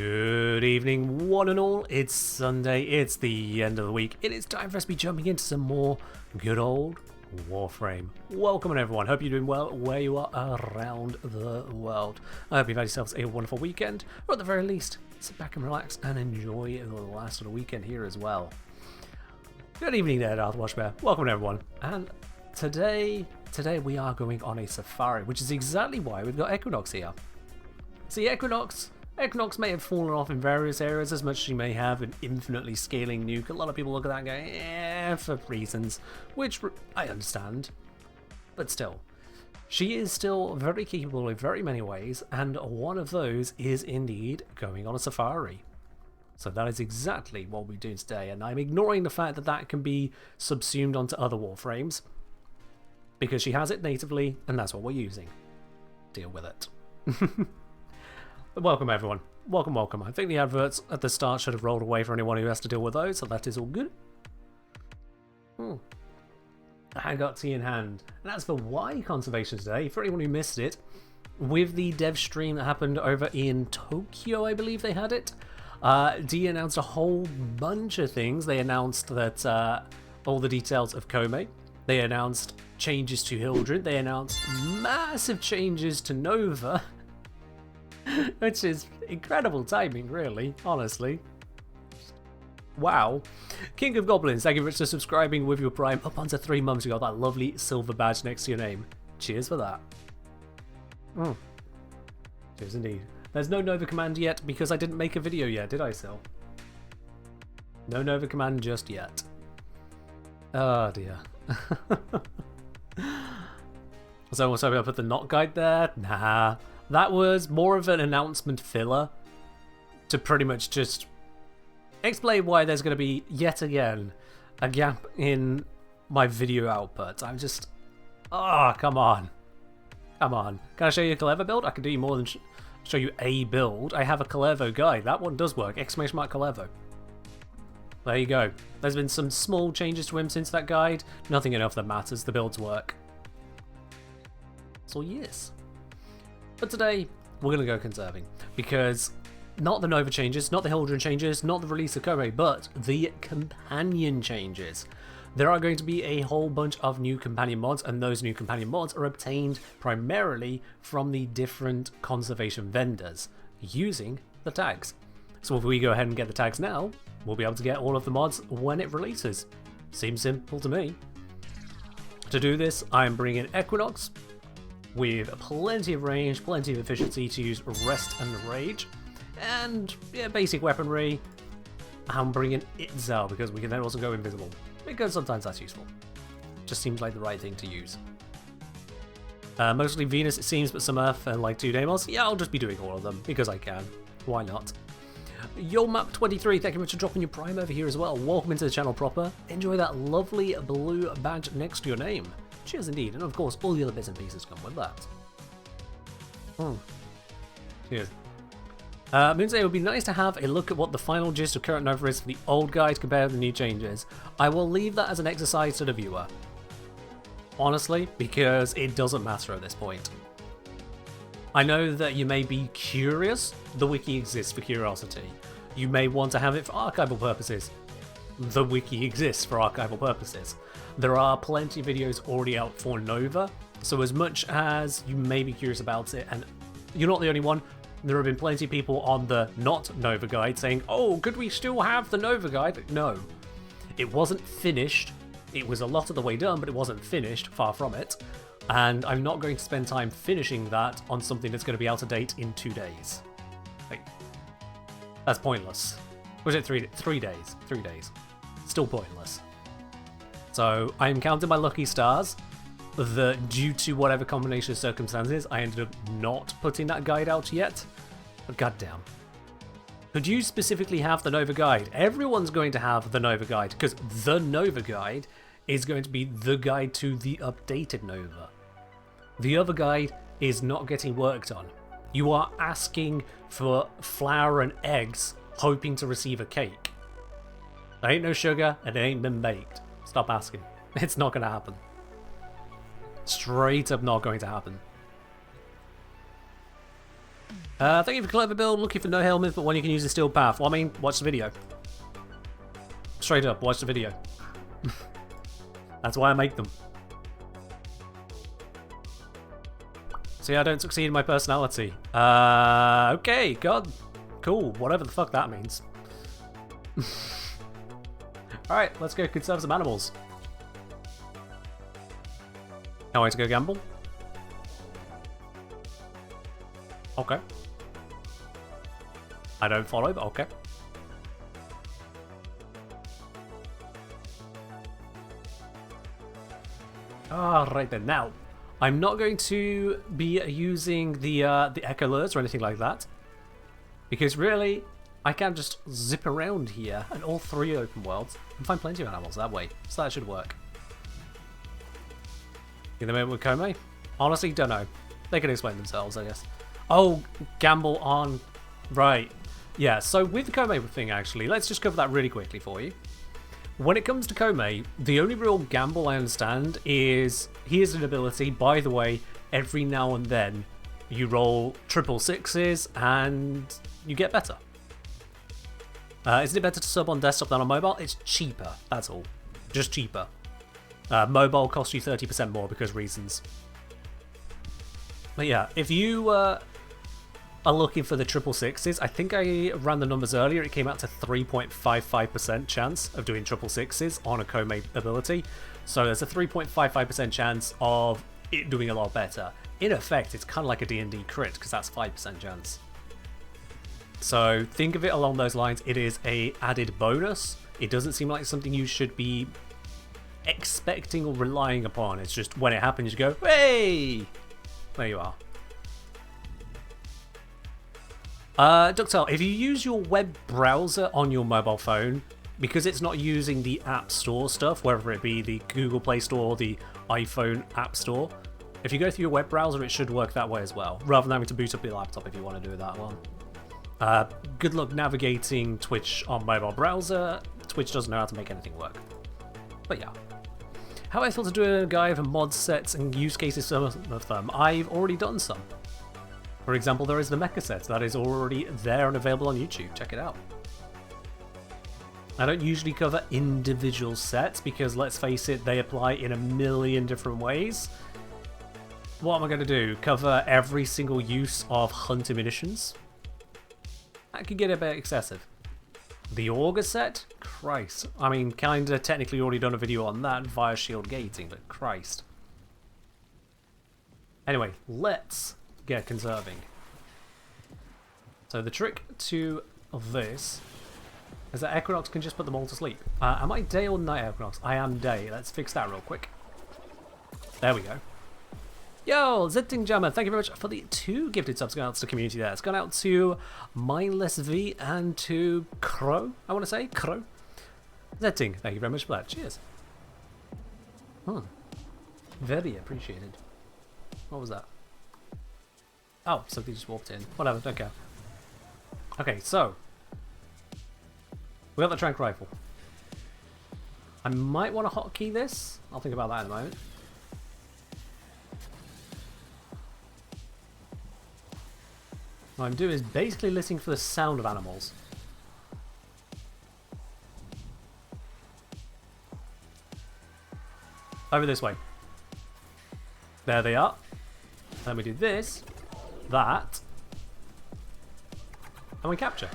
Good evening, one and all. It's Sunday, it's the end of the week. It is time for us to be jumping into some more good old Warframe. Welcome everyone, hope you're doing well where you are around the world. I hope you've had yourselves a wonderful weekend, or at the very least, sit back and relax and enjoy the last of the weekend here as well. Good evening there, Darth Washbear. Welcome everyone. And today we are going on a safari, which is exactly why we've got Equinox here. See, Equinox may have fallen off in various areas as much as she may have an infinitely scaling nuke. A lot of people look at that and go, for reasons, which I understand. But still, she is still very capable in very many ways, and one of those is indeed going on a safari. So that is exactly what we're doing today, and I'm ignoring the fact that that can be subsumed onto other Warframes, because she has it natively, and that's what we're using. Deal with it. Welcome everyone. Welcome. I think the adverts at the start should have rolled away for anyone who has to deal with those, so that is all good. I got tea in hand. And that's for why conservation today. For anyone who missed it, with the dev stream that happened over in Tokyo, I believe they had it, D announced a whole bunch of things. They announced that all the details of Kome. They announced changes to Hildred. They announced massive changes to Nova. Which is incredible timing, really, honestly. Wow. King of Goblins, thank you for subscribing with your Prime up onto 3 months. You got that lovely silver badge next to your name. Cheers for that. Cheers indeed. There's no Nova Command yet because I didn't make a video yet, did I, Sil? No Nova Command just yet. Oh dear. So I put the not guide there? Nah. That was more of an announcement filler to pretty much just explain why there's going to be, yet again, a gap in my video output. I'm just... come on. Come on. Can I show you a Clever build? I can do you more than show you a build. I have a Clever guide. That one does work. Exclamation mark Clever. There you go. There's been some small changes to him since that guide. Nothing enough that matters. The builds work. So yes. But today, we're going to go conserving, because not the Nova changes, not the Hildred changes, not the release of Kome, but the companion changes. There are going to be a whole bunch of new companion mods, and those new companion mods are obtained primarily from the different conservation vendors, using the tags. So if we go ahead and get the tags now, we'll be able to get all of the mods when it releases. Seems simple to me. To do this, I am bringing Equinox, with plenty of range, plenty of efficiency to use Rest and Rage, and basic weaponry. I'm bringing Itzel because we can then also go invisible, because sometimes that's useful. Just seems like the right thing to use. Mostly Venus it seems, but some Earth and like 2 Deimos. Yeah, I'll just be doing all of them because I can. Why not? YoMap23, thank you much for dropping your Prime over here as well. Welcome into the channel proper. Enjoy that lovely blue badge next to your name. Cheers indeed, and of course all the other bits and pieces come with that. Cheers. Moonsay, it would be nice to have a look at what the final gist of current Nova is for the old guide compared to the new changes. I will leave that as an exercise to the viewer. Honestly, because it doesn't matter at this point. I know that you may be curious. The wiki exists for curiosity. You may want to have it for archival purposes. The wiki exists for archival purposes. There are plenty of videos already out for Nova, so as much as you may be curious about it, and you're not the only one, there have been plenty of people on the not Nova guide saying, oh, could we still have the Nova guide? No. It wasn't finished. It was a lot of the way done, but it wasn't finished, far from it. And I'm not going to spend time finishing that on something that's going to be out of date in 2 days. Like, that's pointless. Was it 3 days? 3 days. Still pointless. So I'm counting my lucky stars that due to whatever combination of circumstances, I ended up not putting that guide out yet. But goddamn. Could you specifically have the Nova guide? Everyone's going to have the Nova guide, because the Nova guide is going to be the guide to the updated Nova. The other guide is not getting worked on. You are asking for flour and eggs, hoping to receive a cake. There ain't no sugar, and it ain't been baked. Stop asking. It's not going to happen. Straight up not going to happen. Thank you for clever build. Looking for no helmet, but one you can use a steel path. Well, I mean, watch the video. Straight up, watch the video. That's why I make them. See, I don't succeed in my personality. Okay, God. Cool, whatever the fuck that means. Alright, let's go conserve some animals. Can't wait to go gamble. Okay. I don't follow, but okay. Right then, now, I'm not going to be using the echo lures or anything like that, because really, I can just zip around here in all 3 open worlds and find plenty of animals that way, so that should work. Get them in with Kome? Honestly, don't know. They can explain themselves, I guess. Oh, gamble on... Right. Yeah, so with the Kome thing, actually, let's just cover that really quickly for you. When it comes to Kome, the only real gamble I understand is here's an ability, by the way, every now and then you roll 666s and you get better. Isn't it better to sub on desktop than on mobile? It's cheaper, that's all. Just cheaper. Mobile costs you 30% more because reasons. But yeah, if you are looking for the 666s, I think I ran the numbers earlier, it came out to 3.55% chance of doing 666s on a Kome ability. So there's a 3.55% chance of it doing a lot better. In effect, it's kind of like a D&D crit, because that's 5% chance. So think of it along those lines, it is a added bonus. It doesn't seem like something you should be expecting or relying upon. It's just when it happens you go, hey! There you are. Ductile, if you use your web browser on your mobile phone, because it's not using the App Store stuff, whether it be the Google Play Store or the iPhone App Store, if you go through your web browser, it should work that way as well, rather than having to boot up your laptop if you want to do that one. Good luck navigating Twitch on mobile browser. Twitch doesn't know how to make anything work. But yeah. How I feel to do a guide for mod sets and use cases, some of them. I've already done some. For example, there is the mecha set that is already there and available on YouTube. Check it out. I don't usually cover individual sets because, let's face it, they apply in a million different ways. What am I going to do? Cover every single use of hunter munitions? That could get a bit excessive. The auger set? Christ. I mean, kinda technically already done a video on that via shield gating, but Christ. Anyway, let's get conserving. So the trick to this is that Equinox can just put them all to sleep. Am I day or night Equinox? I am day. Let's fix that real quick. There we go. Yo, Zitting Jammer, thank you very much for the 2 gifted subs going out to the community there. It's gone out to Mindless V and to Crow, I want to say. Crow. Zitting, thank you very much for that. Cheers. Very appreciated. What was that? Oh, something just walked in. Whatever, don't care. Okay, so. We got the trank rifle. I might want to hotkey this. I'll think about that in a moment. What I'm doing is basically listening for the sound of animals. Over this way. There they are. Then we do this, that, and we capture.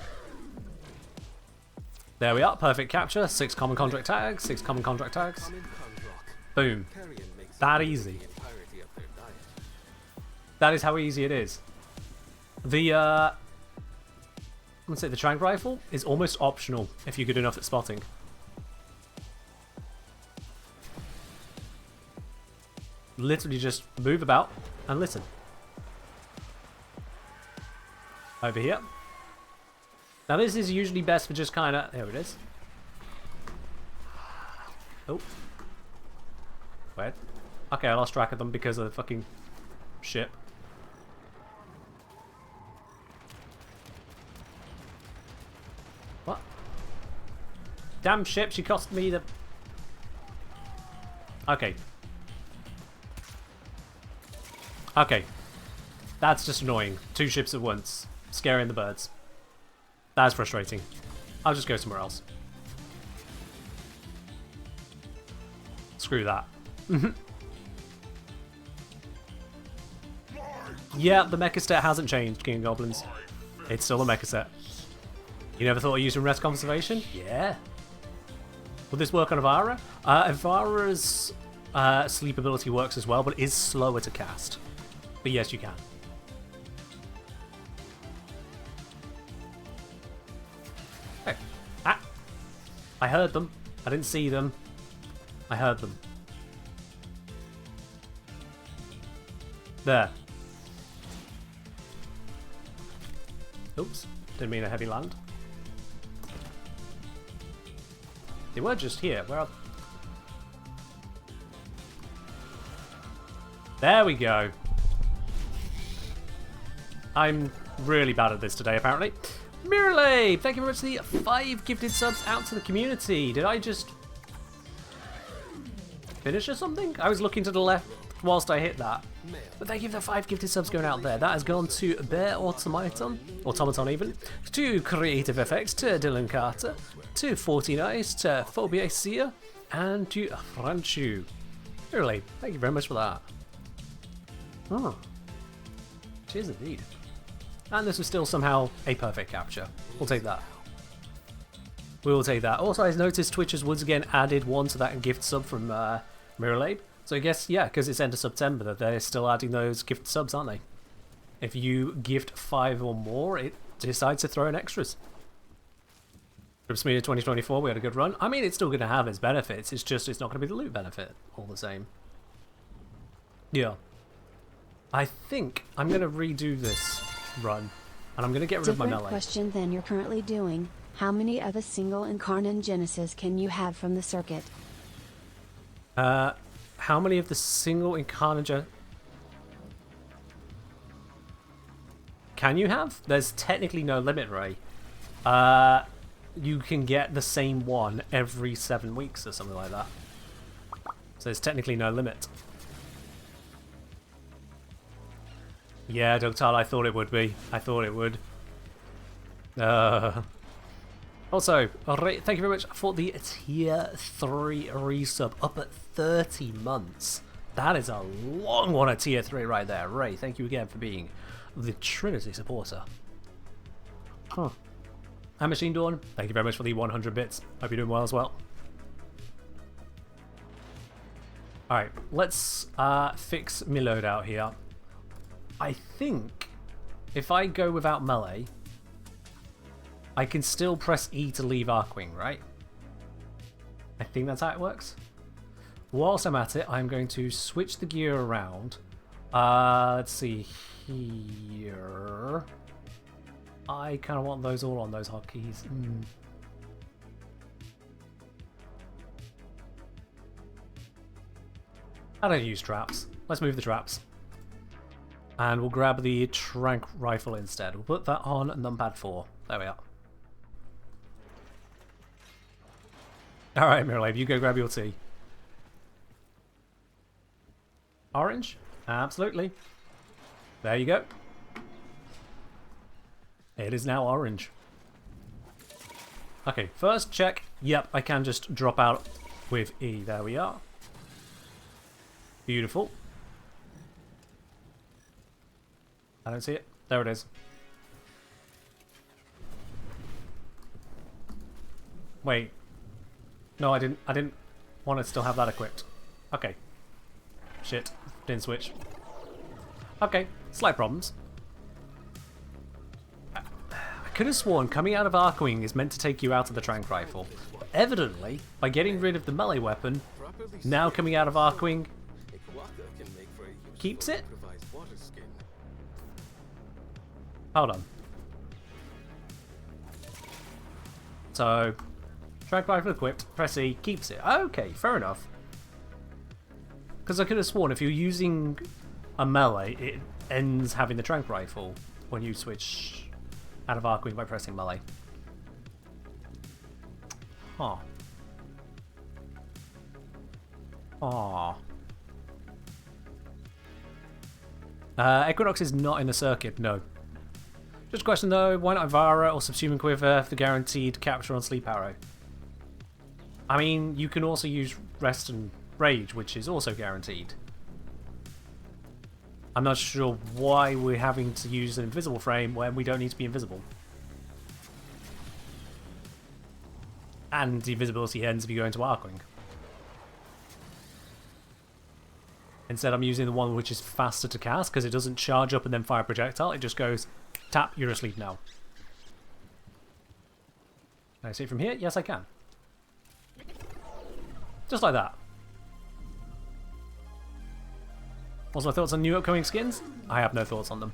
There we are, perfect capture. 6 common contract tags, 6 common contract tags. Boom. That easy. That is how easy it is. The let's say the trank rifle is almost optional if you're good enough at spotting. Literally just move about and listen. Over here. Now this is usually best for just kind of... There it is. Oh. Wait. Okay, I lost track of them because of the fucking ship. What? Damn ship, she cost me the... Okay. Okay. That's just annoying. 2 ships at once. scaring the birds. That's frustrating. I'll just go somewhere else. Screw that. Yeah, the mecha set hasn't changed, King of Goblins. It's still a mecha set. You never thought of using rest conservation? Yeah. Will this work on Avara? Avara's sleep ability works as well, but is slower to cast. But yes, you can. Hey. Ah! I heard them. I didn't see them. I heard them. There. Oops. Didn't mean a heavy land. They were just here. Where are... There we go. I'm really bad at this today, apparently. Miralabe, thank you very much for the 5 gifted subs out to the community. Did I just finish or something? I was looking to the left whilst I hit that. But thank you for the 5 gifted subs going out there. That has gone to Bear Automaton even, to Creative FX, to Dylan Carter, to 29, to Phobia Sia, and to Franchu. Miralabe, thank you very much for that. Oh. Cheers indeed. And this was still somehow a perfect capture. We'll take that. We will take that. Also, I noticed Twitch has once again added one to that gift sub from Miralabe. So I guess, yeah, because it's end of September, that they're still adding those gift subs, aren't they? If you gift 5 or more, it decides to throw in extras. Ripsmedia 2024, we had a good run. I mean, it's still going to have its benefits. It's just, it's not going to be the loot benefit all the same. Yeah. I think I'm going to redo this run, and I'm going to get rid of my melee. Different question than you're currently doing. How many of a single Incarnon Genesis can you have from the circuit? How many of the single Incarnager can you have? There's technically no limit, Ray. You can get the same one every 7 weeks or something like that. So there's technically no limit. Yeah, Dogtal, I thought it would be. I thought it would. Also, thank you very much for the tier 3 resub up at 30 months. That is a long one at tier 3 right there. Ray, thank you again for being the Trinity supporter. Huh. And Machine Dawn, thank you very much for the 100 bits. Hope you're doing well as well. Alright, let's fix my loadout here. I think if I go without melee, I can still press E to leave Arcwing, right? I think that's how it works. Whilst I'm at it, I'm going to switch the gear around. Let's see here. I kind of want those all on those hotkeys. I don't use traps. Let's move the traps. And we'll grab the Trank Rifle instead. We'll put that on numpad 4. There we are. Alright, Miralabe, you go grab your tea. Orange? Absolutely. There you go. It is now orange. Okay, first check. Yep, I can just drop out with E. There we are. Beautiful. I don't see it. There it is. Wait. No, I didn't want to still have that equipped. Okay. Shit. Didn't switch. Okay. Slight problems. I could have sworn coming out of Arcwing is meant to take you out of the Trank Rifle. But evidently, by getting rid of the melee weapon, now coming out of Arcwing keeps it? Hold on. So, Trank Rifle equipped, press E, keeps it. Okay, fair enough. Because I could have sworn if you're using a melee, it ends having the Trank Rifle when you switch out of Arcwing by pressing melee. Huh. Aww. Equinox is not in the circuit, no. Just a question though, why not Ivara or Subsuming Quiver for guaranteed capture on Sleep Arrow? I mean, you can also use Rest and Rage, which is also guaranteed. I'm not sure why we're having to use an invisible frame when we don't need to be invisible. And the invisibility ends if you go into Arcing. Instead, I'm using the one which is faster to cast because it doesn't charge up and then fire a projectile. It just goes, tap, you're asleep now. Can I see it from here? Yes, I can. Just like that. What's my thoughts on new upcoming skins? I have no thoughts on them.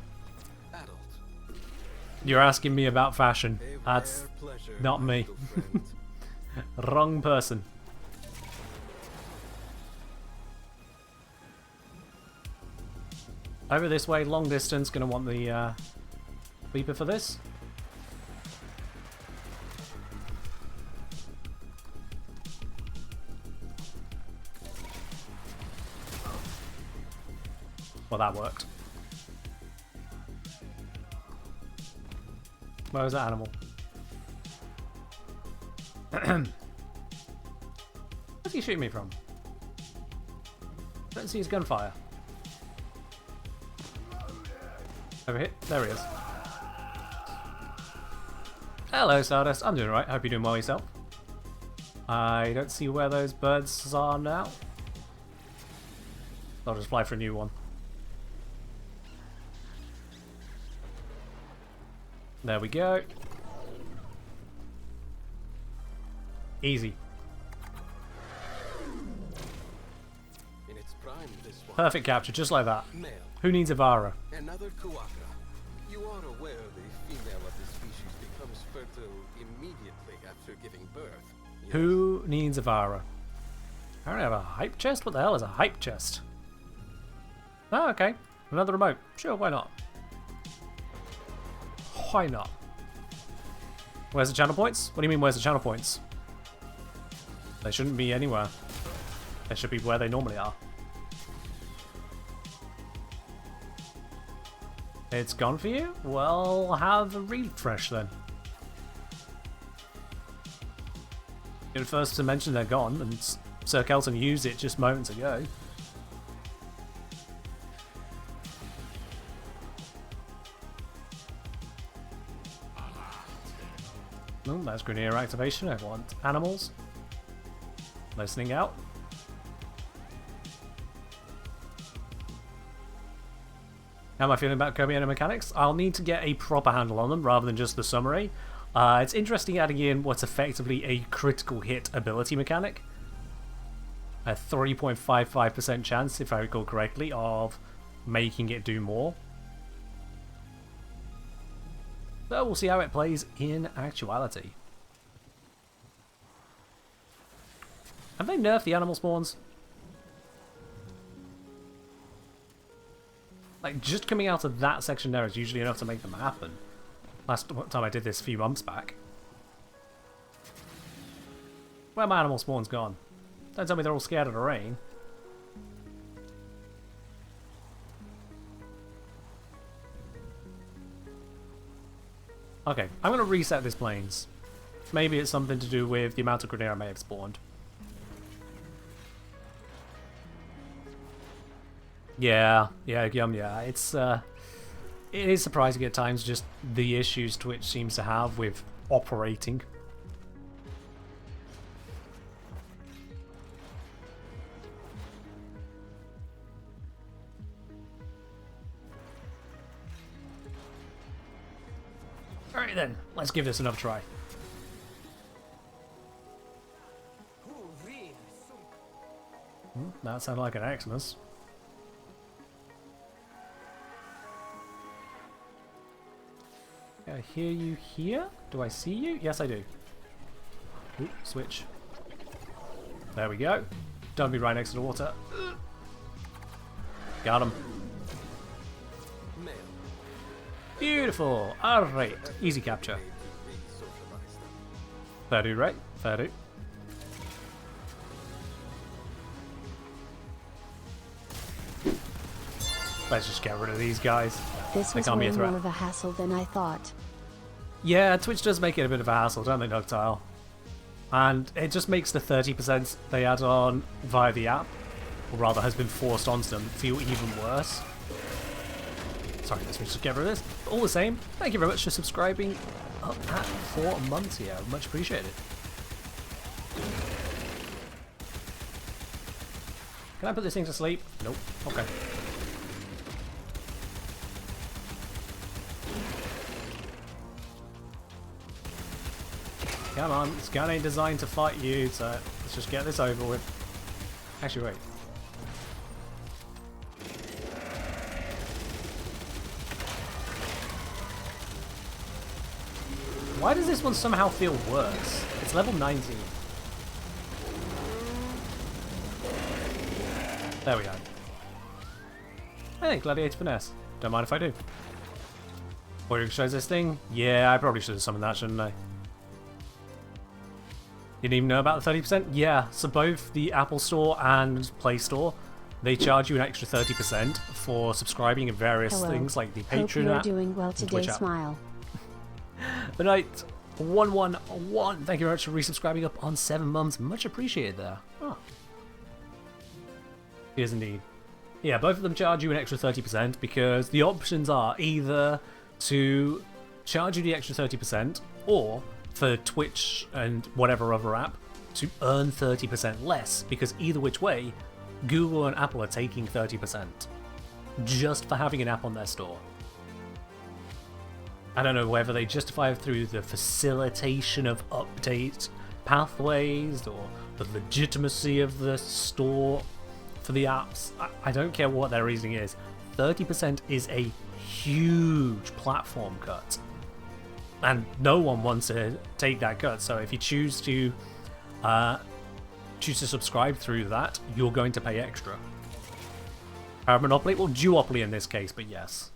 You're asking me about fashion. That's not me. Wrong person. Over this way, long distance, gonna want the Reaper for this. Well, that worked. Where was that animal? Where's he shooting me from? I don't see his gunfire. Over here? There he is. Hello, Stardust. I'm doing alright. Hope you're doing well yourself. I don't see where those birds are now. I'll just fly for a new one. There we go. Easy. In its prime, this one. Perfect capture, just like that. Male. Who needs Ivara? Another Kuaka. You are aware the female of this species becomes fertile immediately after giving birth. Yes. Who needs Ivara? I don't have a hype chest? What the hell is a hype chest? Oh, okay. Another remote. Sure, why not? Why not? Where's the channel points? What do you mean, where's the channel points? They shouldn't be anywhere. They should be where they normally are. It's gone for you? Well, have a refresh then. You're the first to mention they're gone, and Sir Kelton used it just moments ago. Oh, that's Grenier activation. I want animals. Listening out. How am I feeling about Kirby and mechanics? I'll need to get a proper handle on them rather than just the summary. It's interesting adding in what's effectively a critical hit ability mechanic. A 3.55% chance, if I recall correctly, of making it do more. So we'll see how it plays in actuality. Have they nerfed the animal spawns? Like, just coming out of that section there is usually enough to make them happen. Last time I did this a few months back. Where my animal spawns gone? Don't tell me they're all scared of the rain. Okay, I'm going to reset this plains. Maybe it's something to do with the amount of Grenier I may have spawned. Yeah, it's it is surprising at times just the issues Twitch seems to have with operating. Alright then, let's give this another try. That sounded like an Xmas. I hear you here? Do I see you? Yes, I do. Ooh, switch. There we go. Don't be right next to the water. Got him. Beautiful. Alright. Easy capture. Fair do, right? Fair do. Let's just get rid of these guys. This They was can't be way a threat. more of a hassle than I thought. Yeah, Twitch does make it a bit of a hassle, don't they, Ductile? And it just makes the 30% they add on via the app, or rather has been forced onto them, feel even worse. Sorry, let's just get rid of this. But all the same, thank you very much for subscribing up at 4 months here. Much appreciated. Can I put this thing to sleep? Nope. Okay. Come on, this gun ain't designed to fight you, so let's just get this over with. Actually, wait. Why does this one somehow feel worse? It's level 19. There we go. Hey, Gladiator Finesse. Don't mind if I do. What shows this thing? Yeah, I probably should have summoned that, shouldn't I? Didn't even know about the 30%? Yeah, so both the Apple Store and Play Store, they charge you an extra 30% for subscribing in various Hello. things like the Hope Patreon you're app. doing well today, Twitch app. smile. The Night 111, thank you very much for resubscribing up on 7 months. Much appreciated there. Oh. Yes, indeed. Yeah, both of them charge you an extra 30% because the options are either to charge you the extra 30% or for Twitch and whatever other app to earn 30% less, because either which way, Google and Apple are taking 30% just for having an app on their store. I don't know whether they justify it through the facilitation of update pathways or the legitimacy of the store for the apps. I don't care what their reasoning is. 30% is a huge platform cut. And no one wants to take that cut. So if you choose to subscribe through that, you're going to pay extra. Monopoly? Well, duopoly in this case, but yes.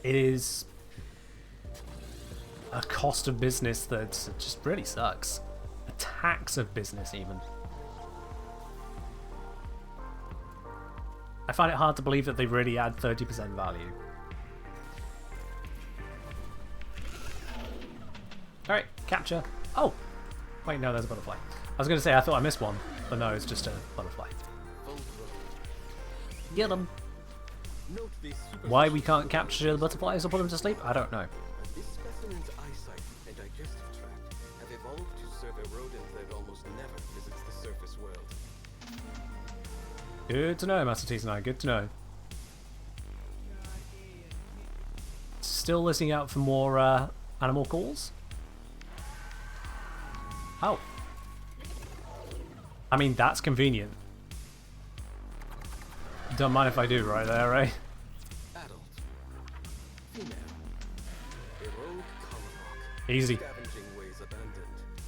It is a cost of business that just really sucks. A tax of business, even. I find it hard to believe that they really add 30% value. Alright, capture. Oh! Wait, no, there's a butterfly. I was going to say I thought I missed one, but no, it's just a butterfly. Get them! Why we can't capture the butterflies or put them to sleep? I don't know. This specimen's eyesight and digestive tract have evolved to serve a rodent that almost never visits the surface world. Good to know, Master T9. Good to know. Still listening out for more animal calls? Oh. I mean, that's convenient. Don't mind if I do right there, right? Adult. Female. A rogue colorlock. Easy. Scavenging ways abandoned.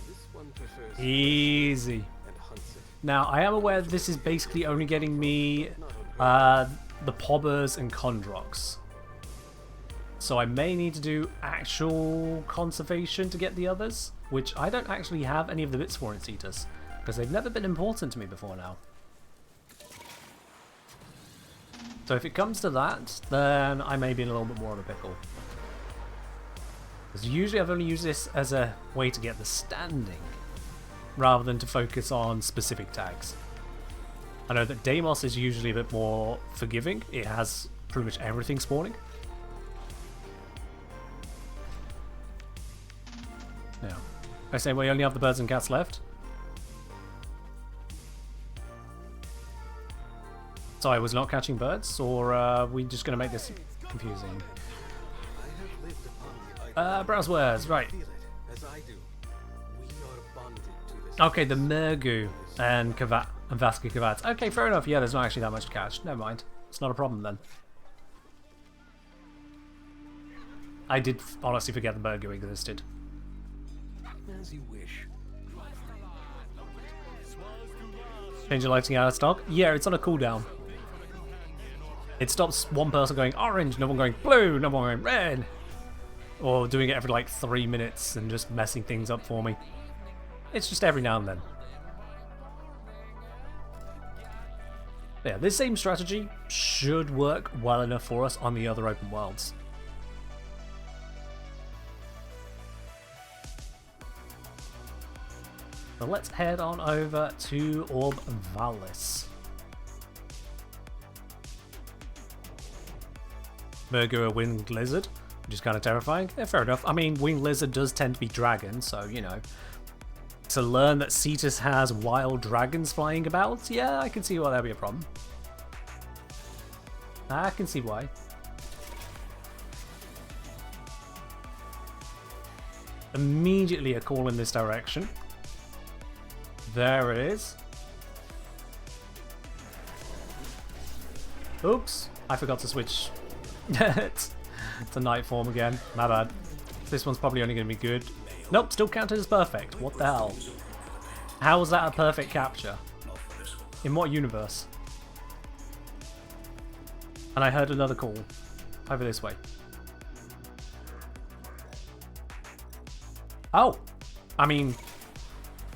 This one prefers Easy. and hunts it. Now, I am aware this is basically only getting me the Pobbers and Kondroks. So I may need to do actual conservation to get the others, which I don't actually have any of the bits for in Cetus, because they've never been important to me before now. So if it comes to that, then I may be in a little bit more of a pickle. Because usually I've only used this as a way to get the standing, rather than to focus on specific tags. I know that Deimos is usually a bit more forgiving. It has pretty much everything spawning. Now, I say we only have the birds and cats left. So I was not catching birds, or are we just going to make this confusing? I have lived upon the Browsewares, right. feel it as I do. We are bonded to this. Okay, the Mergu and Vaska Kavats. Okay, fair enough. Yeah, there's not actually that much to catch. Never mind. It's not a problem then. I did honestly forget the Mergu existed. As you wish. Change your lighting out of stock? Yeah, it's on a cooldown. It stops one person going orange, another one going blue, another one going red. Or doing it every like 3 minutes and just messing things up for me. It's just every now and then. Yeah, this same strategy should work well enough for us on the other open worlds. So let's head on over to Orb Valis. Mergur Winged Lizard, which is kind of terrifying. Yeah, fair enough. I mean, Winged Lizard does tend to be dragon, so, you know. To learn that Cetus has wild dragons flying about, yeah, I can see why that'd be a problem. I can see why. Immediately a call in this direction. There it is. Oops, I forgot to switch to night form again. My bad. This one's probably only going to be good. Nope, still counted as perfect. What the hell? How was that a perfect capture? In what universe? And I heard another call. Over this way. Oh! I mean,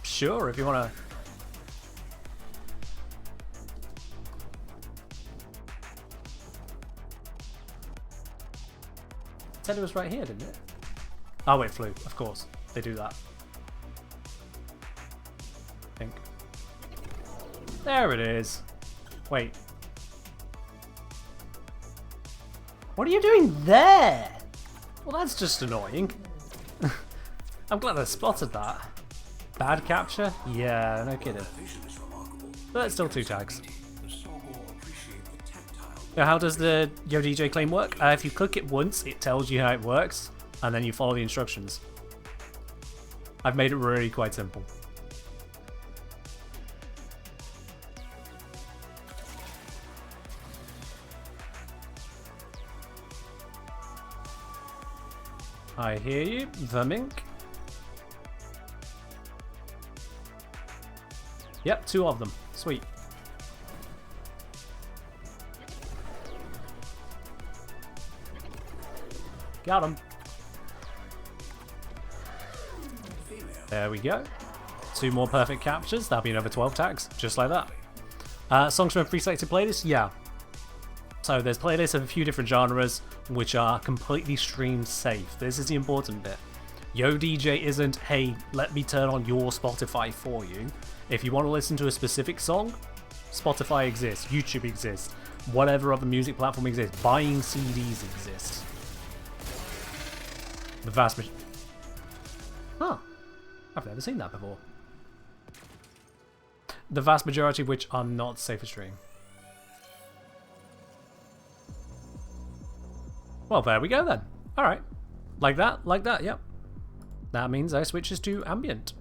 sure, if you want to... Said it was right here, didn't it? Oh, it flew, of course. They do that. I think. There it is. Wait. What are you doing there? Well, that's just annoying. I'm glad I spotted that. Bad capture? Yeah, no kidding. But it's still 2 tags. Now, how does the Yo DJ claim work? If you click it once, it tells you how it works, and then you follow the instructions. I've made it really quite simple. I hear you, the mink. Yep, 2 of them. Sweet. Got him. There we go. 2 more perfect captures. That'll be another 12 tags, just like that. Songs from a pre-selected playlist? Yeah. So there's playlists of a few different genres, which are completely stream safe. This is the important bit. Yo DJ isn't, hey, let me turn on your Spotify for you. If you want to listen to a specific song, Spotify exists, YouTube exists, whatever other music platform exists, buying CDs exists. The vast majority. Huh. I've never seen that before. The vast majority of which are not safe for stream. Well, there we go then. Alright. Like that, yep. That means I switches to ambient.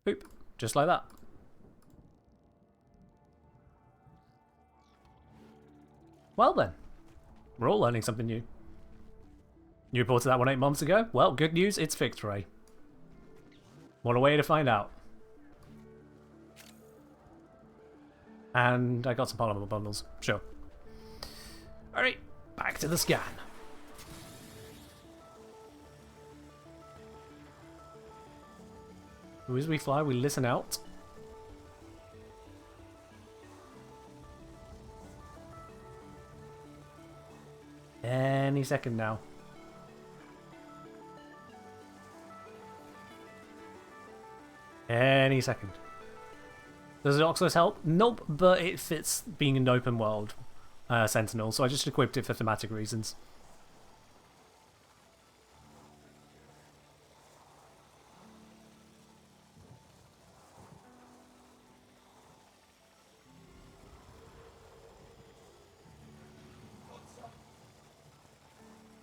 Boop. Just like that. Well then. We're all learning something new. You reported that one 8 months ago? Well, good news, it's fixed, Ray. What a way to find out. And I got some polymer bundles. Sure. Alright, back to the scan. As we fly, we listen out. Any second now. Any second. Does the Oxus help? Nope, but it fits being an open world Sentinel, so I just equipped it for thematic reasons.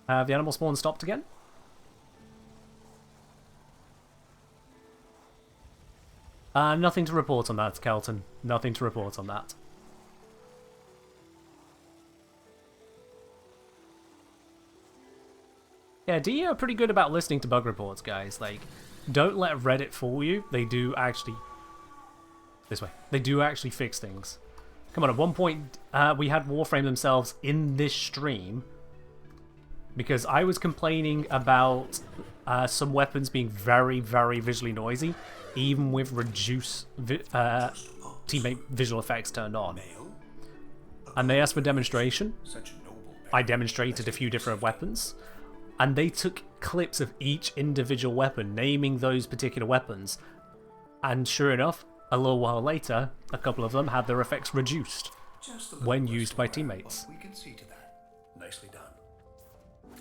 Have the animal spawn stopped again? Nothing to report on that, Kelton. Nothing to report on that. Yeah, DE are pretty good about listening to bug reports, guys. Like, don't let Reddit fool you. They do actually... This way. They do actually fix things. Come on, at one point, we had Warframe themselves in this stream because I was complaining about some weapons being very, very visually noisy, even with reduced teammate visual effects turned on. And they asked for demonstration. I demonstrated a few different weapons. And they took clips of each individual weapon, naming those particular weapons. And sure enough, a little while later, a couple of them had their effects reduced when used by teammates. We can see to that. Nicely done.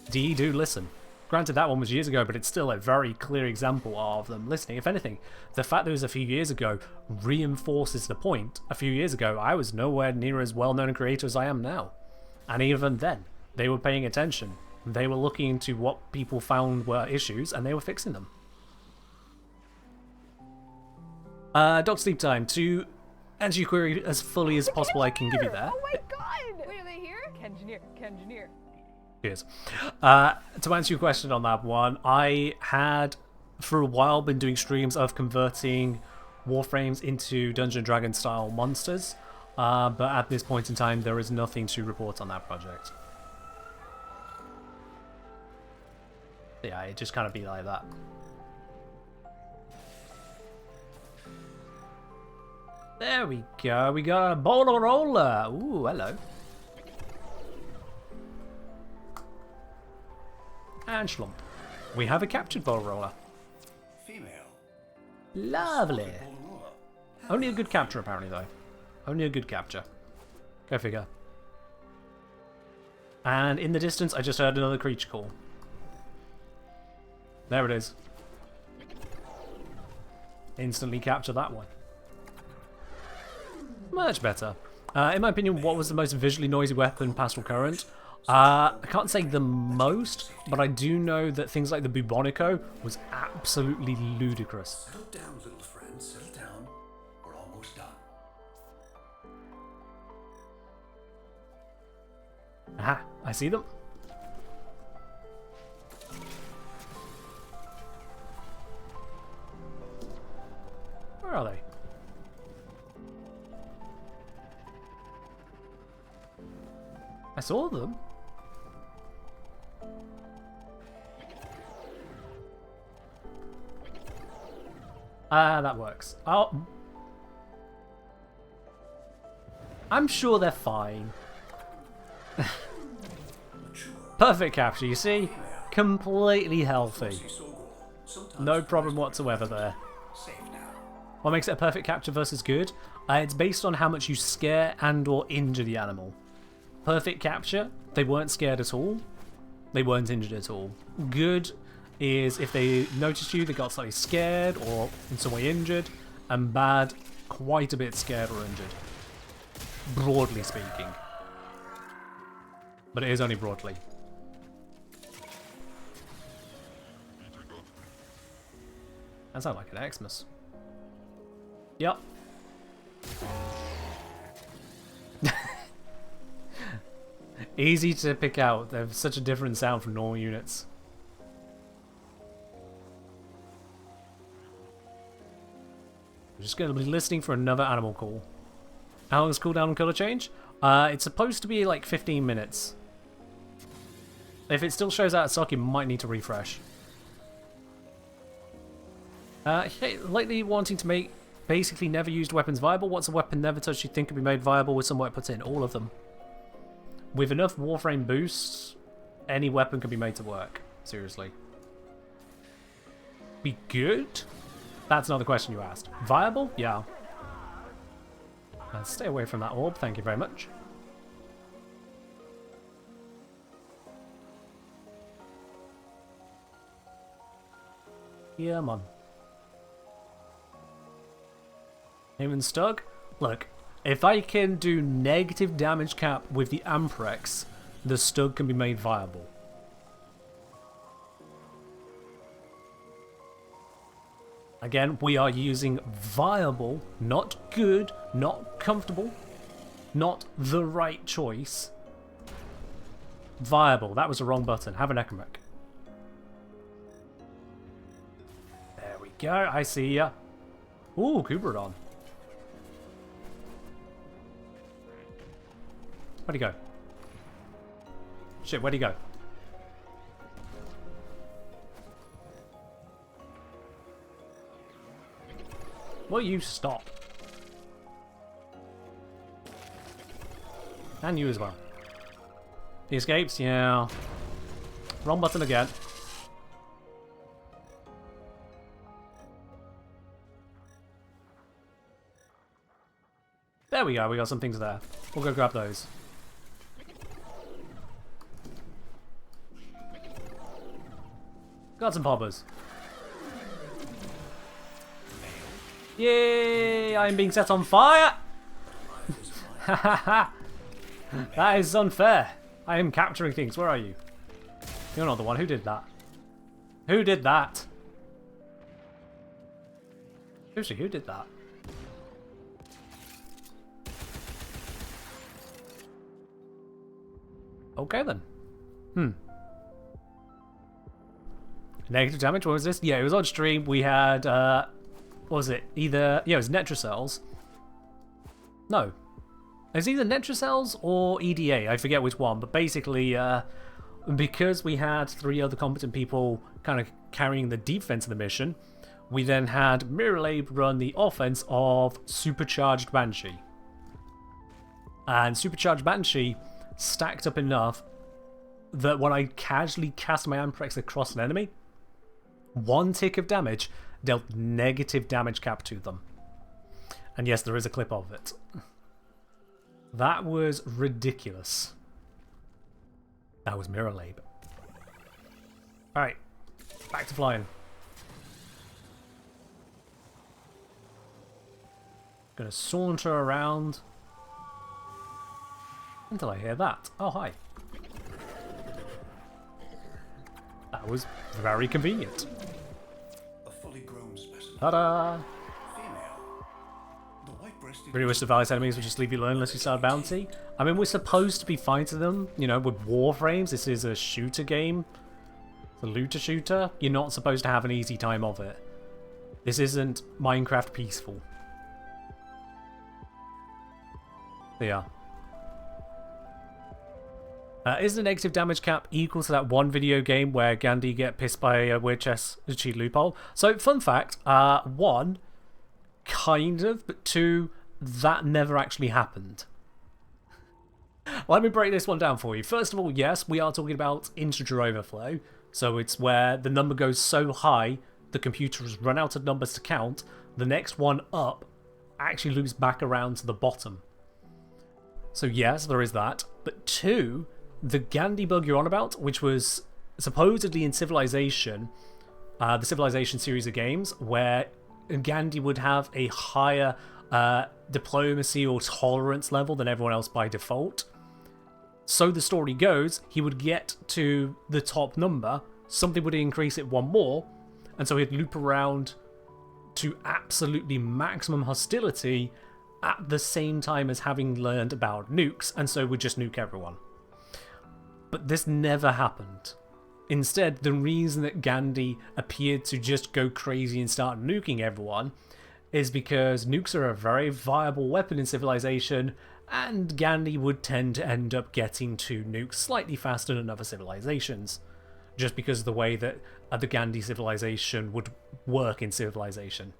DE do listen. Granted, that one was years ago, but it's still a very clear example of them listening. If anything, the fact that it was a few years ago reinforces the point. A few years ago, I was nowhere near as well-known a creator as I am now. And even then, they were paying attention. They were looking into what people found were issues, and they were fixing them. Dr. Sleep Time, to answer your query as fully as possible, I can give you that. Oh my god! Wait, are they here? Kengineer. Cheers. To answer your question on that one, I had for a while been doing streams of converting Warframes into Dungeon & Dragon style monsters, but at this point in time there is nothing to report on that project. Yeah, it just kind of be like that. There we go, we got a bowler roller. Ooh, hello. And Schlump. We have a captured bowler roller. Female. Lovely. Only a good capture apparently though. Only a good capture. Go figure. And in the distance I just heard another creature call. There it is. Instantly capture that one. Much better. In my opinion, what was the most visually noisy weapon past or current? I can't say the most, but I do know that things like the Bubonico was absolutely ludicrous. Settle down, little friend. Settle down. We're almost done. Aha, I see them. Where are they? I saw them. That works. Oh, I'm sure they're fine. Perfect capture, you see? Completely healthy. No problem whatsoever there. What makes it a perfect capture versus good? It's based on how much you scare and or injure the animal. Perfect capture, they weren't scared at all. They weren't injured at all. Good is if they noticed you, they got slightly scared or in some way injured. And bad, quite a bit scared or injured. Broadly speaking. But it is only broadly. That sounds like an Xmas. Yep. Easy to pick out. They have such a different sound from normal units. We're just going to be listening for another animal call. How long is cooldown and color change? It's supposed to be like 15 minutes. If it still shows out of stock, you might need to refresh. Hey, lately wanting to make basically never used weapons viable. What's a weapon never touched you think could be made viable with some work put in? All of them. With enough Warframe boosts, any weapon can be made to work. Seriously. Be good? That's not the question you asked. Viable? Yeah. Stay away from that orb, thank you very much. Yeah, man. Him and Stug? Look, if I can do negative damage cap with the Amprex, the Stug can be made viable. Again, we are using viable, not good, not comfortable, not the right choice. Viable, that was the wrong button. Have an Necromech. There we go, I see ya. Ooh, Cooperodon. Where'd he go? Shit, where'd he go? Will you stop? And you as well. He escapes? Yeah. Wrong button again. There we go, we got some things there. We'll go grab those. Got some poppers. Yay! I am being set on fire! That is unfair. I am capturing things. Where are you? You're not the one. Who did that? Who did that? Seriously, who did that? Okay then. Negative damage, what was this? Yeah, it was on stream. We had, what was it? Either, yeah, it was Netrocells. No. It was either Netrocells or EDA. I forget which one. But basically, because we had 3 other competent people kind of carrying the defense of the mission, we then had Miralabe run the offense of Supercharged Banshee. And Supercharged Banshee stacked up enough that when I casually cast my Amprex across an enemy, 1 tick of damage dealt negative damage cap to them. And yes, there is a clip of it. That was ridiculous. That was Miralabe. Alright, back to flying. Gonna saunter around until I hear that. Oh, hi. That was very convenient. A fully grown specimen. Ta-da! Female. The white-breasted. Really wish the Valley's enemies would just leave you alone unless you start a bounty. I mean, we're supposed to be fighting them, you know, with Warframes. This is a shooter game. It's a looter shooter. You're not supposed to have an easy time of it. This isn't Minecraft peaceful. They are. Is the negative damage cap equal to that one video game where Gandhi get pissed by a weird chess cheat loophole? So, fun fact, 1, kind of, but 2, that never actually happened. Let me break this one down for you. First of all, yes, we are talking about integer overflow. So it's where the number goes so high, the computer has run out of numbers to count, the next one up actually loops back around to the bottom. So yes, there is that. But 2, the Gandhi bug you're on about, which was supposedly in Civilization, the Civilization series of games, where Gandhi would have a higher diplomacy or tolerance level than everyone else by default. So the story goes, he would get to the top number, something would increase it 1 more, and so he'd loop around to absolutely maximum hostility at the same time as having learned about nukes, and so would just nuke everyone. But this never happened. Instead, the reason that Gandhi appeared to just go crazy and start nuking everyone is because nukes are a very viable weapon in Civilization, and Gandhi would tend to end up getting to nukes slightly faster than other civilizations, just because of the way that the Gandhi civilization would work in Civilization.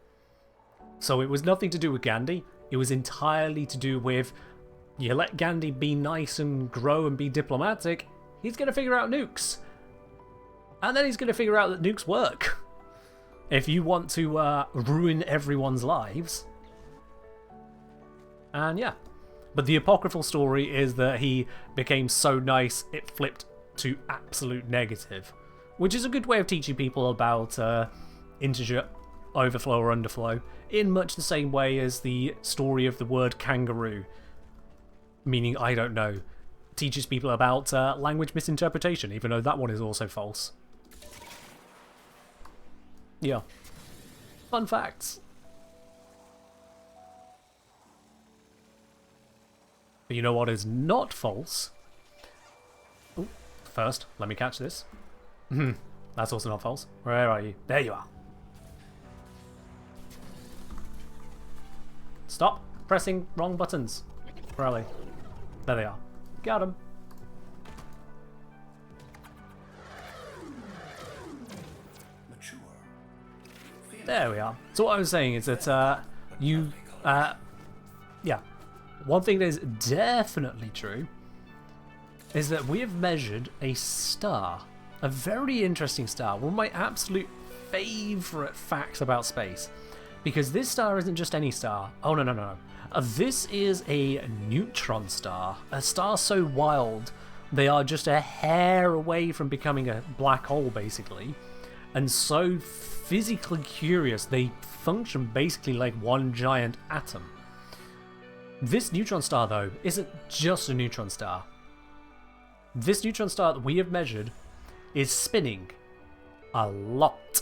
So it was nothing to do with Gandhi, it was entirely to do with, you let Gandhi be nice and grow and be diplomatic, he's going to figure out nukes. And then he's going to figure out that nukes work. If you want to ruin everyone's lives. And yeah. But the apocryphal story is that he became so nice it flipped to absolute negative. Which is a good way of teaching people about integer overflow or underflow. In much the same way as the story of the word kangaroo. Meaning, I don't know. Teaches people about language misinterpretation, even though that one is also false. Yeah. Fun facts. But you know what is not false? Ooh, first, let me catch this. That's also not false. Where are you? There you are. Stop pressing wrong buttons. Where are they? There they are. Got them. Mature. There we are. So what I was saying is that yeah. One thing that is definitely true is that we have measured a star. A very interesting star. One of my absolute favourite facts about space. Because this star isn't just any star. Oh, no. This is a neutron star. A star so wild, they are just a hair away from becoming a black hole, basically. And so physically curious, they function basically like one giant atom. This neutron star, though, isn't just a neutron star. This neutron star that we have measured is spinning a lot.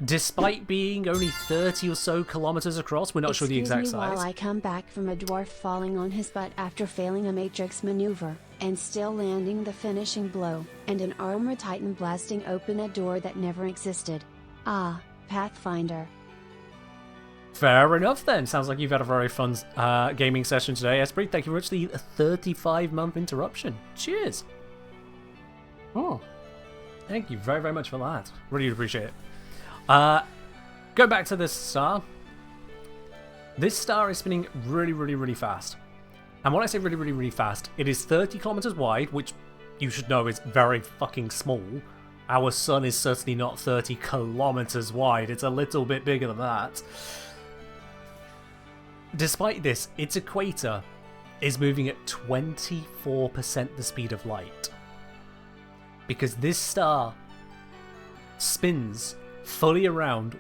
Despite being only 30 or so kilometers across, we're not sure the exact Excuse me size. while I come back from a dwarf falling on his butt after failing a matrix maneuver, and still landing the finishing blow, and an armored titan blasting open a door that never existed. Ah, Pathfinder. Fair enough then. Sounds like you've had a very fun gaming session today, Esprit. Thank you very much for the 35-month interruption. Cheers. Oh, thank you very, very much for that. Really appreciate it. Go back to this star. This star is spinning really, really, really fast. And when I say really, really, really fast, it is 30 kilometers wide, which you should know is very fucking small. Our sun is certainly not 30 kilometers wide. It's a little bit bigger than that. Despite this, its equator is moving at 24% the speed of light. Because this star spins fully around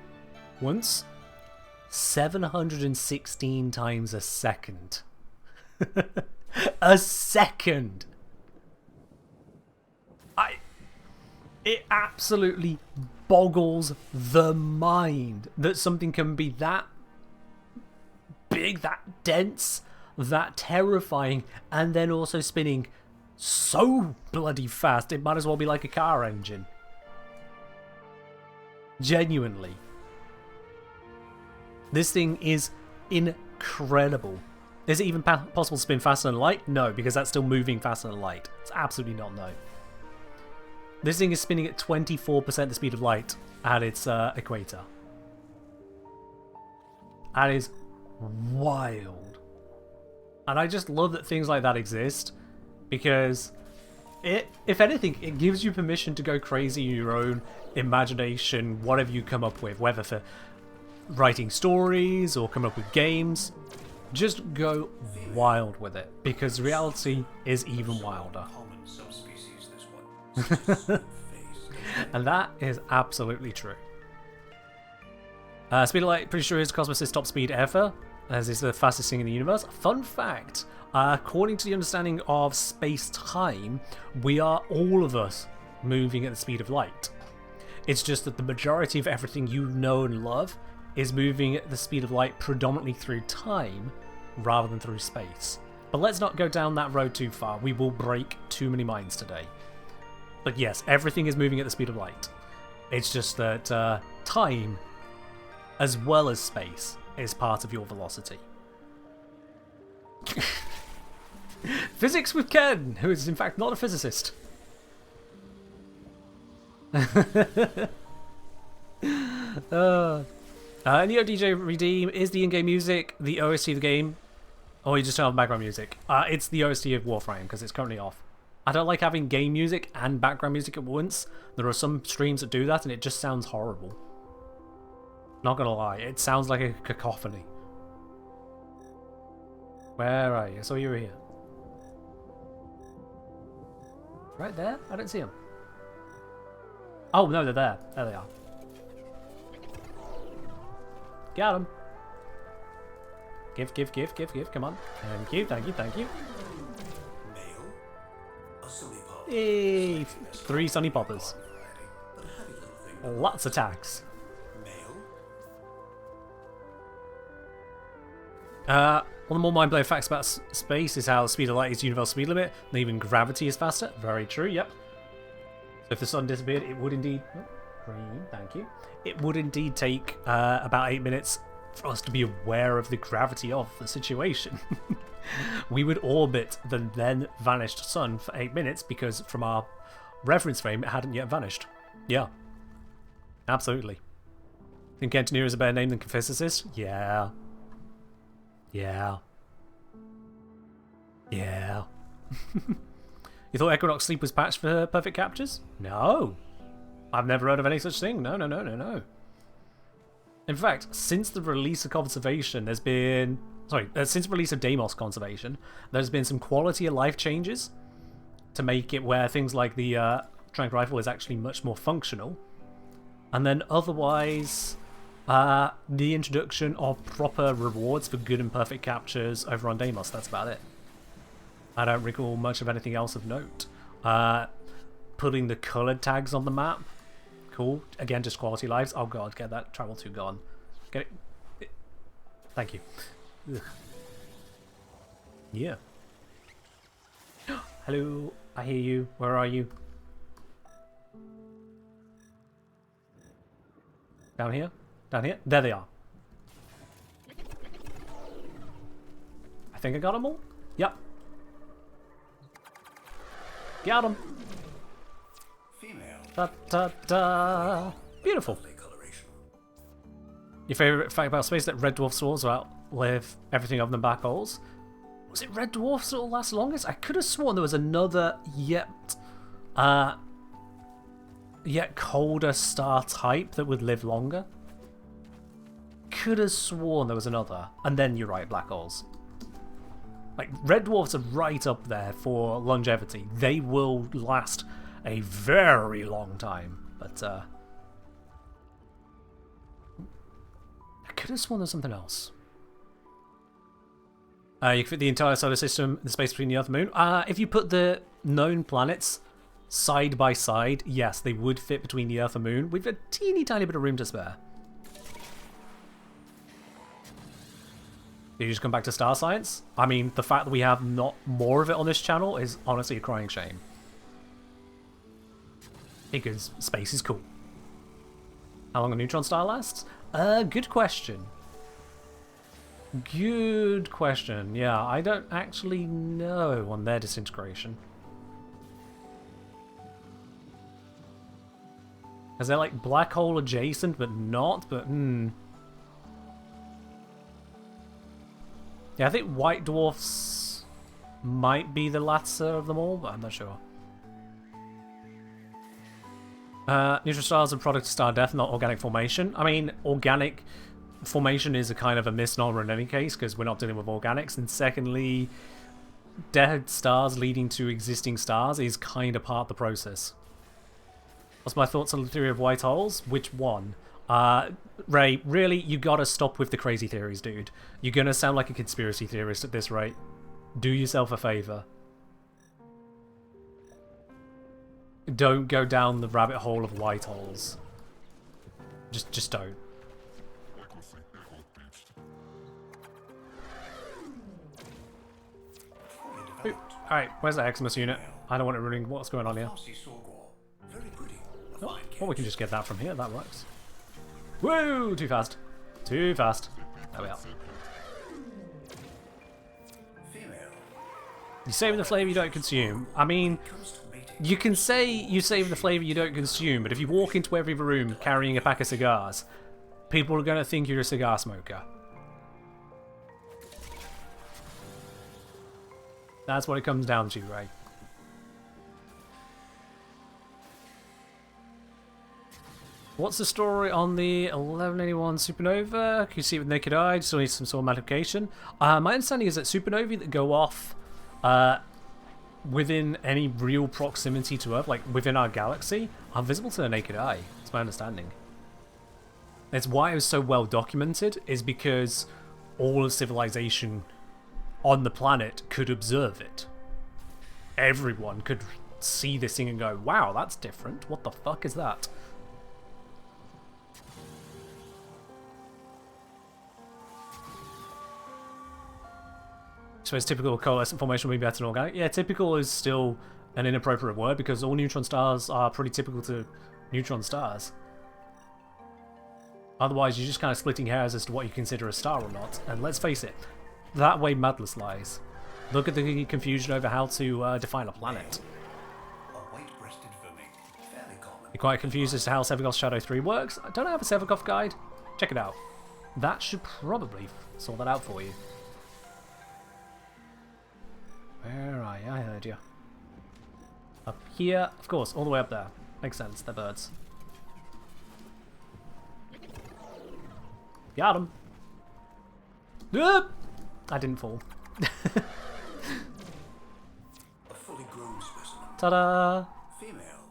once 716 times a second. A second! It absolutely boggles the mind that something can be that big, that dense, that terrifying, and then also spinning so bloody fast it might as well be like a car engine. Genuinely. This thing is incredible. Is it even possible to spin faster than light? No, because that's still moving faster than light. It's absolutely not, no. This thing is spinning at 24% the speed of light at its equator. That is wild. And I just love that things like that exist, because if anything, it gives you permission to go crazy in your own imagination, whatever you come up with, whether for writing stories or coming up with games. Just go wild with it, because reality is even wilder. And that is absolutely true. Speed of light, pretty sure is Cosmos' top speed ever, as is the fastest thing in the universe. Fun fact, according to the understanding of space-time, we are all of us moving at the speed of light. It's just that the majority of everything you know and love is moving at the speed of light predominantly through time rather than through space. But let's not go down that road too far. We will break too many minds today. But yes, everything is moving at the speed of light. It's just that time, as well as space, is part of your velocity. Physics with Ken, who is in fact not a physicist. Neo DJ Redeem is the in-game music, the OST of the game. Oh, you just turn off background music. It's the OST of Warframe, because it's currently off. I don't like having game music and background music at once. There are some streams that do that, and it just sounds horrible. Not gonna lie, it sounds like a cacophony. Where are you? I saw you were here. Right there? I don't see them. Oh, no, they're there. There they are. Got them. Give. Come on. Thank you. Hey, 3 Sunny Poppers. Lots of tags. One of the more mind-blowing facts about space is how the speed of light is the universal speed limit, and even gravity is faster. Very true, yep. So if the sun disappeared, it would indeed... Oh, green, thank you. It would indeed take about 8 minutes for us to be aware of the gravity of the situation. We would orbit the then vanished sun for 8 minutes, because from our reference frame, it hadn't yet vanished. Yeah. Absolutely. Think engineer is a better name than physicist? Yeah. You thought Equinox Sleep was patched for perfect captures? No. I've never heard of any such thing. No, no, no, no, no. In fact, since the release of Conservation, there's been... Sorry, since the release of Deimos Conservation, there's been some quality of life changes to make it where things like the Trank Rifle is actually much more functional. And then otherwise, the introduction of proper rewards for good and perfect captures over on Deimos, that's about it. I don't recall much of anything else of note. Putting the coloured tags on the map. Cool. Again, just quality lives. Oh god, get that travel 2 gone. Get it. Thank you. Ugh. Yeah. Hello, I hear you. Where are you? Down here? Down here? There they are. I think I got them all? Yep. Got them. Female. Da da da. Beautiful. Coloration. Your favourite fact about space that red dwarf swords will outlive everything of them black holes? Was it red dwarfs that will last longest? I could have sworn there was another yet colder star type that would live longer. Could have sworn there was another. And then you're right, black holes. Like, red dwarfs are right up there for longevity. They will last a very long time. But, I could have sworn there's something else. You can fit the entire solar system in the space between the Earth and Moon. If you put the known planets side by side, yes, they would fit between the Earth and Moon with a teeny tiny bit of room to spare. Did you just come back to star science? I mean, the fact that we have not more of it on this channel is honestly a crying shame. Because space is cool. How long a neutron star lasts? Good question. Good question. Yeah, I don't actually know on their disintegration. Is they're like black hole adjacent, but not? But yeah, I think white dwarfs might be the latter of them all, but I'm not sure. Neutron stars are a product of star death, not organic formation. I mean, organic formation is a kind of a misnomer in any case, because we're not dealing with organics. And secondly, dead stars leading to existing stars is kind of part of the process. What's my thoughts on the theory of white holes? Which one? Ray, really, you gotta stop with the crazy theories, dude. You're gonna sound like a conspiracy theorist at this rate. Do yourself a favour. Don't go down the rabbit hole of white holes. Just don't. Alright, where's that Eximus unit? I don't want it ruining what's going on here. Oh, well, we can just get that from here, that works. Woo! Too fast. Too fast. There we are. You save the flavour you don't consume. I mean, you can say you save the flavour you don't consume, but if you walk into every room carrying a pack of cigars, people are going to think you're a cigar smoker. That's what it comes down to, right? What's the story on the 1181 supernova? Can you see it with naked eye? Still needs some sort of magnification. My understanding is that supernovae that go off within any real proximity to Earth, like within our galaxy, are visible to the naked eye. That's my understanding. It's why it was so well documented, is because all of civilization on the planet could observe it. Everyone could see this thing and go, wow, that's different. What the fuck is that? So it's typical coalescent formation would be better than organic. Yeah, typical is still an inappropriate word because all neutron stars are pretty typical to neutron stars. Otherwise, you're just kind of splitting hairs as to what you consider a star or not. And let's face it, that way madness lies. Look at the confusion over how to define a planet. You're quite confused as to how Sevagoth's Shadow 3 works? Don't I have a Sevagoth guide? Check it out. That should probably sort that out for you. Where are you? I heard you. Up here, of course, all the way up there. Makes sense, they're birds. Got him. I didn't fall. A fully grown specimen. Ta-da! Female.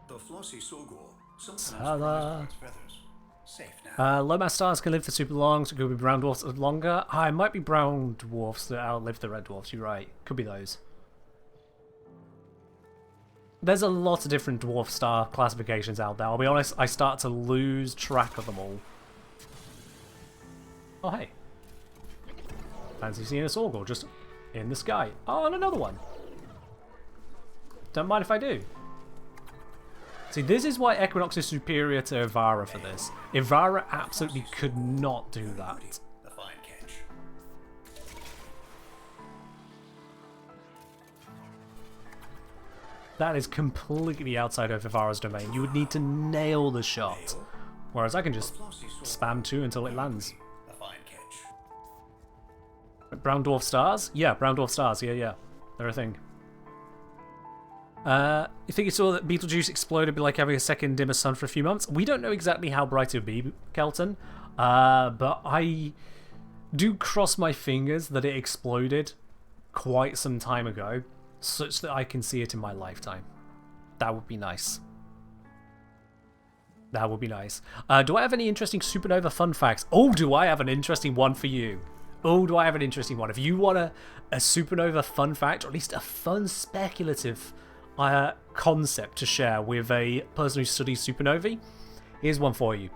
The flossy Sogor sometimes Ta-da! cries for its feathers. Safe now. Low mass stars can live for super long, so it could be brown dwarfs longer. Ah, it might be brown dwarfs that outlive the red dwarfs, you're right. Could be those. There's a lot of different dwarf star classifications out there. I'll be honest, I start to lose track of them all. Oh, hey. Fancy seeing a Sorgor just in the sky. Oh, and another one. Don't mind if I do. See, this is why Equinox is superior to Ivara for this. Ivara absolutely could not do that. A fine catch. That is completely outside of Ivara's domain. You would need to nail the shot. Whereas I can just spam 2 until it lands. A fine catch. Brown dwarf stars? Yeah, brown dwarf stars. Yeah. They're a thing. You think you saw that Betelgeuse explode would be like having a second dimmer sun for a few months? We don't know exactly how bright it would be, Kelton. But I do cross my fingers that it exploded quite some time ago, such that I can see it in my lifetime. That would be nice. That would be nice. Do I have any interesting supernova fun facts? Oh, do I have an interesting one for you? Oh, do I have an interesting one? If you want a supernova fun fact, or at least a fun speculative concept to share with a person who studies supernovae, here's one for you.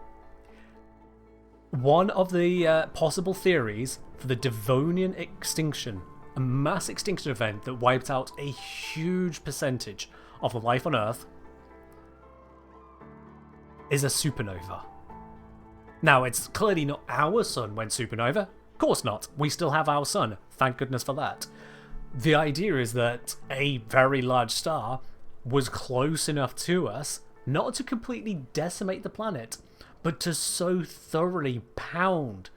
One of the possible theories for the Devonian extinction, a mass extinction event that wiped out a huge percentage of the life on Earth, is a supernova. Now, it's clearly not our sun went supernova. Of course not. We still have our sun. Thank goodness for that. The idea is that a very large star was close enough to us not to completely decimate the planet, but to so thoroughly pound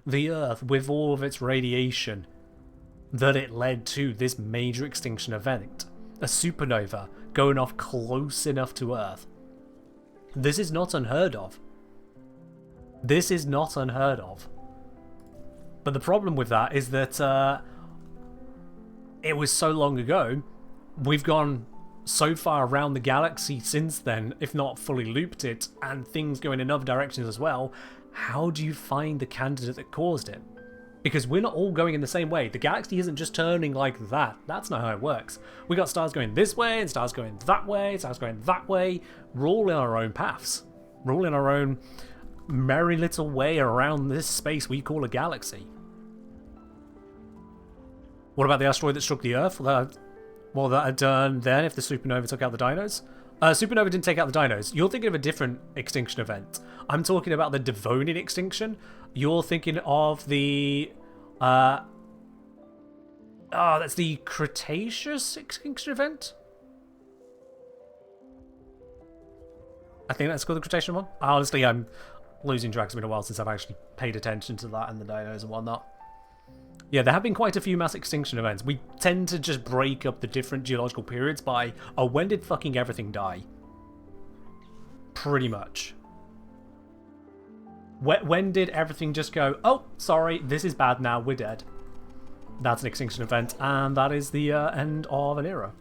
the Earth with all of its radiation that it led to this major extinction event. A supernova going off close enough to Earth. This is not unheard of. This is not unheard of. But the problem with that is that it was so long ago. We've gone so far around the galaxy since then, if not fully looped it, and things go in other directions as well. How do you find the candidate that caused it? Because we're not all going in the same way. The galaxy isn't just turning like that. That's not how it works. We got stars going this way, and stars going that way, and stars going that way. We're all in our own paths. We're all in our own merry little way around this space we call a galaxy. What about the asteroid that struck the Earth? Well, that had done then if the supernova took out the dinos? Supernova didn't take out the dinos. You're thinking of a different extinction event. I'm talking about the Devonian extinction. You're thinking of the... that's the Cretaceous extinction event? I think that's called the Cretaceous one. Honestly, I'm losing track. It's been a while since I've actually paid attention to that and the dinos and whatnot. Yeah, there have been quite a few mass extinction events. We tend to just break up the different geological periods by, oh, when did fucking everything die? Pretty much. When did everything just go, oh, sorry, this is bad now, we're dead. That's an extinction event, and that is the end of an era.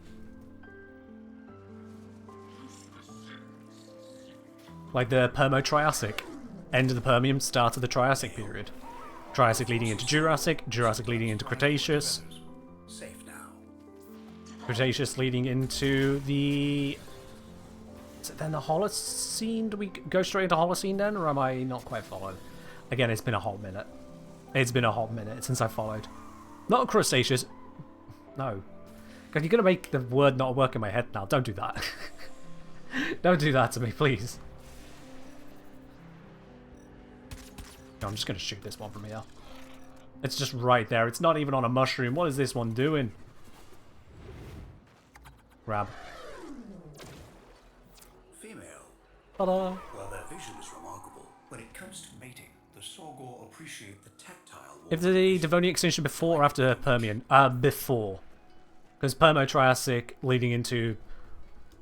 Like the Permo-Triassic. End of the Permian, start of the Triassic period. Triassic leading into Jurassic, Jurassic leading into Cretaceous. Safe now. Cretaceous leading into the... Is it then the Holocene? Do we go straight into Holocene then, or am I not quite following? Again, it's been a hot minute. It's been a hot minute since I followed. Not Crustaceous. No. God, you're going to make the word not work in my head now. Don't do that. Don't do that to me, please. No, I'm just going to shoot this one from here. It's just right there. It's not even on a mushroom. What is this one doing? Grab. Female. Ta-da! While their vision is remarkable, when it comes to mating, the Sorgor appreciate the tactile warmth. If the Devonian extinction before or after Permian? Before. Because Permo-Triassic leading into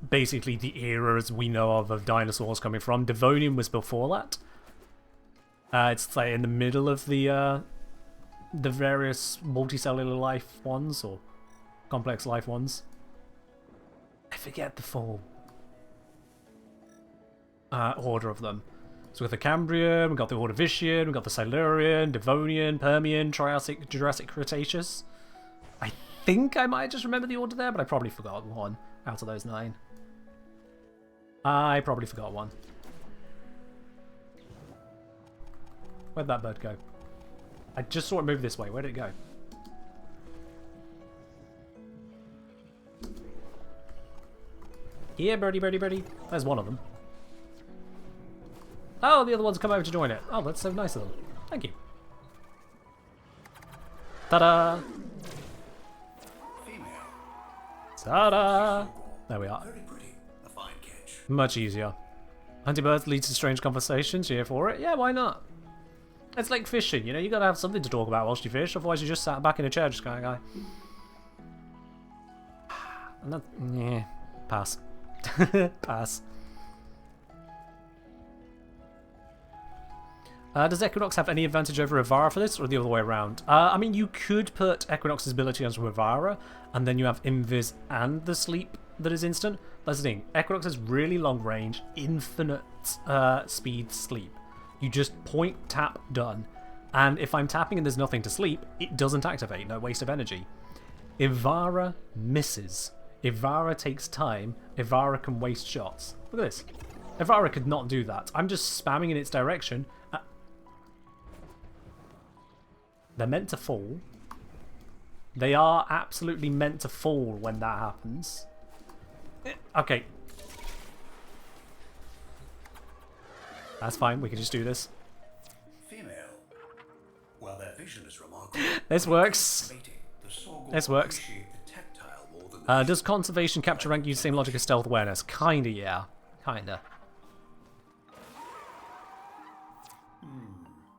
basically the eras we know of dinosaurs coming from. Devonian was before that. It's like in the middle of the various multicellular life ones or complex life ones. I forget the full order of them. So we've got the Cambrian, we've got the Ordovician, we've got the Silurian, Devonian, Permian, Triassic, Jurassic, Cretaceous. I think I might just remember the order there, but I probably forgot one out of those 9. I probably forgot one. Where'd that bird go? I just saw it move this way. Where did it go? Here, birdie, birdie, birdie. There's one of them. Oh, the other one's come over to join it. Oh, that's so nice of them. Thank you. Ta-da! Ta-da! There we are. Very pretty. A fine catch. Much easier. Hunting birds leads to strange conversations. Here for it? Yeah, why not? It's like fishing, you know, you gotta have something to talk about whilst you fish, otherwise you just sat back in a chair just kind of guy. And that, yeah, pass. Pass. Does Equinox have any advantage over Ivara for this, or the other way around? I mean, you could put Equinox's ability onto Ivara, and then you have Invis and the sleep that is instant. That's the thing, Equinox has really long range, infinite speed sleep. You just point, tap, done. And if I'm tapping and there's nothing to sleep, it doesn't activate, no waste of energy. Ivara misses. Ivara takes time. Ivara can waste shots. Look at this. Ivara could not do that. I'm just spamming in its direction. They're meant to fall. They are absolutely meant to fall when that happens. Okay. That's fine, we can just do this. Female. Well, their vision is remarkable. This works. This works. Does conservation capture rank use the same logic as stealth awareness? Kinda, yeah. Kinda.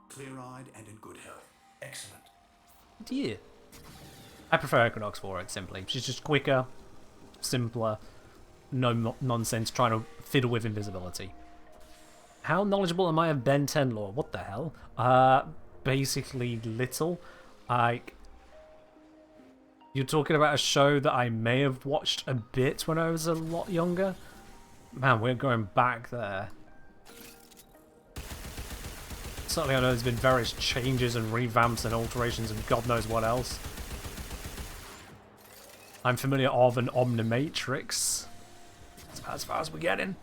Clear-eyed and in good health. Excellent. Yeah. I prefer Equinox for it, simply. She's just quicker, simpler, no nonsense trying to fiddle with invisibility. How knowledgeable am I of Ben 10 lore? What the hell? Basically little. You're talking about a show that I may have watched a bit when I was a lot younger? Man, we're going back there. Certainly I know there's been various changes and revamps and alterations and God knows what else. I'm familiar of an Omnimatrix. That's about as far as we're getting.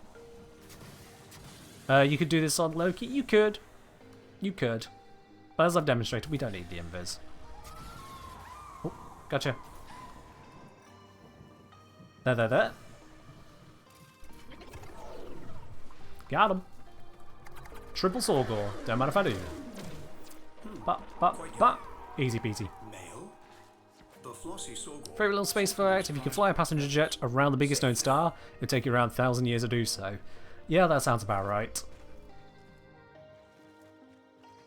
You could do this on Loki. You could. You could. But as I've demonstrated, we don't need the invis. Oh, gotcha. There. Got him. Triple Sorgor. Don't mind if I do. But. Easy peasy. Male. The flossy Sorgor. Very little space fact. If you could fly a passenger jet around the biggest known star, it would take you around 1,000 years to do so. Yeah, that sounds about right.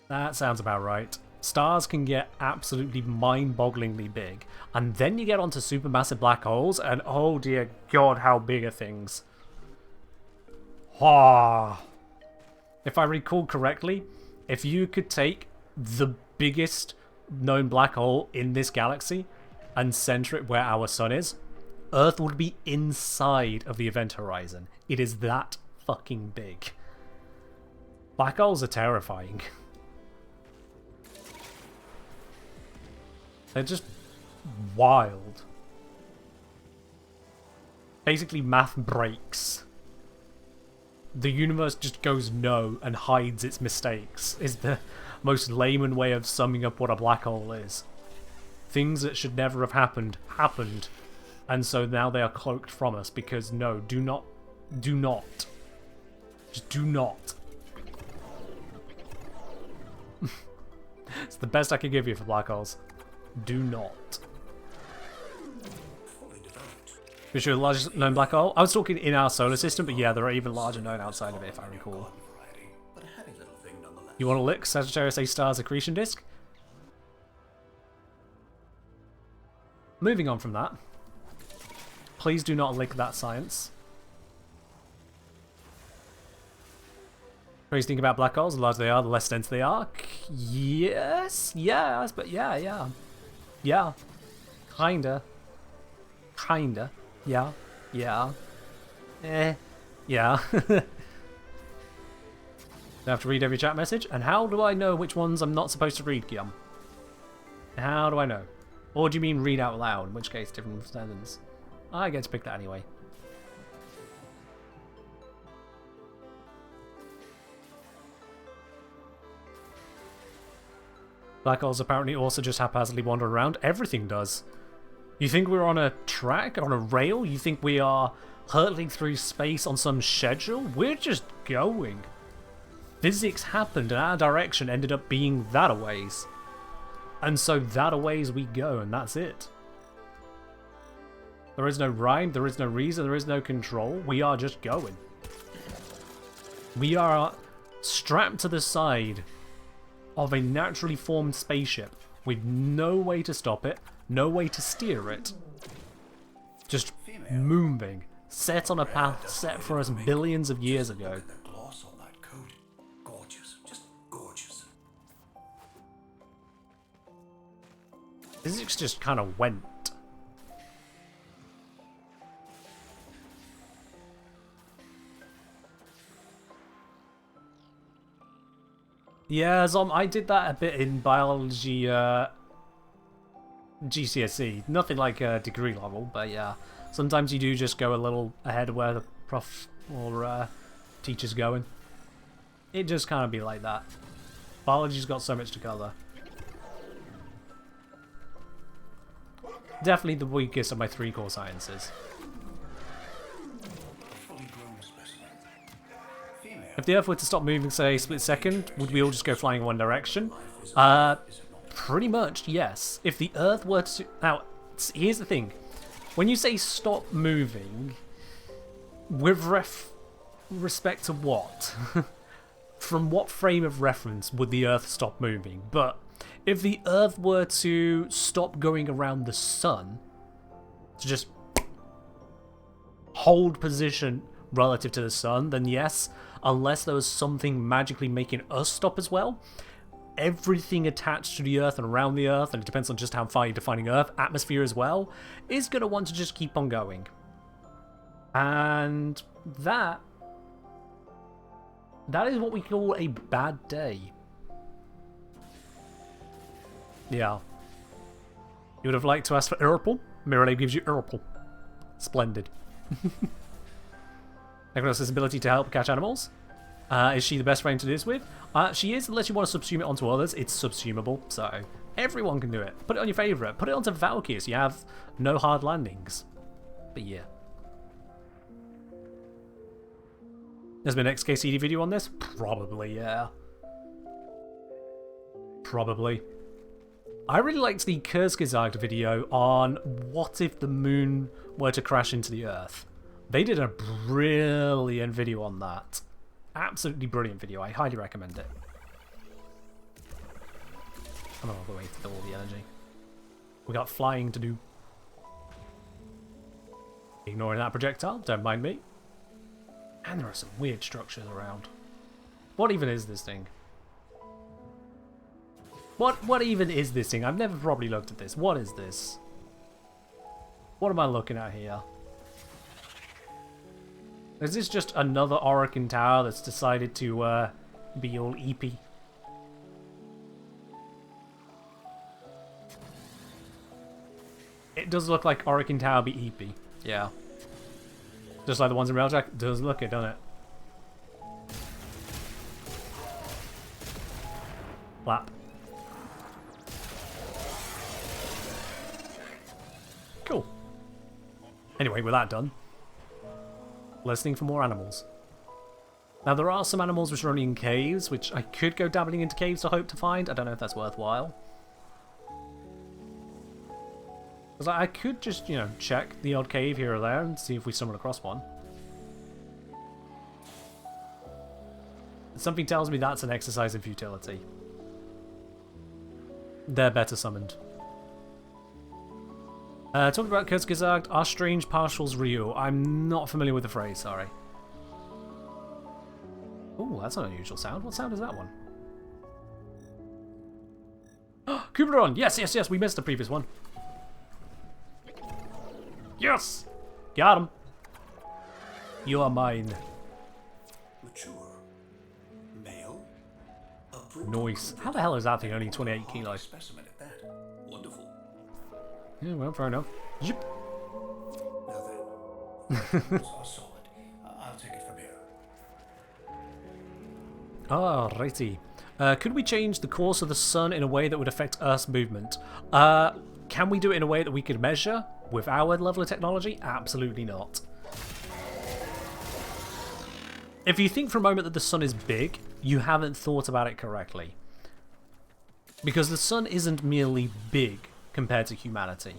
That sounds about right. Stars can get absolutely mind-bogglingly big. And then you get onto supermassive black holes, and oh dear God, how big are things. Ah. If I recall correctly, if you could take the biggest known black hole in this galaxy and center it where our sun is, Earth would be inside of the event horizon. It is that fucking big. Black holes are terrifying. They're just wild. Basically, math breaks. The universe just goes no and hides its mistakes, is the most layman way of summing up what a black hole is. Things that should never have happened, happened. And so now they are cloaked from us because no, do not. Just do not. It's the best I can give you for black holes. Do not. Which are the largest known black hole? I was talking in our solar system, but yeah, there are even larger known outside of it, if I recall. You want to lick Sagittarius A star's accretion disk? Moving on from that. Please do not lick that science. Crazy thing about black holes, the larger they are, the less dense they are. Yes, yes, but yeah. Kinda. Yeah. Yeah. I have to read every chat message. And how do I know which ones I'm not supposed to read, Guillaume? How do I know? Or do you mean read out loud? In which case, different sentence. I get to pick that anyway. Black holes apparently also just haphazardly wander around. Everything does. You think we're on a track, on a rail? You think we are hurtling through space on some schedule? We're just going. Physics happened and our direction ended up being that-a-ways. And so that-a-ways we go, and that's it. There is no rhyme, there is no reason, there is no control. We are just going. We are strapped to the side of a naturally formed spaceship with no way to stop it, no way to steer it. Just moving, set on a path set for us billions of years ago. Look at the gloss on that coat. Gorgeous, just gorgeous. Physics just kind of went. Yeah, I did that a bit in biology GCSE. Nothing like a degree level, but yeah. Sometimes you do just go a little ahead of where the prof or teacher's going. It just kind of be like that. Biology's got so much to cover. Definitely the weakest of my 3 core sciences. Fully grown specimen. Female. If the Earth were to stop moving, say, a split second, would we all just go flying in one direction? Pretty much, yes. If the Earth were to... Now, here's the thing. When you say stop moving, with respect to what? From what frame of reference would the Earth stop moving? But if the Earth were to stop going around the sun, to just hold position relative to the sun, then yes, unless there was something magically making us stop as well, everything attached to the Earth and around the Earth, and it depends on just how far you're defining Earth, atmosphere as well, is going to want to just keep on going. And that is what we call a bad day. Yeah. You would have liked to ask for Urple? Mirrorlade gives you Urple. Splendid. Necronos' ability to help catch animals. Is she the best frame to do this with? She is, unless you want to subsume it onto others. It's subsumable, so everyone can do it. Put it on your favourite. Put it onto Valkyrie so you have no hard landings. But yeah. There's been an XKCD video on this? Probably, yeah. Probably. I really liked the Kurzgesagt video on what if the moon were to crash into the Earth. They did a brilliant video on that. Absolutely brilliant video. I highly recommend it. I'm all the way to all the energy. We got flying to do. Ignoring that projectile, don't mind me. And there are some weird structures around. What even is this thing? What even is this thing? I've never probably looked at this. What is this? What am I looking at here? Is this just another Orokin tower that's decided to be all eepy? It does look like Orokin tower be eepy. Yeah. Just like the ones in Railjack. Does look it, doesn't it? Flap. Cool. Anyway, with that done, listening for more animals. Now there are some animals which are only in caves, which I could go dabbling into caves to hope to find. I don't know if that's worthwhile. Because I could just, you know, check the odd cave here or there and see if we stumble across one. Something tells me that's an exercise in futility. They're better summoned. Talking about Kurzgesagt, our strange partials Ryu. I'm not familiar with the phrase, sorry. Oh, that's an unusual sound. What sound is that one? Kuberon! Yes, yes, yes, we missed the previous one. Yes! Got him. You are mine. Mature. Male. Nice. How the hell is that thing only 28 kilos? Specimen at that. Wonderful. Yeah, well, fair enough. Yep. Now then, those are solid. I'll take it from here. Alrighty. Could we change the course of the sun in a way that would affect Earth's movement? Can we do it in a way that we could measure with our level of technology? Absolutely not. If you think for a moment that the sun is big, you haven't thought about it correctly. Because the sun isn't merely big compared to humanity.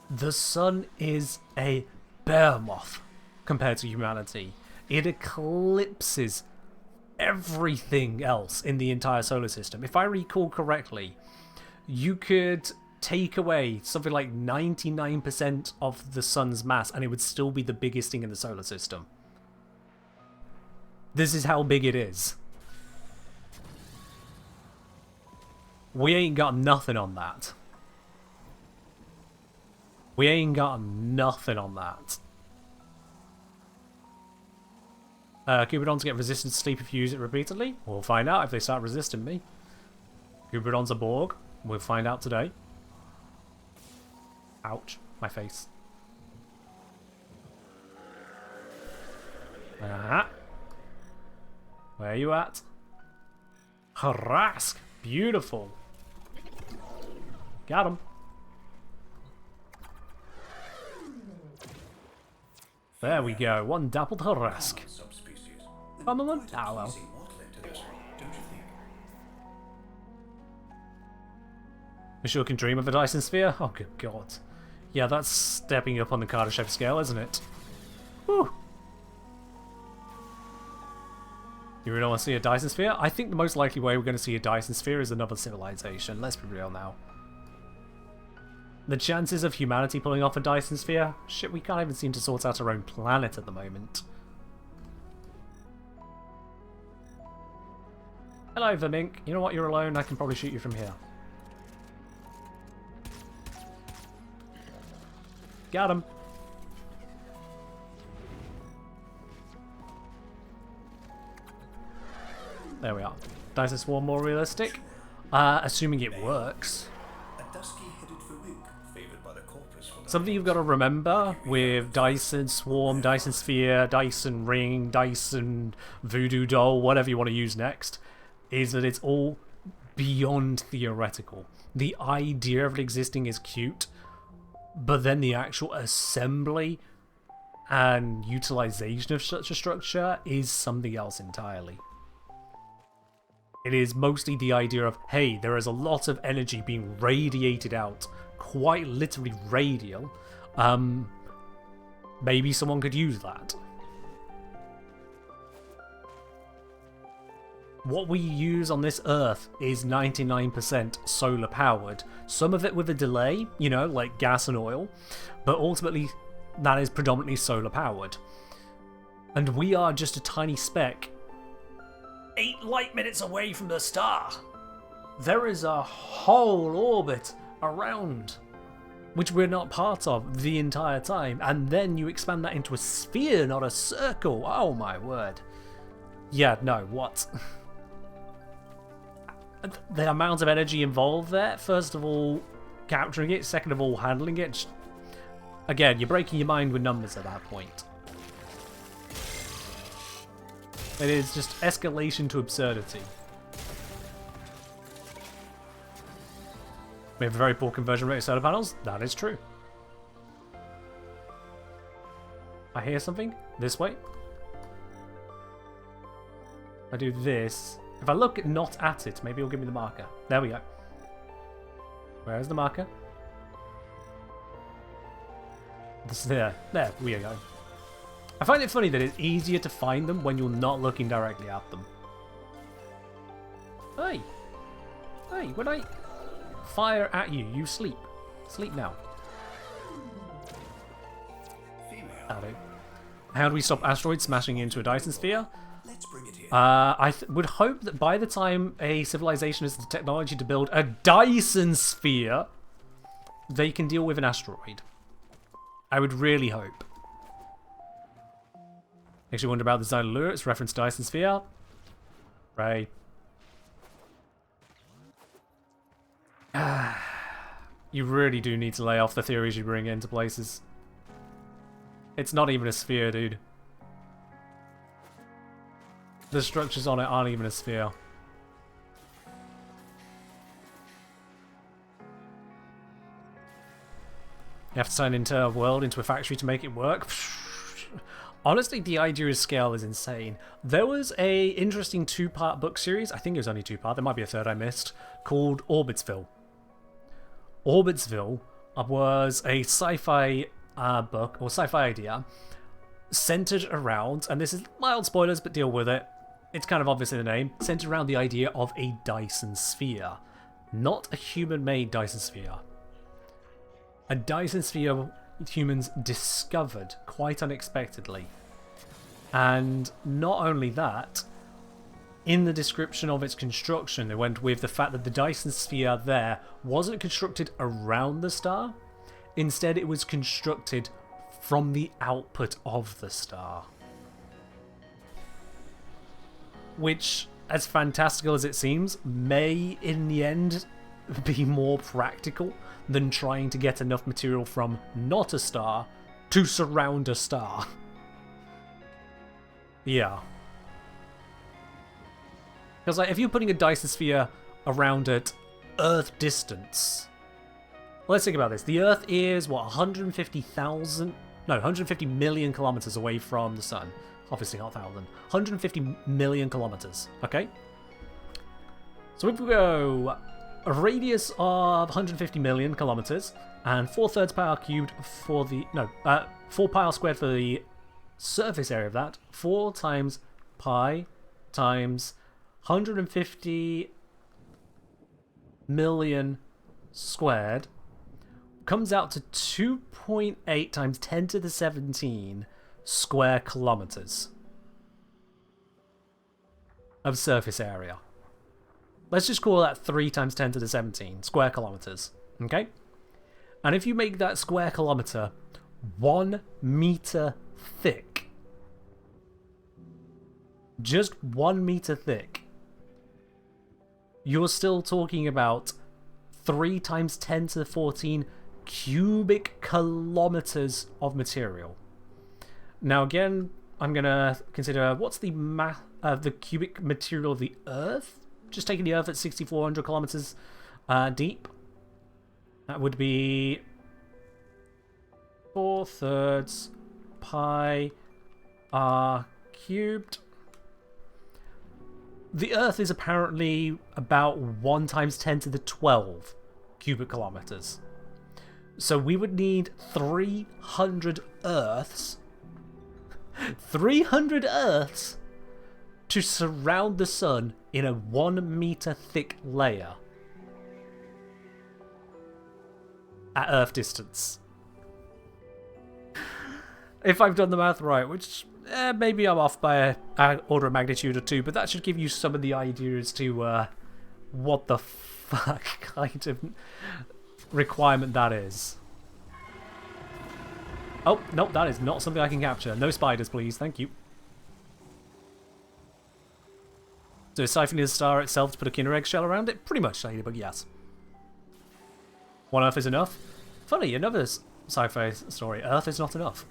The sun is a behemoth compared to humanity. It eclipses everything else in the entire solar system. If I recall correctly, you could take away something like 99% of the sun's mass and it would still be the biggest thing in the solar system. This is how big it is. We ain't got nothing on that. We ain't got nothing on that. Cupidons get resistant to sleep if you use it repeatedly. We'll find out if they start resisting me. Cupidon's a Borg. We'll find out today. Ouch. My face. Where are you at? Harask. Beautiful. Got him. There we go. One dappled Harask. Subspecies. Armament? Ah, well. Easy model into this, don't you think? We sure can dream of a Dyson Sphere? Oh, good God. Yeah, that's stepping up on the Kardashev scale, isn't it? Whew. You really want to see a Dyson Sphere? I think the most likely way we're going to see a Dyson Sphere is another civilization. Let's be real now. The chances of humanity pulling off a Dyson Sphere? Shit, we can't even seem to sort out our own planet at the moment. Hello, Vermink. You know what? You're alone. I can probably shoot you from here. Got him. There we are. Dyson Swarm more realistic? Assuming it works. A dusky-headed Farouk, favored by the corpus for the Something you've got to remember with Dyson Swarm, Dyson Sphere, Dyson Ring, Dyson Voodoo Doll, whatever you want to use next, is that it's all beyond theoretical. The idea of it existing is cute, but then the actual assembly and utilization of such a structure is something else entirely. It is mostly the idea of, hey, there is a lot of energy being radiated out, quite literally radial. Maybe someone could use that. What we use on this Earth is 99% solar powered. Some of it with a delay, you know, like gas and oil, but ultimately that is predominantly solar powered. And we are just a tiny speck 8 light minutes away from the star. There is a whole orbit around which we're not part of the entire time, and then you expand that into a sphere, not a circle. Oh my word. Yeah, no, what? The amount of energy involved there, first of all capturing it, second of all handling it. Again, you're breaking your mind with numbers at that point. It is just escalation to absurdity. We have a very poor conversion rate of solar panels. That is true. I hear something. This way. I do this. If I look not at it, maybe it'll give me the marker. There we go. Where is the marker? This there. There we go. I find it funny that it's easier to find them when you're not looking directly at them. Hey! Hey, when I fire at you, you sleep. Sleep now. Female. Howdy. How do we stop asteroids smashing into a Dyson sphere? Let's bring it here. I would hope that by the time a civilization has the technology to build a Dyson sphere, they can deal with an asteroid. I would really hope. Actually wonder about the design of lure. It's reference Dyson sphere. Right. You really do need to lay off the theories you bring into places. It's not even a sphere, dude. The structures on it aren't even a sphere. You have to turn into a world into a factory to make it work. Honestly, the idea of scale is insane. There was a interesting 2-part book series, I think it was only 2-part, there might be a third I missed, called Orbitsville. Orbitsville was a sci-fi book, or sci-fi idea, centered around, and this is mild spoilers, but deal with it, it's kind of obvious in the name, centered around the idea of a Dyson sphere. Not a human-made Dyson sphere. A Dyson sphere humans discovered quite unexpectedly. And not only that, in the description of its construction, they went with the fact that the Dyson sphere there wasn't constructed around the star. Instead, it was constructed from the output of the star. Which, as fantastical as it seems, may in the end be more practical than trying to get enough material from not a star to surround a star. Yeah. Because like, if you're putting a Dyson sphere around at Earth distance, let's think about this. The Earth is, what, 150 million kilometers away from the Sun. Obviously not 1,000. 150 million kilometers, okay? So if we go a radius of 150 million kilometers and 4/3 pi cubed for the, 4 pi r squared for the surface area of that, 4 times pi times 150 million squared comes out to 2.8 times 10 to the 17 square kilometers of surface area. Let's just call that 3 times 10 to the 17 square kilometers, okay? And if you make that square kilometer 1 meter thick, just 1 meter thick, you're still talking about 3 times 10 to the 14 cubic kilometers of material. Now again, I'm gonna consider what's the cubic material of the Earth. Just taking the Earth at 6,400 kilometers deep. That would be 4/3 pi r cubed. The Earth is apparently about 1 times 10 to the 12 cubic kilometers. So we would need 300 Earths. 300 Earths to surround the Sun in a 1 meter thick layer at Earth distance. If I've done the math right, which maybe I'm off by an order of magnitude or 2, but that should give you some of the ideas to what the fuck kind of requirement that is. Oh, nope, that is not something I can capture. No spiders, please. Thank you. So siphoning the star itself to put a Kinder egg shell around it? Pretty much, Ladybug, yes. 1 Earth is enough? Funny, another sci-fi story. Earth is not enough.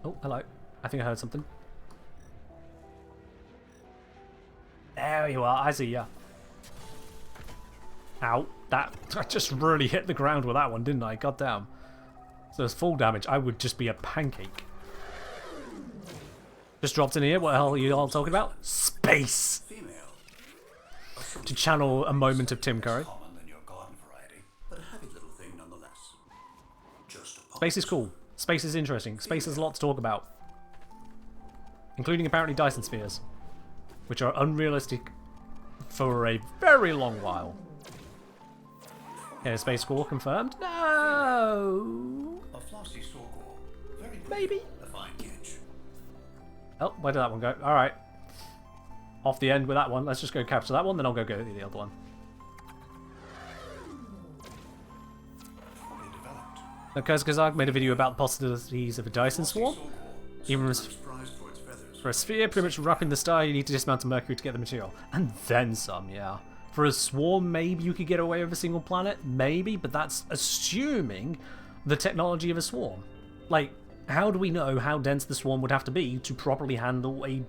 Oh, hello. I think I heard something. There you are. I see ya. Ow. I just really hit the ground with that one, didn't I? God damn. So it's full damage. I would just be a pancake. Just dropped in here. What the hell are you all talking about? Space! Female. To channel a moment of Tim Curry. Common than your garden variety, but a heavy little thing nonetheless. Just a Space is cool. Space is interesting. Space has a lot to talk about. Including apparently Dyson spheres. Which are unrealistic for a very long while. Okay, space score confirmed. No! A flossy sorghum. Very good. Maybe. A fine catch. Oh, where did that one go? Alright. Off the end with that one. Let's just go capture that one, then I'll go get the other one. Fully developed. Now, Kazakazak made a video about the possibilities of a Dyson swarm. Even Sometimes prized for its feathers. for a sphere, pretty much wrapping the star, you need to dismantle Mercury to get the material. And then some, yeah. For a swarm, maybe you could get away with a single planet. Maybe, but that's assuming the technology of a swarm. Like, how do we know how dense the swarm would have to be to properly handle a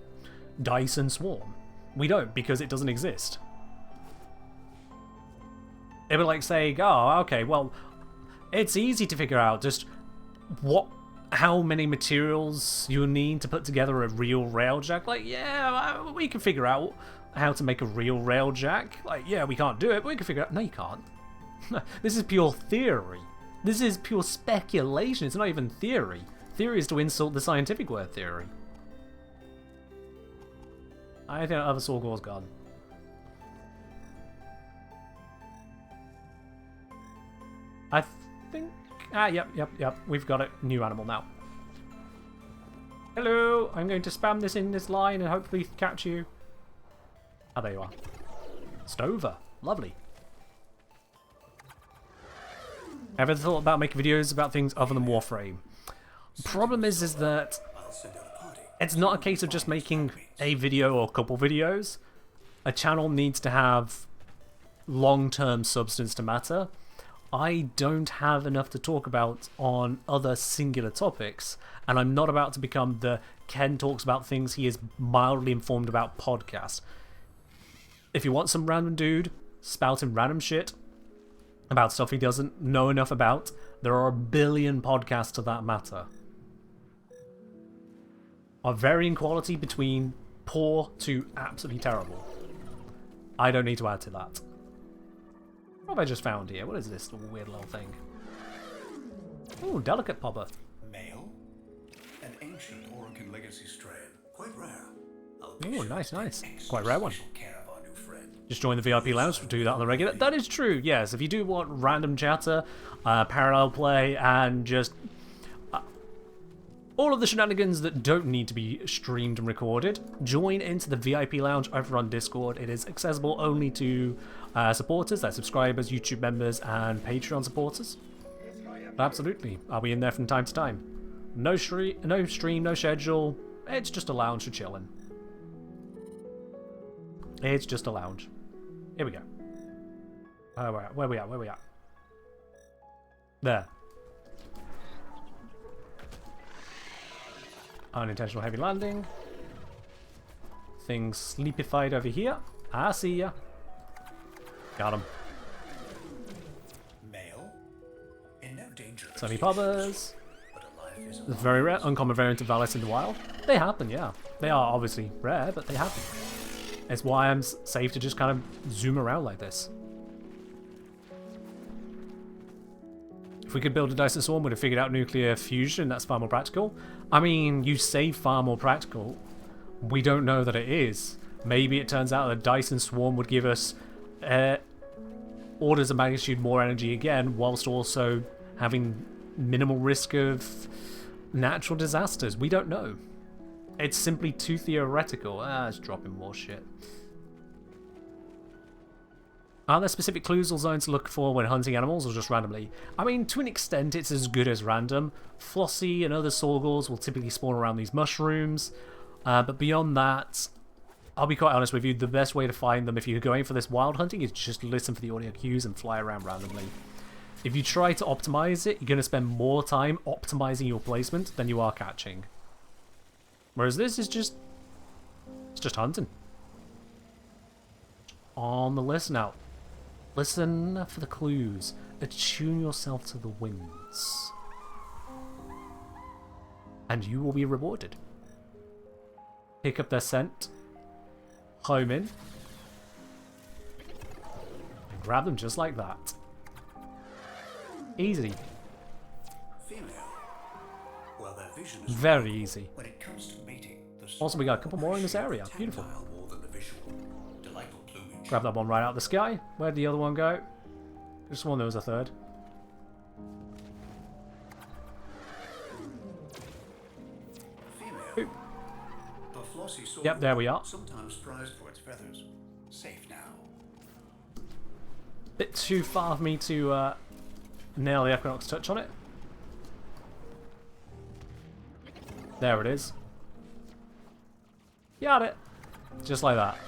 Dyson swarm? We don't, because it doesn't exist. It would like say, oh, okay, well, it's easy to figure out just how many materials you need to put together a real railjack. Like, yeah, we can figure out how to make a real railjack. Like, yeah, we can't do it, but we can figure out. No, you can't. This is pure theory. This is pure speculation. It's not even theory. Theory is to insult the scientific word theory. I think other Sorgor's gone. I think... yep. We've got a new animal now. Hello! I'm going to spam this in this line and hopefully catch you. Ah, there you are. Stover. Lovely. Ever thought about making videos about things other than Warframe? The problem is that I'll send out a party. it's not a case of just making a video or a couple videos. A channel needs to have long-term substance to matter. I don't have enough to talk about on other singular topics, and I'm not about to become the Ken talks about things he is mildly informed about podcast. If you want some random dude spouting random shit about stuff he doesn't know enough about, there are a billion podcasts to that matter. Of varying quality between poor to absolutely terrible. I don't need to add to that. What have I just found here? What is this little weird little thing? Ooh, delicate popper. Male. An ancient Oregon legacy strain. Quite rare. Ooh, nice. Quite rare one. Care of our new friend. Just join the VIP lounge to do that on the regular. That is true, yes. If you do want random chatter, parallel play, and just all of the shenanigans that don't need to be streamed and recorded, join into the VIP lounge over on Discord. It is accessible only to supporters, that's subscribers, YouTube members, and Patreon supporters. Absolutely, I'll be in there from time to time. No stream, no schedule. It's just a lounge for chilling. It's just a lounge. Here we go. Where we at? There. Unintentional heavy landing. Things sleepified over here. I see ya. Got him. Male. In no danger. Sunny poppers. But alive is There's a very rare uncommon variant of Valis in the wild. They happen, yeah. They are obviously rare, but they happen. It's why I'm safe to just kind of zoom around like this. If we could build a Dyson swarm, we'd have figured out nuclear fusion. That's far more practical. I mean, you say far more practical. We don't know that it is. Maybe it turns out that a Dyson swarm would give us orders of magnitude more energy again, whilst also having minimal risk of natural disasters. We don't know. It's simply too theoretical. It's dropping more shit. Are there specific clues or zones to look for when hunting animals, or just randomly? I mean, to an extent, it's as good as random. Flossie and other Sorgors will typically spawn around these mushrooms, but beyond that, I'll be quite honest with you, the best way to find them if you're going for this wild hunting is just listen for the audio cues and fly around randomly. If you try to optimize it, you're going to spend more time optimizing your placement than you are catching. Whereas this is just... it's just hunting. On the listen out. Listen for the clues. Attune yourself to the winds. And you will be rewarded. Pick up their scent. Home in. And grab them just like that. Easy. female. Well, their vision is Very easy. when it comes to mating. The Also, we got a couple more in this area. tactile Beautiful. more than the visual. Delightful plumage. Grab that one right out of the sky. Where'd the other one go? Just one there was a third. Female. A flossy sword. Yep, there we are. Sometimes prized for its feathers. Safe now. Bit too far for me to nail the Equinox touch on it. There it is. Got it. Just like that.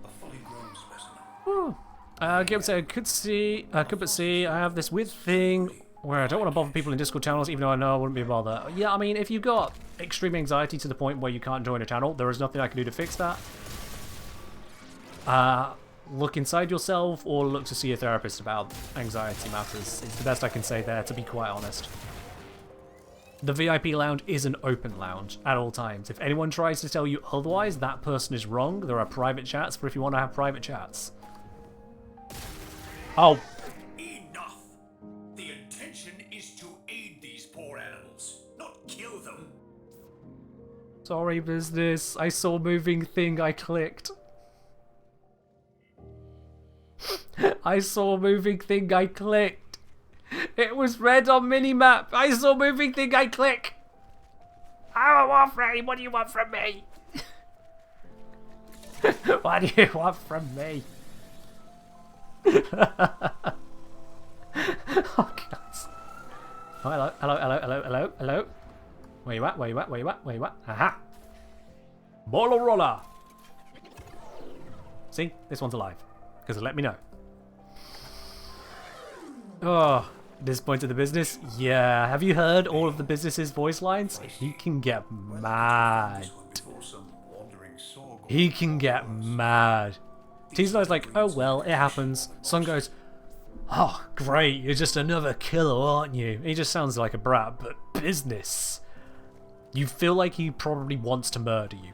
A fully grown specimen. Could but see, I have this weird thing where I don't want to bother people in Discord channels, even though I know I wouldn't be a bother. Yeah, I mean, if you've got extreme anxiety to the point where you can't join a channel, there is nothing I can do to fix that. Look inside yourself or look to see a therapist about anxiety matters. It's the best I can say there, to be quite honest. The VIP lounge is an open lounge at all times. If anyone tries to tell you otherwise, that person is wrong. There are private chats for if you want to have private chats. Oh. Enough! The intention is to aid these poor animals, not kill them. Sorry, business. I saw moving thing, I clicked. I saw moving thing, I clicked. It was red on minimap. I saw moving thing, I click. I'm a Warframe, what do you want from me? What do you want from me? Oh, God. Oh, hello, hello, hello, hello, hello, hello. Where you at, where you at, where you at, where you at? Aha! Bolo roller! See? This one's alive. Because it let me know. Oh, disappointed the business? Yeah. Have you heard all of the business's voice lines? He can get mad. He can get mad. T-Snow's like, oh well, it happens. Sun goes, oh great, you're just another killer, aren't you? He just sounds like a brat, but business. You feel like he probably wants to murder you.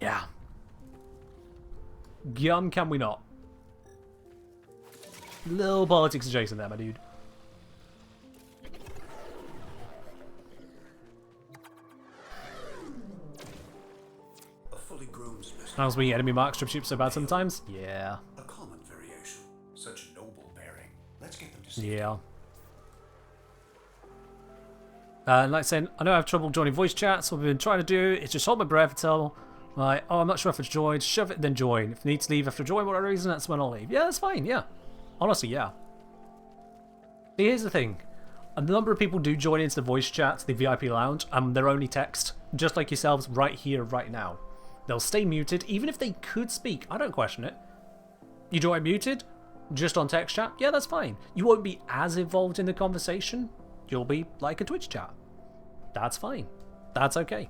Yeah. Can we not? Little politics adjacent there, my dude. A fully grown specimen. How's being enemy mark strip shoot so bad sometimes? Yeah. A common variation. Such noble bearing. Let's get them to see. Yeah. Like saying, I know I have trouble joining voice chats. What I've been trying to do is just hold my breath until, like, oh, I'm not sure if it's joined. Shove it, then join. If I need to leave after join, whatever reason, that's when I'll leave. Yeah, that's fine. Yeah. Honestly, yeah. See, here's the thing. A number of people do join into the voice chats, the VIP lounge, and they're only text, just like yourselves right here, right now. They'll stay muted, even if they could speak. I don't question it. You join muted, just on text chat, yeah, that's fine. You won't be as involved in the conversation. You'll be like a Twitch chat. That's fine. That's okay.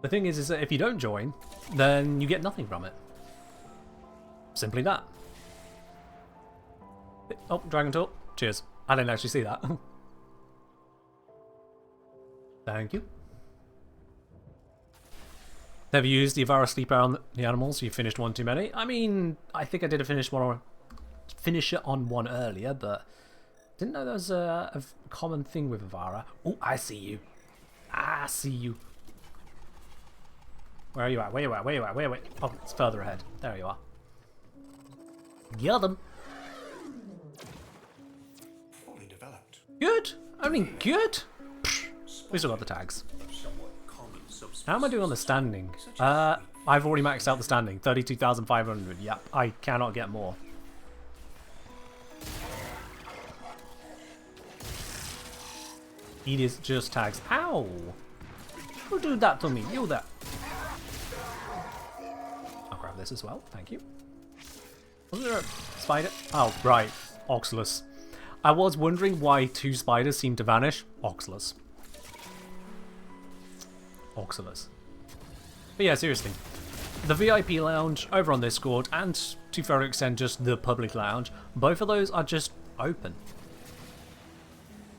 The thing is that if you don't join, then you get nothing from it. Simply that. Oh, Dragon Talk. Cheers. I didn't actually see that. Thank you. Never used the Avara sleeper on the animals. You finished one too many. I mean, I think I did a finish it on one earlier, but didn't know there was a common thing with Avara. Oh, I see you. I see you. Where are you at? Where are you at? Where are you at? Where are you at? Oh, it's further ahead. There you are. Get them. Fully developed. Good. I mean, good. We still got the tags. How am I doing on the standing? I've already maxed out the standing. 32,500. Yep, I cannot get more. It is just tags. Ow! Who did that to me? You that. I'll grab this as well. Thank you. Was there a spider? Oh, right. Oxalus. I was wondering why two spiders seemed to vanish. Oxalus. Oxalus. But yeah, seriously. The VIP lounge over on Discord and to a fair extent just the public lounge, both of those are just open.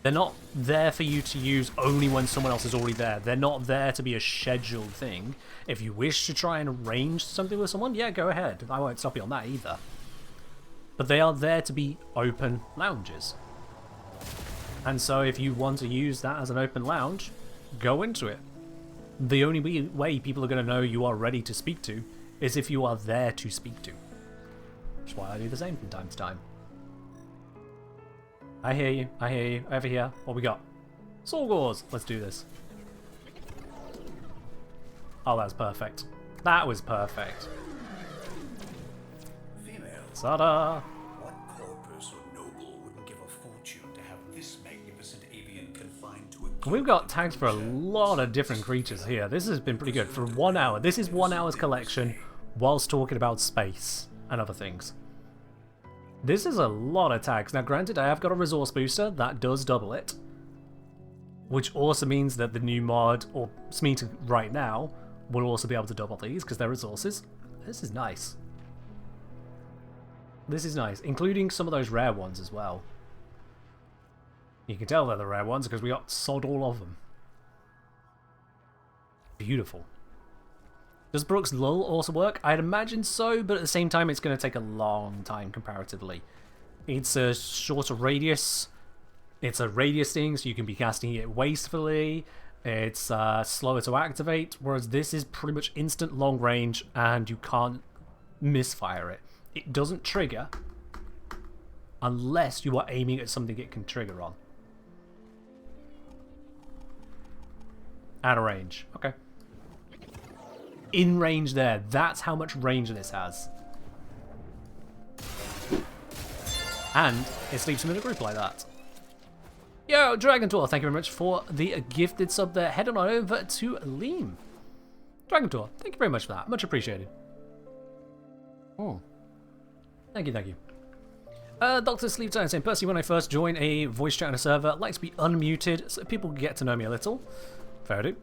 They're not there for you to use only when someone else is already there. They're not there to be a scheduled thing. If you wish to try and arrange something with someone, yeah, go ahead. I won't stop you on that either. But they are there to be open lounges. And so if you want to use that as an open lounge, go into it. The only way people are going to know you are ready to speak to is if you are there to speak to. Which is why I do the same from time to time. I hear you. I hear you. Over here. What we got? Sorgors. Let's do this. Oh, that's perfect. That was perfect. Female. Ta-da! What corpus or noble wouldn't give a fortune to have this magnificent avian confined to a... We've got tags for a lot of different creatures here. This has been pretty good. For 1 hour. This is 1 hour's collection whilst talking about space and other things. This is a lot of tags. Now, granted, I have got a resource booster. That does double it. Which also means that the new mod, or Smeeta right now, will also be able to double these because they're resources. This is nice. This is nice, including some of those rare ones as well. You can tell they're the rare ones because we got sod all of them. Beautiful. Does Brooks Lull also work? I'd imagine so, but at the same time it's going to take a long time comparatively. It's a shorter radius. It's a radius thing, so you can be casting it wastefully. It's slower to activate, whereas this is pretty much instant long range and you can't misfire it. It doesn't trigger unless you are aiming at something it can trigger on. Out of range. Okay. In range there. That's how much range this has. And it sleeps them in a group like that. Yo, Dragon Tour, thank you very much for the gifted sub there. Head on over to Liam. Dragon Tour, thank you very much for that. Much appreciated. Oh. Thank you, thank you. Dr. Sleep Time saying, personally, when I first join a voice chat on a server, I like to be unmuted so people can get to know me a little. Fair do.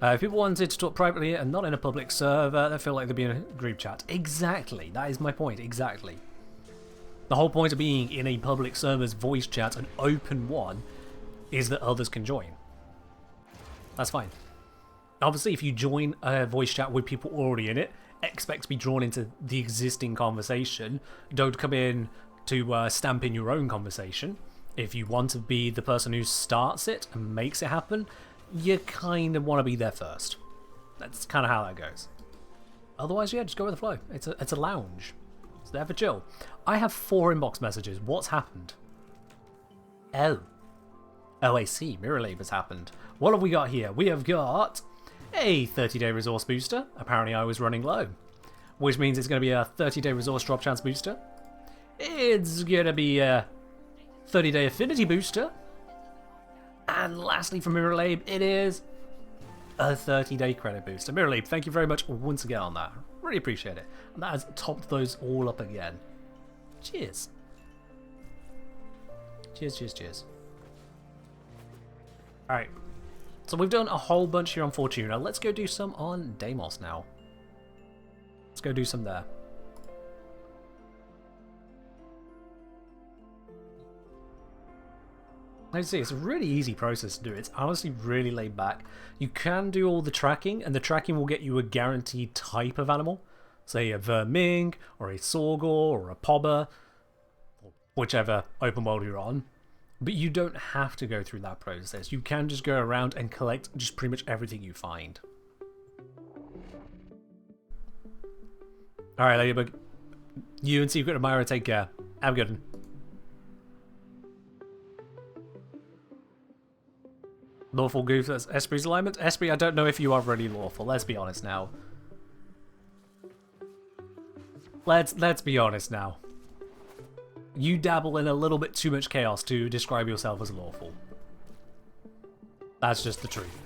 If people wanted to talk privately and not in a public server, they feel like they'd be in a group chat. Exactly. That is my point. Exactly. The whole point of being in a public server's voice chat, an open one, is that others can join. That's fine. Obviously, if you join a voice chat with people already in it, expect to be drawn into the existing conversation. Don't come in to stamp in your own conversation. If you want to be the person who starts it and makes it happen, you kind of want to be there first. That's kind of how that goes. Otherwise, yeah, just go with the flow. It's a lounge. It's there for chill. I have 4 inbox messages. What's happened? Oh, I see. Mirror Lab has happened. What have we got here? We have got a 30-day resource booster. Apparently I was running low, which means it's going to be a 30-day resource drop chance booster. It's going to be a 30-day affinity booster. And lastly from Mirror Lab, it is a 30-day credit booster. Mirror Lab, thank you very much once again on that. Really appreciate it. And that has topped those all up again. Cheers. Cheers, cheers, cheers. Alright. So we've done a whole bunch here on Fortuna. Let's go do some on Deimos now. Let's go do some there. Let's see, it's a really easy process to do. It's honestly really laid back. You can do all the tracking, and the tracking will get you a guaranteed type of animal. Say a Verming, or a Sorgor, or a Pobber, or whichever open world you're on. But you don't have to go through that process. You can just go around and collect just pretty much everything you find. Alright, Ladybug. You and Secret Admirer, take care. Have a good one. Lawful Goof, that's Espri's alignment. Espri, I don't know if you are really lawful. Let's be honest now. Let's be honest now. You dabble in a little bit too much chaos to describe yourself as lawful. That's just the truth.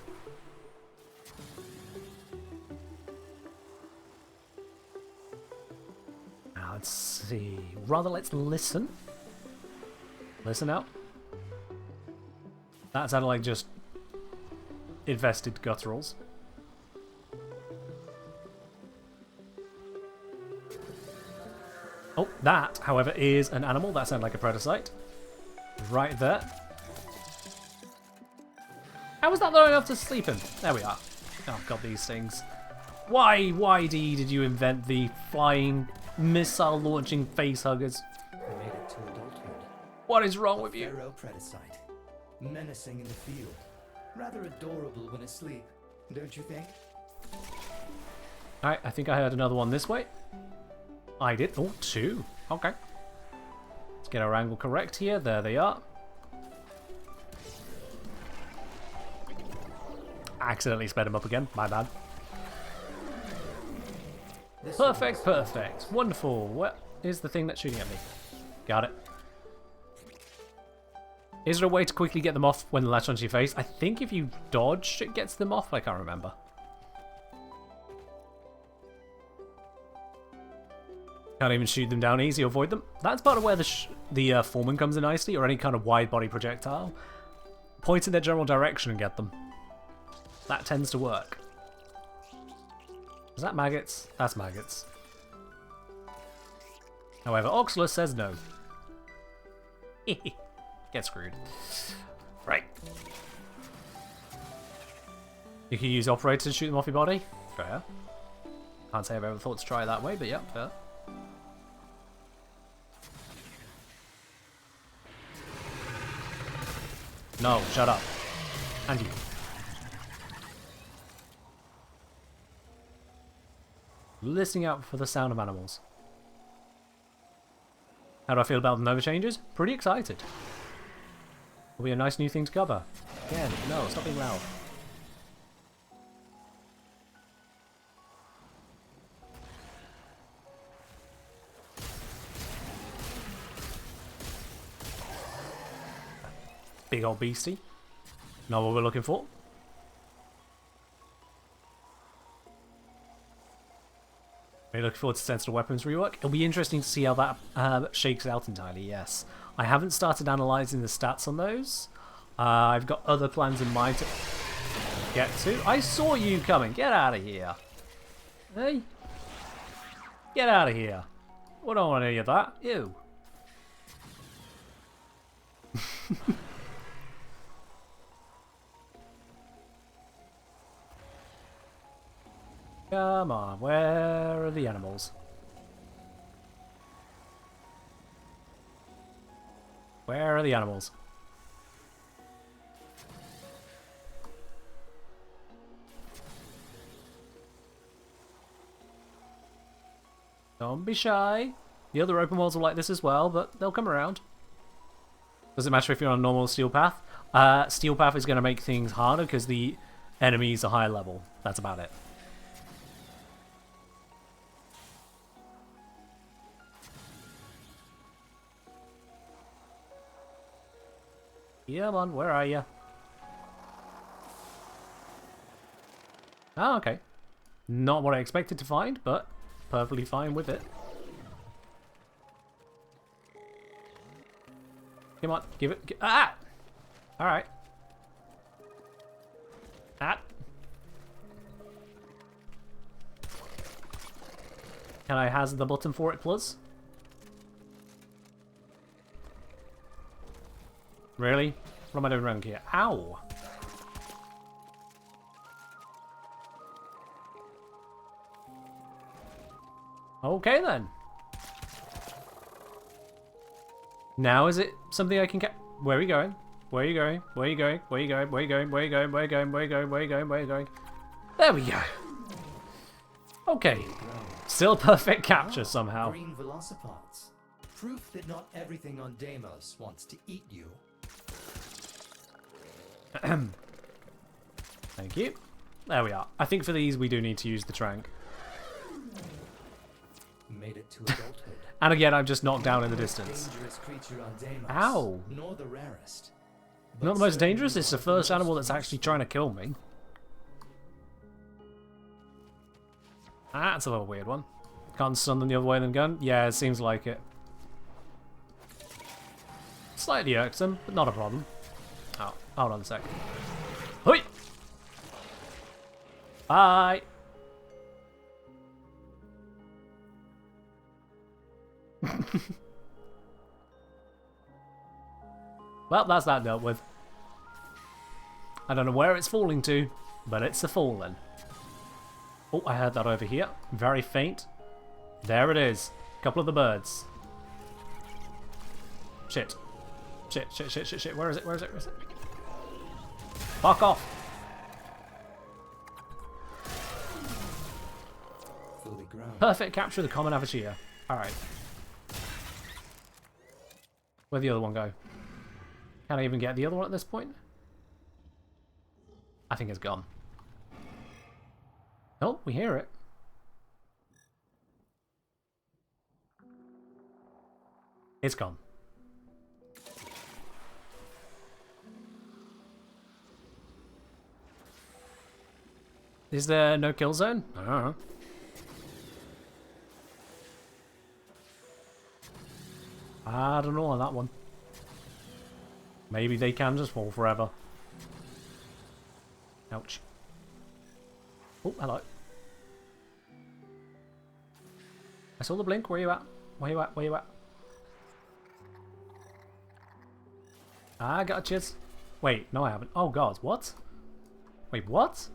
Now let's see. Rather, let's listen. Listen out. That sounded like just infested gutturals. Oh, that, however, is an animal. That sounded like a Predacite. Right there. How was that long enough to sleep in? There we are. Oh, God, these things. Why, YD, did you invent the flying, missile-launching facehuggers? I made it to adulthood. What is wrong with you? Pharaoh Predacite. Menacing in the field. Rather adorable when asleep. don't you think? Alright, I think I heard another one this way. I did. Oh, two. Okay. Let's get our angle correct here. There they are. Accidentally sped him up again. My bad. Perfect, perfect. Wonderful. What is the thing that's shooting at me? Got it. Is there a way to quickly get them off when they latch onto your face? I think if you dodge, it gets them off. I can't remember. Can't even shoot them down easy, avoid them. That's part of where the foreman comes in nicely, or any kind of wide body projectile. Point in their general direction and get them. That tends to work. Is that maggots? That's maggots. However, Oxalus says no. Get screwed. Right. You can use operator to shoot them off your body. Fair. Can't say I've ever thought to try it that way, but yeah, fair. No, shut up. And you. Listening out for the sound of animals. How do I feel about the Nova changes? Pretty excited. Will be a nice new thing to cover. Again, no, stop being loud. Big old beastie. Not what we're looking for. Really looking forward to sensitive weapons rework. It'll be interesting to see how that shakes out entirely, yes. I haven't started analysing the stats on those. I've got other plans in mind to get to. I saw you coming. Get out of here. Hey? Get out of here. We don't want any of that. Ew. Come on, where are the animals? Where are the animals? Don't be shy. The other open worlds are like this as well, but they'll come around. Doesn't matter if you're on a normal steel path. Steel path is going to make things harder because the enemies are higher level. That's about it. Come on, where are you? Oh, okay. Not what I expected to find, but perfectly fine with it. Come on, give it. Ah! Alright. Ah! Can I hazard the button for it, plus? Really? What am I doing wrong here? Ow! Okay then. Now is it something I can get? Where are you going? Where are you going? Where are you going? Where are you going? Where are you going? Where are you going? Where are you going? Where are you going? Where are you going? Where are you going? There we go. Okay. Still a perfect capture somehow. Green velocipods. Proof that not everything on Deimos wants to eat you. Thank you. There we are. I think for these we do need to use the trank. Made it to adulthood. And again, I'm just knocked down in the distance. Dangerous creature on Deimos. Ow! Nor the rarest. Not the most dangerous, it's the first animal that's actually trying to kill me. That's a little weird one. Can't stun them the other way than gun? Yeah, it seems like it. Slightly irksome, but not a problem. Oh, hold on a sec. Hoi! Bye! Well, that's that dealt with. I don't know where it's falling to, but it's a fallen. Oh, I heard that over here. Very faint. There it is. Couple of the birds. Shit. Shit, shit, shit, shit, shit. Where is it? Where is it? Where is it? Fuck off. fully grown. Perfect capture of the common Avashia. Alright. Where'd the other one go? Can I even get the other one at this point? I think it's gone. Oh, we hear it. It's gone. Is there no kill zone? I don't know. I don't know on that one. Maybe they can just fall forever. Ouch. Oh, hello. I saw the blink. Where you at? Where you at? Where you at? Ah, gotchas. Wait, no I haven't. Oh god, what? Wait, what?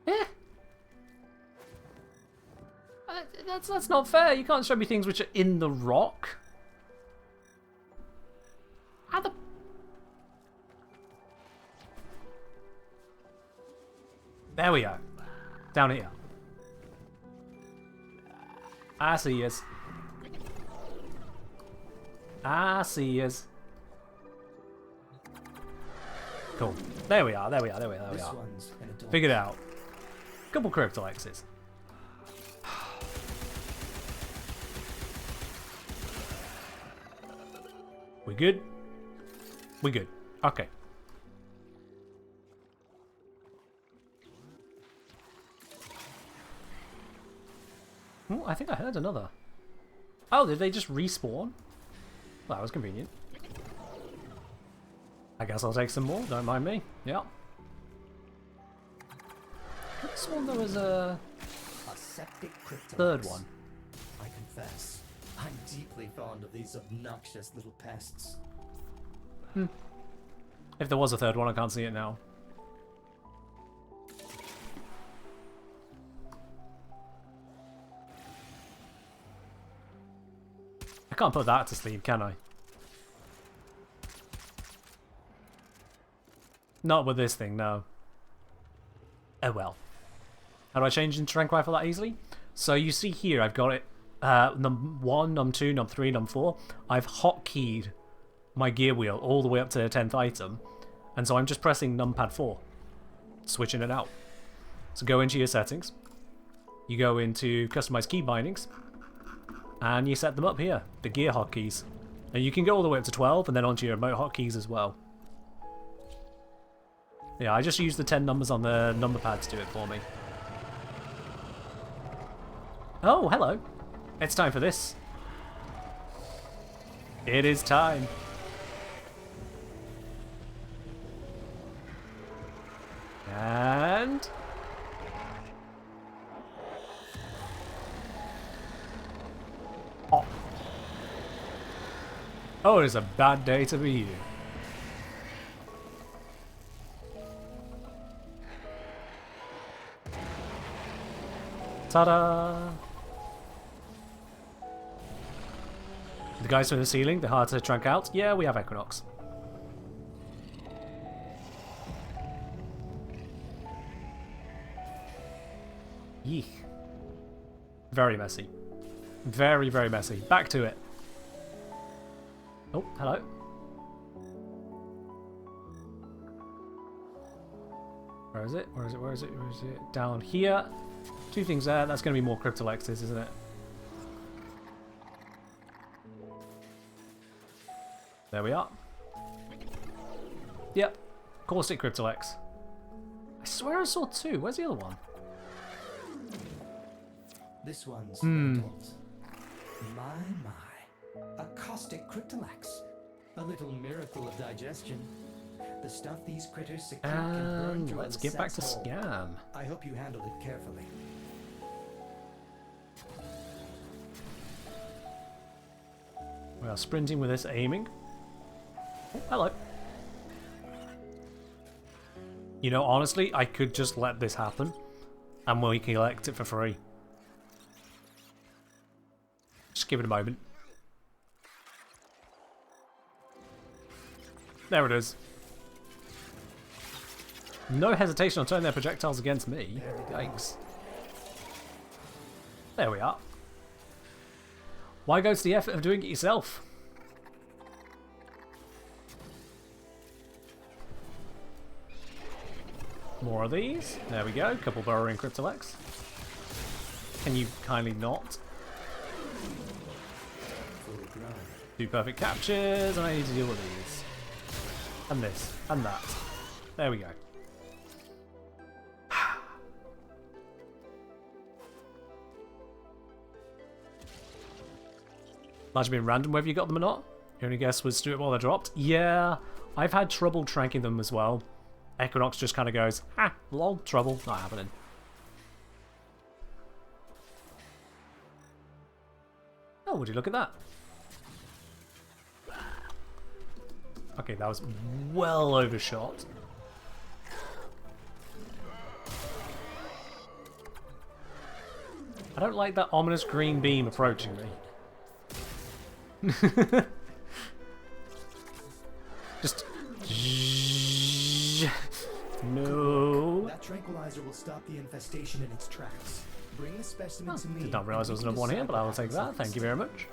Eh? That's not fair. You can't show me things which are in the rock. How the... There we go. Down here. I see yous. I see yous. Cool. There we are, there we are, there we are, there we are. Figured it out. Couple Cryptalexes. We good? We good. Okay. Oh, I think I heard another. Oh, did they just respawn? Well, that was convenient. I guess I'll take some more, don't mind me. Yeah. I could have sworn there was a septic cryptolux. third one. I confess, I'm deeply fond of these obnoxious little pests. If there was a third one, I can't see it now. I can't put that to sleep, can I? Not with this thing, no. Oh well. How do I change into Trank Rifle that easily? So you see here, I've got it num 1, num 2, num 3, num 4. I've hotkeyed my gear wheel all the way up to the 10th item. And so I'm just pressing numpad 4. Switching it out. So go into your settings. You go into customize key bindings. And you set them up here, the gear hotkeys. And you can go all the way up to 12 and then onto your remote hotkeys as well. Yeah, I just use the 10 numbers on the number pad to do it for me. Oh, hello. It's time for this. It is time. And... oh. Oh, it is a bad day to be you. Ta-da! The guys from the ceiling, they're hard to track out. Yeah, we have Equinox. Yeek. Very messy. Very, very messy. Back to it. Oh, hello. Where is it? Where is it? Where is it? Where is it? Down here. Two things there. That's going to be more Cryptalexes, isn't it? There we are. Yep. Caustic Cryptalex. I swear I saw two. Where's the other one? This one's adult. My. A caustic cryptolax. A little miracle of digestion. The stuff these critters secrete can burn And through let's a get back to sex hole. Scam. I hope you handled it carefully. We are sprinting with this aiming. Oh, hello. You know, honestly, I could just let this happen and we can collect it for free. Just give it a moment. There it is. No hesitation on turning their projectiles against me. Yikes. There we are. Why go to the effort of doing it yourself? More of these. There we go. Couple burrowing Cryptolex. Can you kindly not? Do perfect captures, and I need to deal with these. And this. And that. There we go. Might have been random whether you got them or not. Your only guess was do it while they're dropped. Yeah, I've had trouble tracking them as well. Equinox just kind of goes, ah, lol, trouble, not happening. Oh, would you look at that? Okay, that was well overshot. I don't like that ominous green beam approaching me. Just no. That tranquilizer will stop the infestation in its tracks. Bring the specimen to me. Did not realize there was another one here, but I will take that. Thank you very much.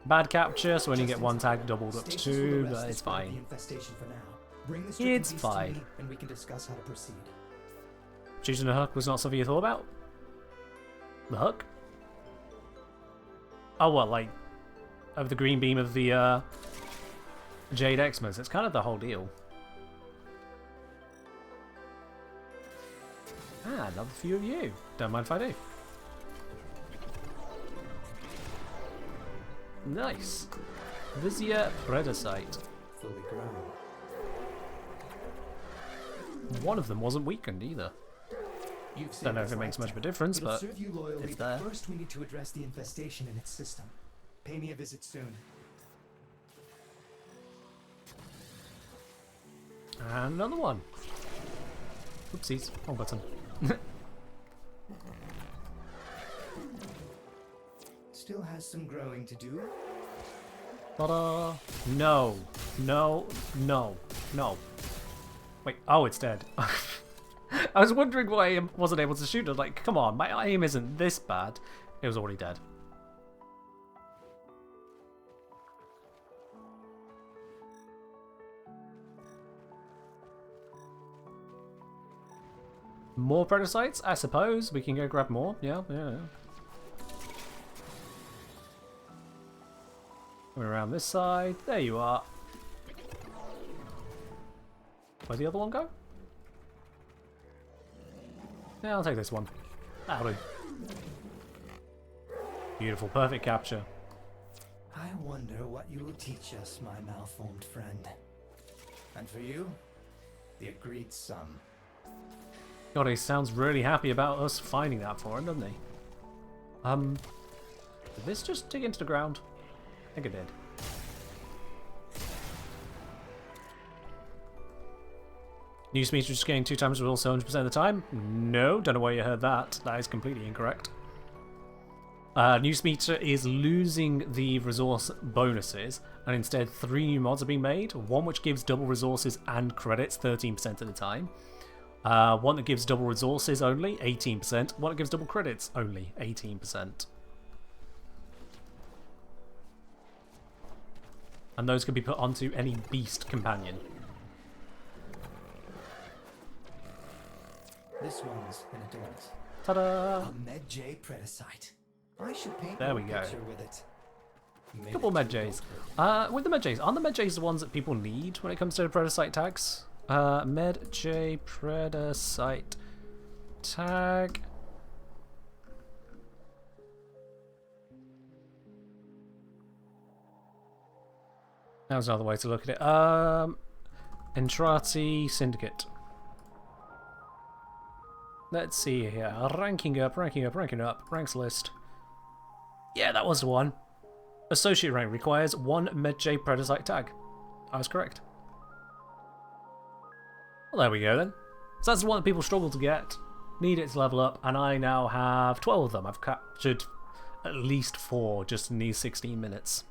Bad capture, so when you get one tag doubled up to 2, but it's fine. It's fine. And we can discuss how to proceed. Choosing a hook was not something you thought about? The hook? Oh, what, like of the green beam of the Jade Xmas? It's kind of the whole deal. Ah, another few of you. Don't mind if I do. Nice. Vizia Predacite. Fully grown. One of them wasn't weakened either. Don't know if it makes much of a difference, but it's there. First, we need to address the infestation in its system. Pay me a visit soon. And another one. Oopsies. Wrong button. Still has some growing to do. Ta-da! No. No. No. No. Wait. Oh, it's dead. I was wondering why I wasn't able to shoot it. Like, come on, my aim isn't this bad. It was already dead. More Predacite, I suppose. We can go grab more. Yeah. Coming around this side. There you are. Where'd the other one go? Yeah, I'll take this one. That'll do. Beautiful, perfect capture. I wonder what you will teach us, my malformed friend. And for you, the agreed sum. God, he sounds really happy about us finding that for him, doesn't he? Did this just dig into the ground? I think it did. News meter just getting 2 times resource 100% of the time? No, don't know why you heard that. That is completely incorrect. News meter is losing the resource bonuses, and instead 3 new mods are being made. One which gives double resources and credits 13% of the time. One that gives double resources only 18%. One that gives double credits only 18%. And those can be put onto any beast companion. This one's an adult. Ta-da! A Med-J Predacite. I should paint There a we go. picture with it. Couple Med-Js. With the Med-Js, aren't the Med-Js the ones that people need when it comes to the Predacite tags? Med-J Predacite tag. That was another way to look at it. Entrati Syndicate. Let's see here. Ranking up. Ranks list. Yeah, that was the one. Associate rank requires 1 Med-J Predacite tag. I was correct. Well, there we go then. So that's the one that people struggle to get. Need it to level up, and I now have 12 of them. I've captured at least 4 just in these 16 minutes.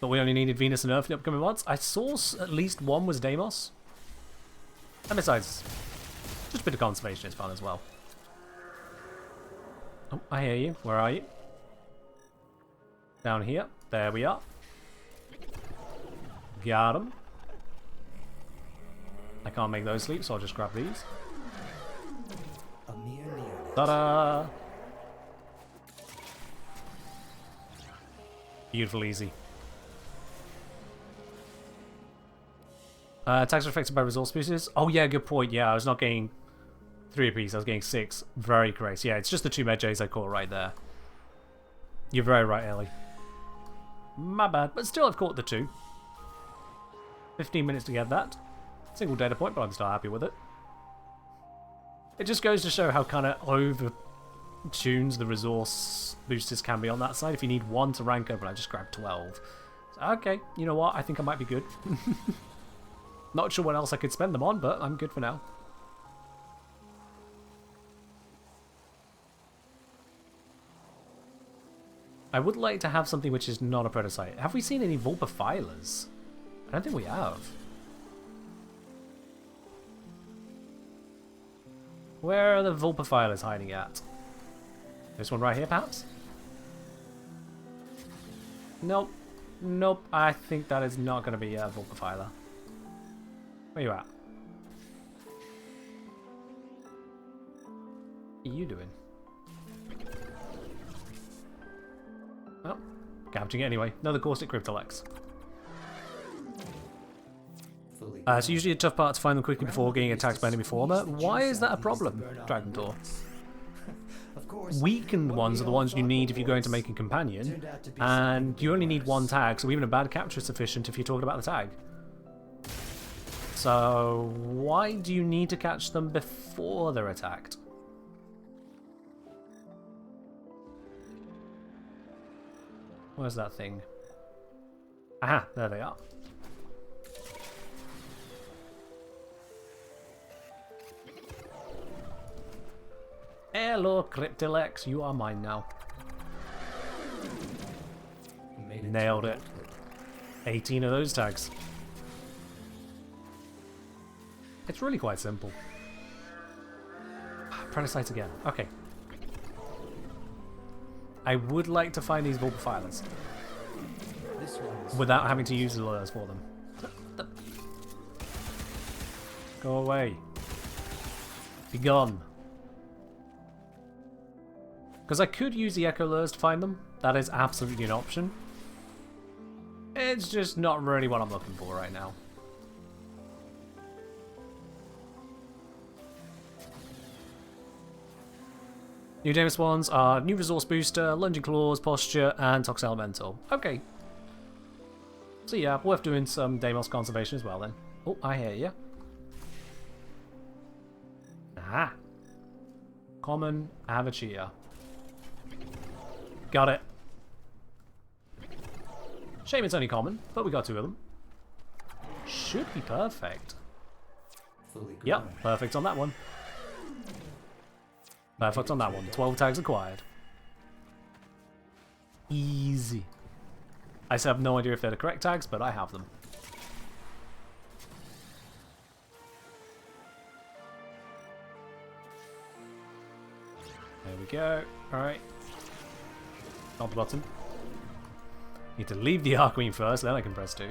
But we only needed Venus and Earth in the upcoming months. I saw at least one was Deimos. And besides, just a bit of conservation is fun as well. Oh, I hear you. Where are you? Down here. There we are. Got him. I can't make those sleep, so I'll just grab these. A mere neonate. Ta-da! Beautiful, easy. Attacks are affected by resource boosters. Oh yeah, good point. Yeah, I was not getting 3 apiece, I was getting 6. Very correct. Yeah, it's just the 2 Medjays I caught right there. You're very right, Ellie. My bad, but still I've caught the 2. 15 minutes to get that. Single data point, but I'm still happy with it. It just goes to show how kind of over-tuned the resource boosters can be on that side. If you need 1 to rank up, and I just grabbed 12. So, okay, you know what? I think I might be good. Not sure what else I could spend them on, but I'm good for now. I would like to have something which is not a prototype. Have we seen any Vulpifilers? I don't think we have. Where are the Vulpifilers hiding at? This one right here, perhaps? Nope. Nope. I think that is not going to be a Vulpifiler. Where you at? What are you doing? Oh, capturing it anyway. Another Caustic Cryptolex. It's usually a tough part to find them quickly before getting attacked by enemy former. Why is that a problem, Dragon Door? Weakened ones are the ones you need if you're going to make a companion, and you only need 1 tag, so even a bad capture is sufficient if you're talking about the tag. So why do you need to catch them before they're attacked? Where's that thing? Aha, there they are. Hello, Cryptilex, you are mine now. Nailed it. 18 of those tags. It's really quite simple. Protocytes again. Okay. I would like to find these Vulpifilers without having to use the lures for them. Go away. Be gone. Because I could use the Echo lures to find them. That is absolutely an option. It's just not really what I'm looking for right now. New Deimos ones are new resource booster, lunging claws, posture, and tox elemental. Okay. So yeah, worth doing some Deimos conservation as well then. Oh, I hear you. Ah. Common Avachia. Got it. Shame it's only common, but we got 2 of them. Should be perfect. Yep, perfect on that one. Perfect on that one. 12 tags acquired. Easy. I still have no idea if they're the correct tags, but I have them. There we go. Alright. Not the button. Need to leave the Archqueen first, then I can press 2.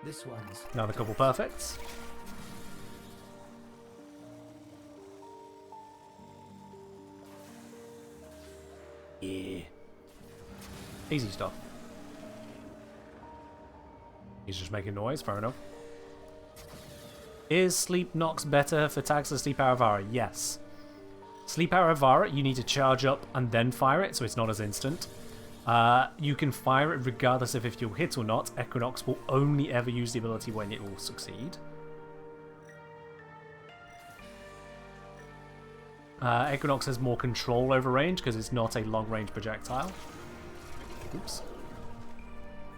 This one's Another couple perfects. Yeah. Easy stuff. He's just making noise, fair enough. Is Sleep Nox better for tags of Sleep Power Vara? Yes. Sleep Power Vara, you need to charge up and then fire it, so it's not as instant. You can fire it regardless of if you'll hit or not. Equinox will only ever use the ability when it will succeed. Equinox has more control over range because it's not a long-range projectile. Oops.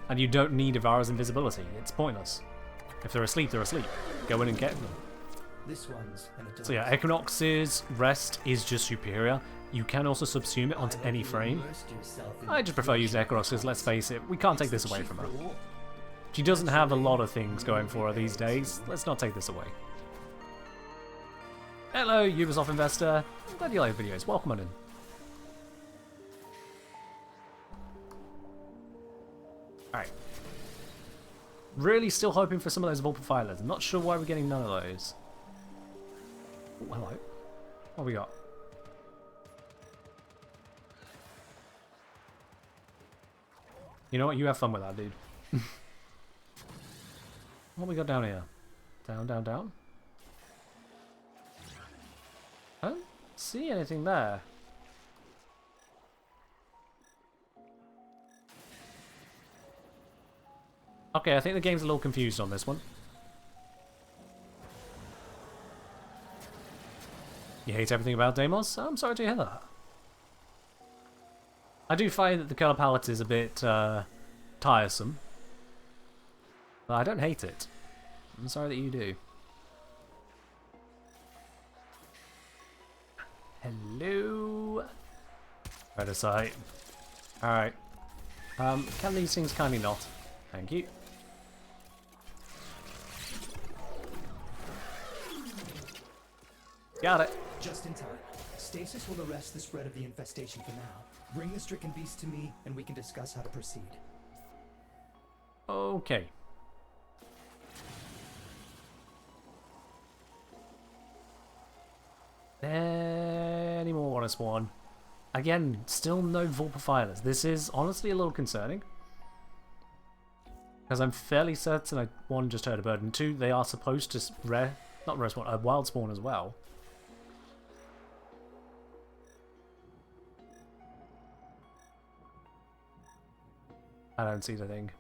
And you don't need Avara's invisibility. It's pointless. If they're asleep, they're asleep. Go in and get them. This one's an So yeah, Equinox's rest is just superior. You can also subsume it onto any frame. Immersed yourself in I just prefer using Ekaros because, let's face it, we can't take this away from her. She doesn't have a lot of things going for her these days. Let's not take this away. Hello, Ubisoft investor. I'm glad you like videos. Welcome on in. Alright. Really still hoping for some of those Vulpifilers. I'm not sure why we're getting none of those. Oh, hello. What we got? You know what? You have fun with that, dude. What we got down here? Down, down, down? I don't see anything there. Okay, I think the game's a little confused on this one. You hate everything about Deimos? I'm sorry to hear that. I do find that the colour palette is a bit tiresome. But I don't hate it. I'm sorry that you do. Hello? Red aside. Alright. Can these things kindly not? Thank you. Got it. Just in time. Stasis will arrest the spread of the infestation for now. Bring the stricken beast to me, and we can discuss how to proceed. Okay. Any more want to spawn? Again, still no Vulpifilers. This is honestly a little concerning. Because I'm fairly certain I, one, just heard a bird, and two, they are supposed to not rare spawn, wild spawn as well. I don't see the thing.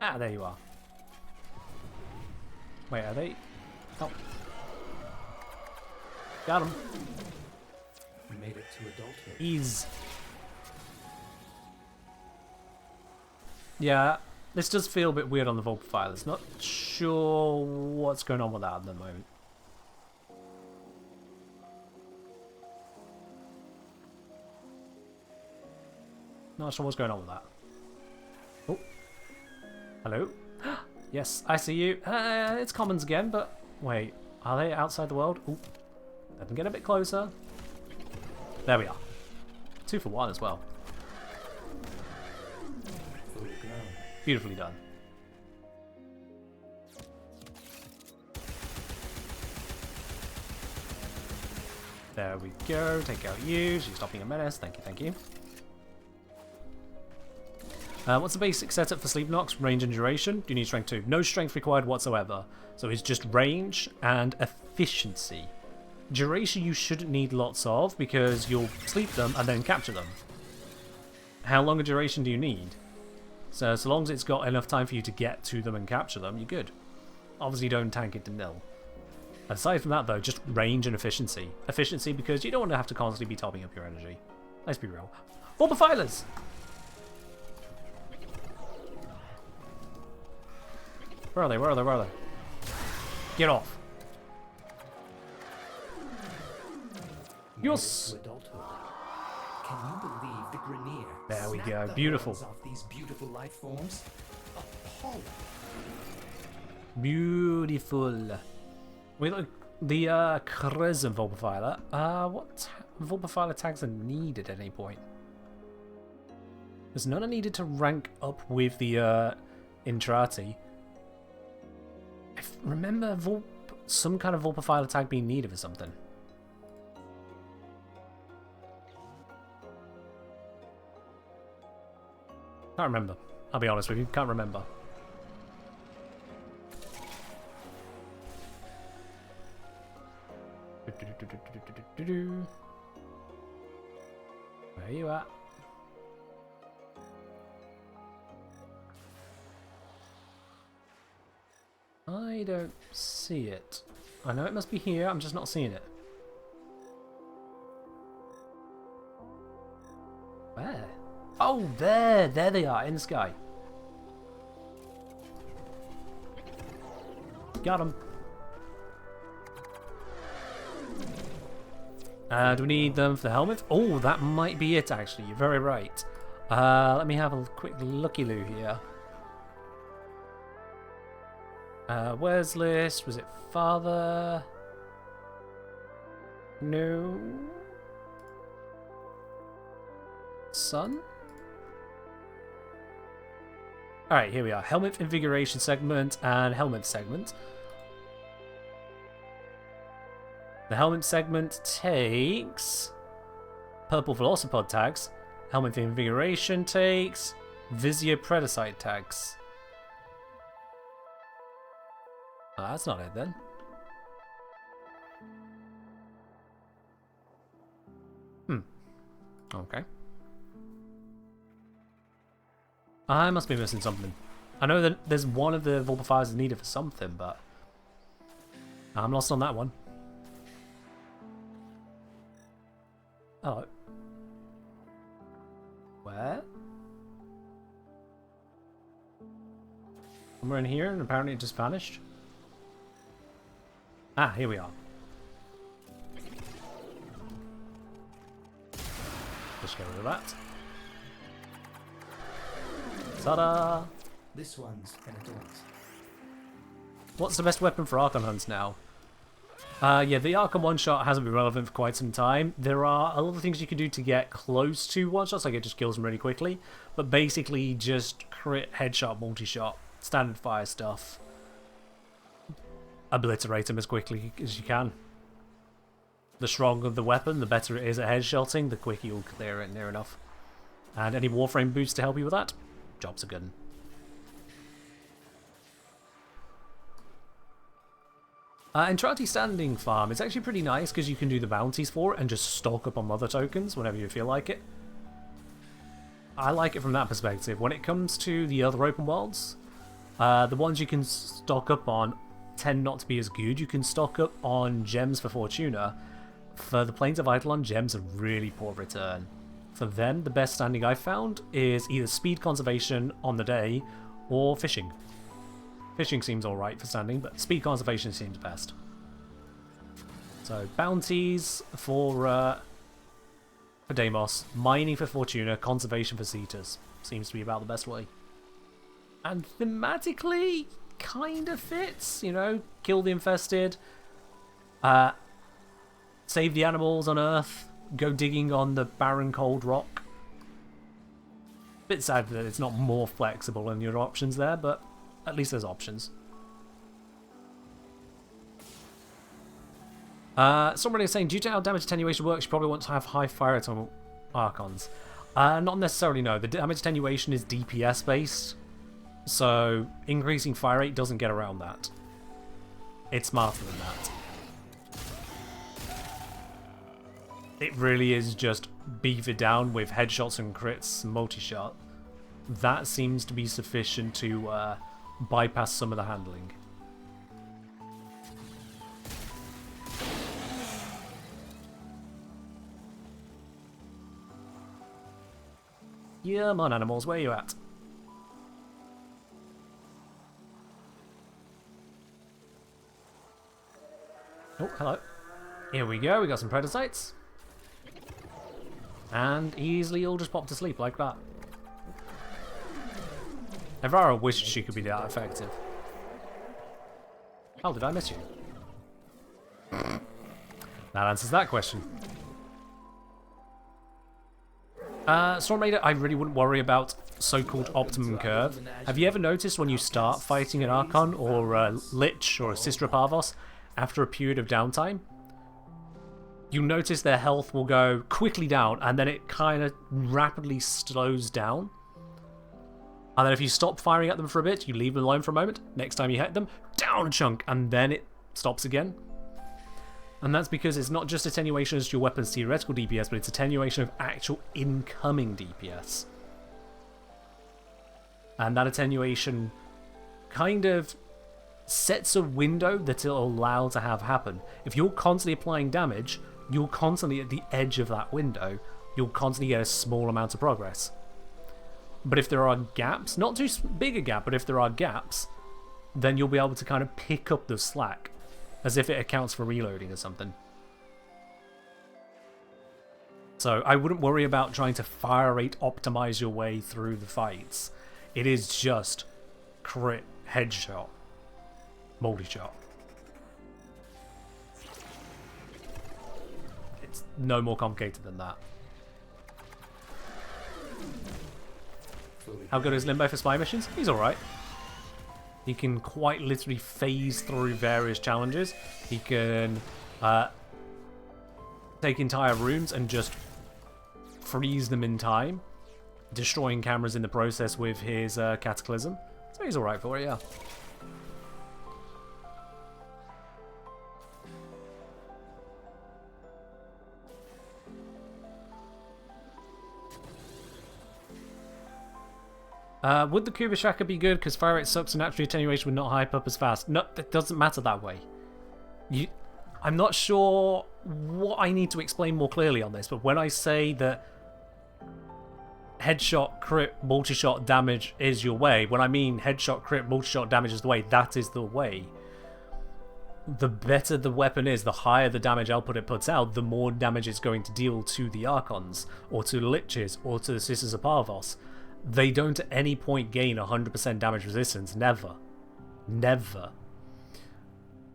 Ah, there you are. Wait, are they? Oh. Got him. We made it to adulthood. Ease. Yeah, this does feel a bit weird on the Vulpifilers. Not sure what's going on with that at the moment. Not sure what's going on with that. Oh. Hello? Yes, I see you. It's commons again, but wait. Are they outside the world? Ooh. Let them get a bit closer. There we are. 2 for 1 as well. Beautifully done. There we go. Take out you. She's stopping a menace. Thank you, thank you. What's the basic setup for Sleep Knocks? Range and duration? Do you need strength 2? No strength required whatsoever. So it's just range and efficiency. Duration you shouldn't need lots of because you'll sleep them and then capture them. How long a duration do you need? So long as it's got enough time for you to get to them and capture them, you're good. Obviously don't tank it to nil. Aside from that though, just range and efficiency. Efficiency because you don't want to have to constantly be topping up your energy. Let's be real. Vulpifilers! Where are they? Where are they? Where are they? Get off. Yes. Can you believe the Grenier? There we snapped go. the Beautiful. horns off these beautiful life forms? Appalling. Beautiful. We look the Crescent Vulpifiler. What Vulpifiler tags are needed at any point? There's none are needed to rank up with the Intrati. I remember some kind of Vulpifiler tag being needed for something. Can't remember. I'll be honest with you, can't remember. Where are you at? I don't see it. I know it must be here, I'm just not seeing it. Where? Oh, there! There they are, in the sky. Got him. Do we need them for the helmet? Oh, that might be it, actually. You're very right. Let me have a quick looky-loo here. Where's list? Was it father? No. Son? Alright, here we are. Helmet invigoration segment and helmet segment. The helmet segment takes purple velocipod tags. Helmet invigoration takes Vizier Predacite tags. Oh, that's not it then. Okay. I must be missing something. I know that there's one of the Vulpifiers needed for something, but I'm lost on that one. Oh. Where? Somewhere in here, and apparently it just vanished. Ah, here we are. Just get rid of that. Ta-da! This one's an adult. What's the best weapon for Archon hunts now? Yeah, the Archon one-shot hasn't been relevant for quite some time. There are a lot of things you can do to get close to one-shots, like it just kills them really quickly. But basically just crit, headshot, multi-shot, standard fire stuff. Obliterate them as quickly as you can. The stronger the weapon, the better it is at headshotting, the quicker you'll clear it near enough. And any Warframe boots to help you with that? Jobs are good. Entrati Standing Farm is actually pretty nice because you can do the bounties for it and just stock up on mother tokens whenever you feel like it. I like it from that perspective. When it comes to the other open worlds, the ones you can stock up on tend not to be as good. You can stock up on gems for Fortuna. For the Plains of Eidolon, gems are really poor return. For them, the best standing I've found is either speed conservation on the day or fishing. Fishing seems alright for standing, but speed conservation seems best. So bounties for Deimos, mining for Fortuna, conservation for Cetus. Seems to be about the best way. And thematically, kind of fits, you know, kill the infested, save the animals on Earth, go digging on the barren cold rock. Bit sad that it's not more flexible in your options there, but at least there's options. Somebody is saying, due to how damage attenuation works, you probably want to have high fire rate on Archons. Not necessarily, no. The damage attenuation is DPS based, so increasing fire rate doesn't get around that. It's smarter than that. It really is just beef it down with headshots and crits and multi-shot. That seems to be sufficient to bypass some of the handling. Yeah, come on animals, where are you at? Oh, hello. Here we go, we got some Predacite. And easily all just pop to sleep like that. Evrara wished she could be that effective. Oh, did I miss you? That answers that question. Storm Raider, I really wouldn't worry about so-called optimum curve. Have you ever noticed when you start fighting an Archon or a Lich or a Sistra Parvos after a period of downtime? You notice their health will go quickly down and then it kind of rapidly slows down. And then if you stop firing at them for a bit, you leave them alone for a moment, next time you hit them, down a chunk, and then it stops again. And that's because it's not just attenuation as to your weapon's theoretical DPS, but it's attenuation of actual incoming DPS. And that attenuation kind of sets a window that it'll allow to have happen. If you're constantly applying damage, you're constantly at the edge of that window. You'll constantly get a small amount of progress. But if there are gaps, not too big a gap, but if there are gaps, then you'll be able to kind of pick up the slack, as if it accounts for reloading or something. So I wouldn't worry about trying to fire rate optimize your way through the fights. It is just crit, headshot, multi-shot. It's no more complicated than that. How good is Limbo for spy missions? He's alright. He can quite literally phase through various challenges. He can take entire rooms and just freeze them in time, destroying cameras in the process with his Cataclysm. So he's alright for it, yeah. Would the Kuba Shaka be good because fire rate sucks and natural attenuation would not hype up as fast? No, it doesn't matter that way. I'm not sure what I need to explain more clearly on this, but when I say that headshot, crit, multi-shot damage is your way, when I mean headshot, crit, multi-shot damage is the way, that is the way. The better the weapon is, the higher the damage output it puts out, the more damage it's going to deal to the Archons, or to the Liches, or to the Sisters of Parvos. They don't at any point gain 100% damage resistance. Never. Never.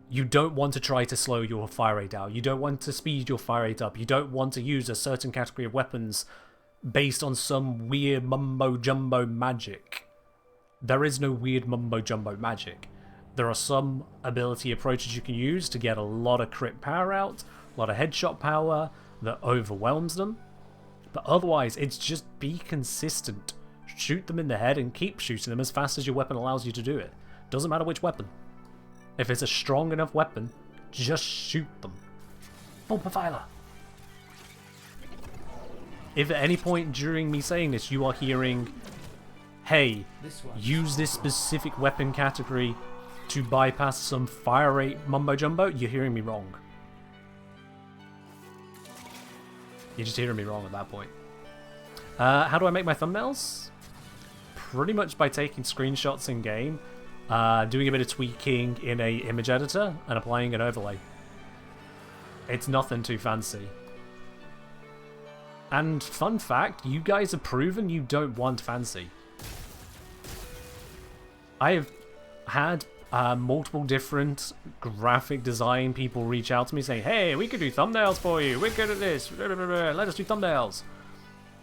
You don't want to try to slow your fire rate down. You don't want to speed your fire rate up. You don't want to use a certain category of weapons based on some weird mumbo-jumbo magic. There is no weird mumbo-jumbo magic. There are some ability approaches you can use to get a lot of crit power out, a lot of headshot power that overwhelms them. But otherwise, it's just be consistent. Shoot them in the head and keep shooting them as fast as your weapon allows you to do it. Doesn't matter which weapon. If it's a strong enough weapon, just shoot them. Full profiler. If at any point during me saying this you are hearing, hey, use this specific weapon category to bypass some fire rate mumbo jumbo, you're hearing me wrong. You're just hearing me wrong at that point. How do I make my thumbnails? Pretty much by taking screenshots in game, doing a bit of tweaking in a image editor, and applying an overlay. It's nothing too fancy. And fun fact, you guys have proven you don't want fancy. I have had multiple different graphic design people reach out to me saying, hey, we could do thumbnails for you, we're good at this, let us do thumbnails.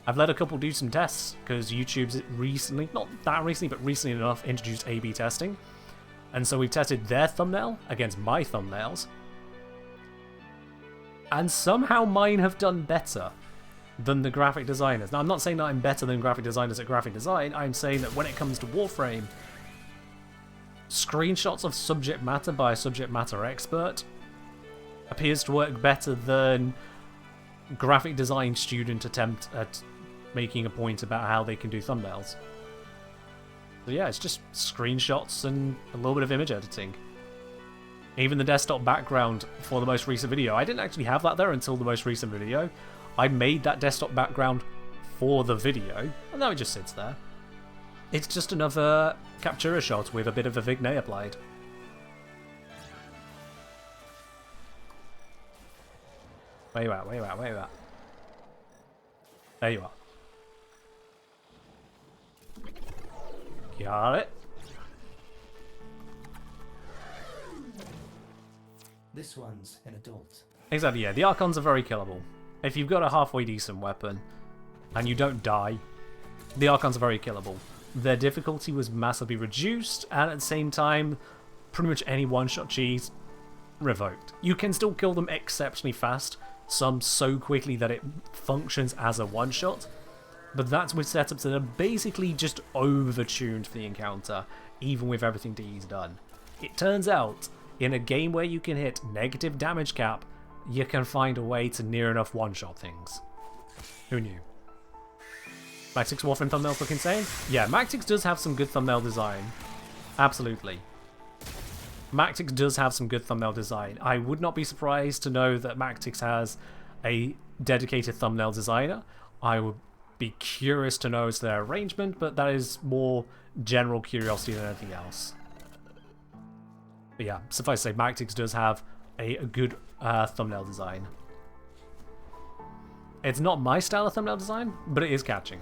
I've let a couple do some tests, because YouTube's recently, not that recently, but recently enough, introduced A/B testing. And so we've tested their thumbnail against my thumbnails. And somehow mine have done better than the graphic designers. Now, I'm not saying that I'm better than graphic designers at graphic design, I'm saying that when it comes to Warframe, screenshots of subject matter by a subject matter expert appears to work better than graphic design student attempt at making a point about how they can do thumbnails. So yeah, it's just screenshots and a little bit of image editing. Even the desktop background for the most recent video, I didn't actually have that there until the most recent video. I made that desktop background for the video, and now it just sits there. It's just another Captura shot with a bit of a vignette applied. Where you at? Where you at? Where you at? There you are. Got it. This one's an adult. Exactly, yeah. The Archons are very killable. If you've got a halfway decent weapon and you don't die, the Archons are very killable. Their difficulty was massively reduced, and at the same time, pretty much any one-shot cheese revoked. You can still kill them exceptionally fast, some so quickly that it functions as a one-shot, but that's with setups that are basically just over-tuned for the encounter, even with everything D's done. It turns out, in a game where you can hit negative damage cap, you can find a way to near enough one-shot things. Who knew? Mactix Warframe thumbnails look insane? Yeah, Mactix does have some good thumbnail design. Absolutely. Mactix does have some good thumbnail design. I would not be surprised to know that Mactix has a dedicated thumbnail designer. I would be curious to know their arrangement, but that is more general curiosity than anything else. But yeah, suffice to say, Mactix does have a good thumbnail design. It's not my style of thumbnail design, but it is catching.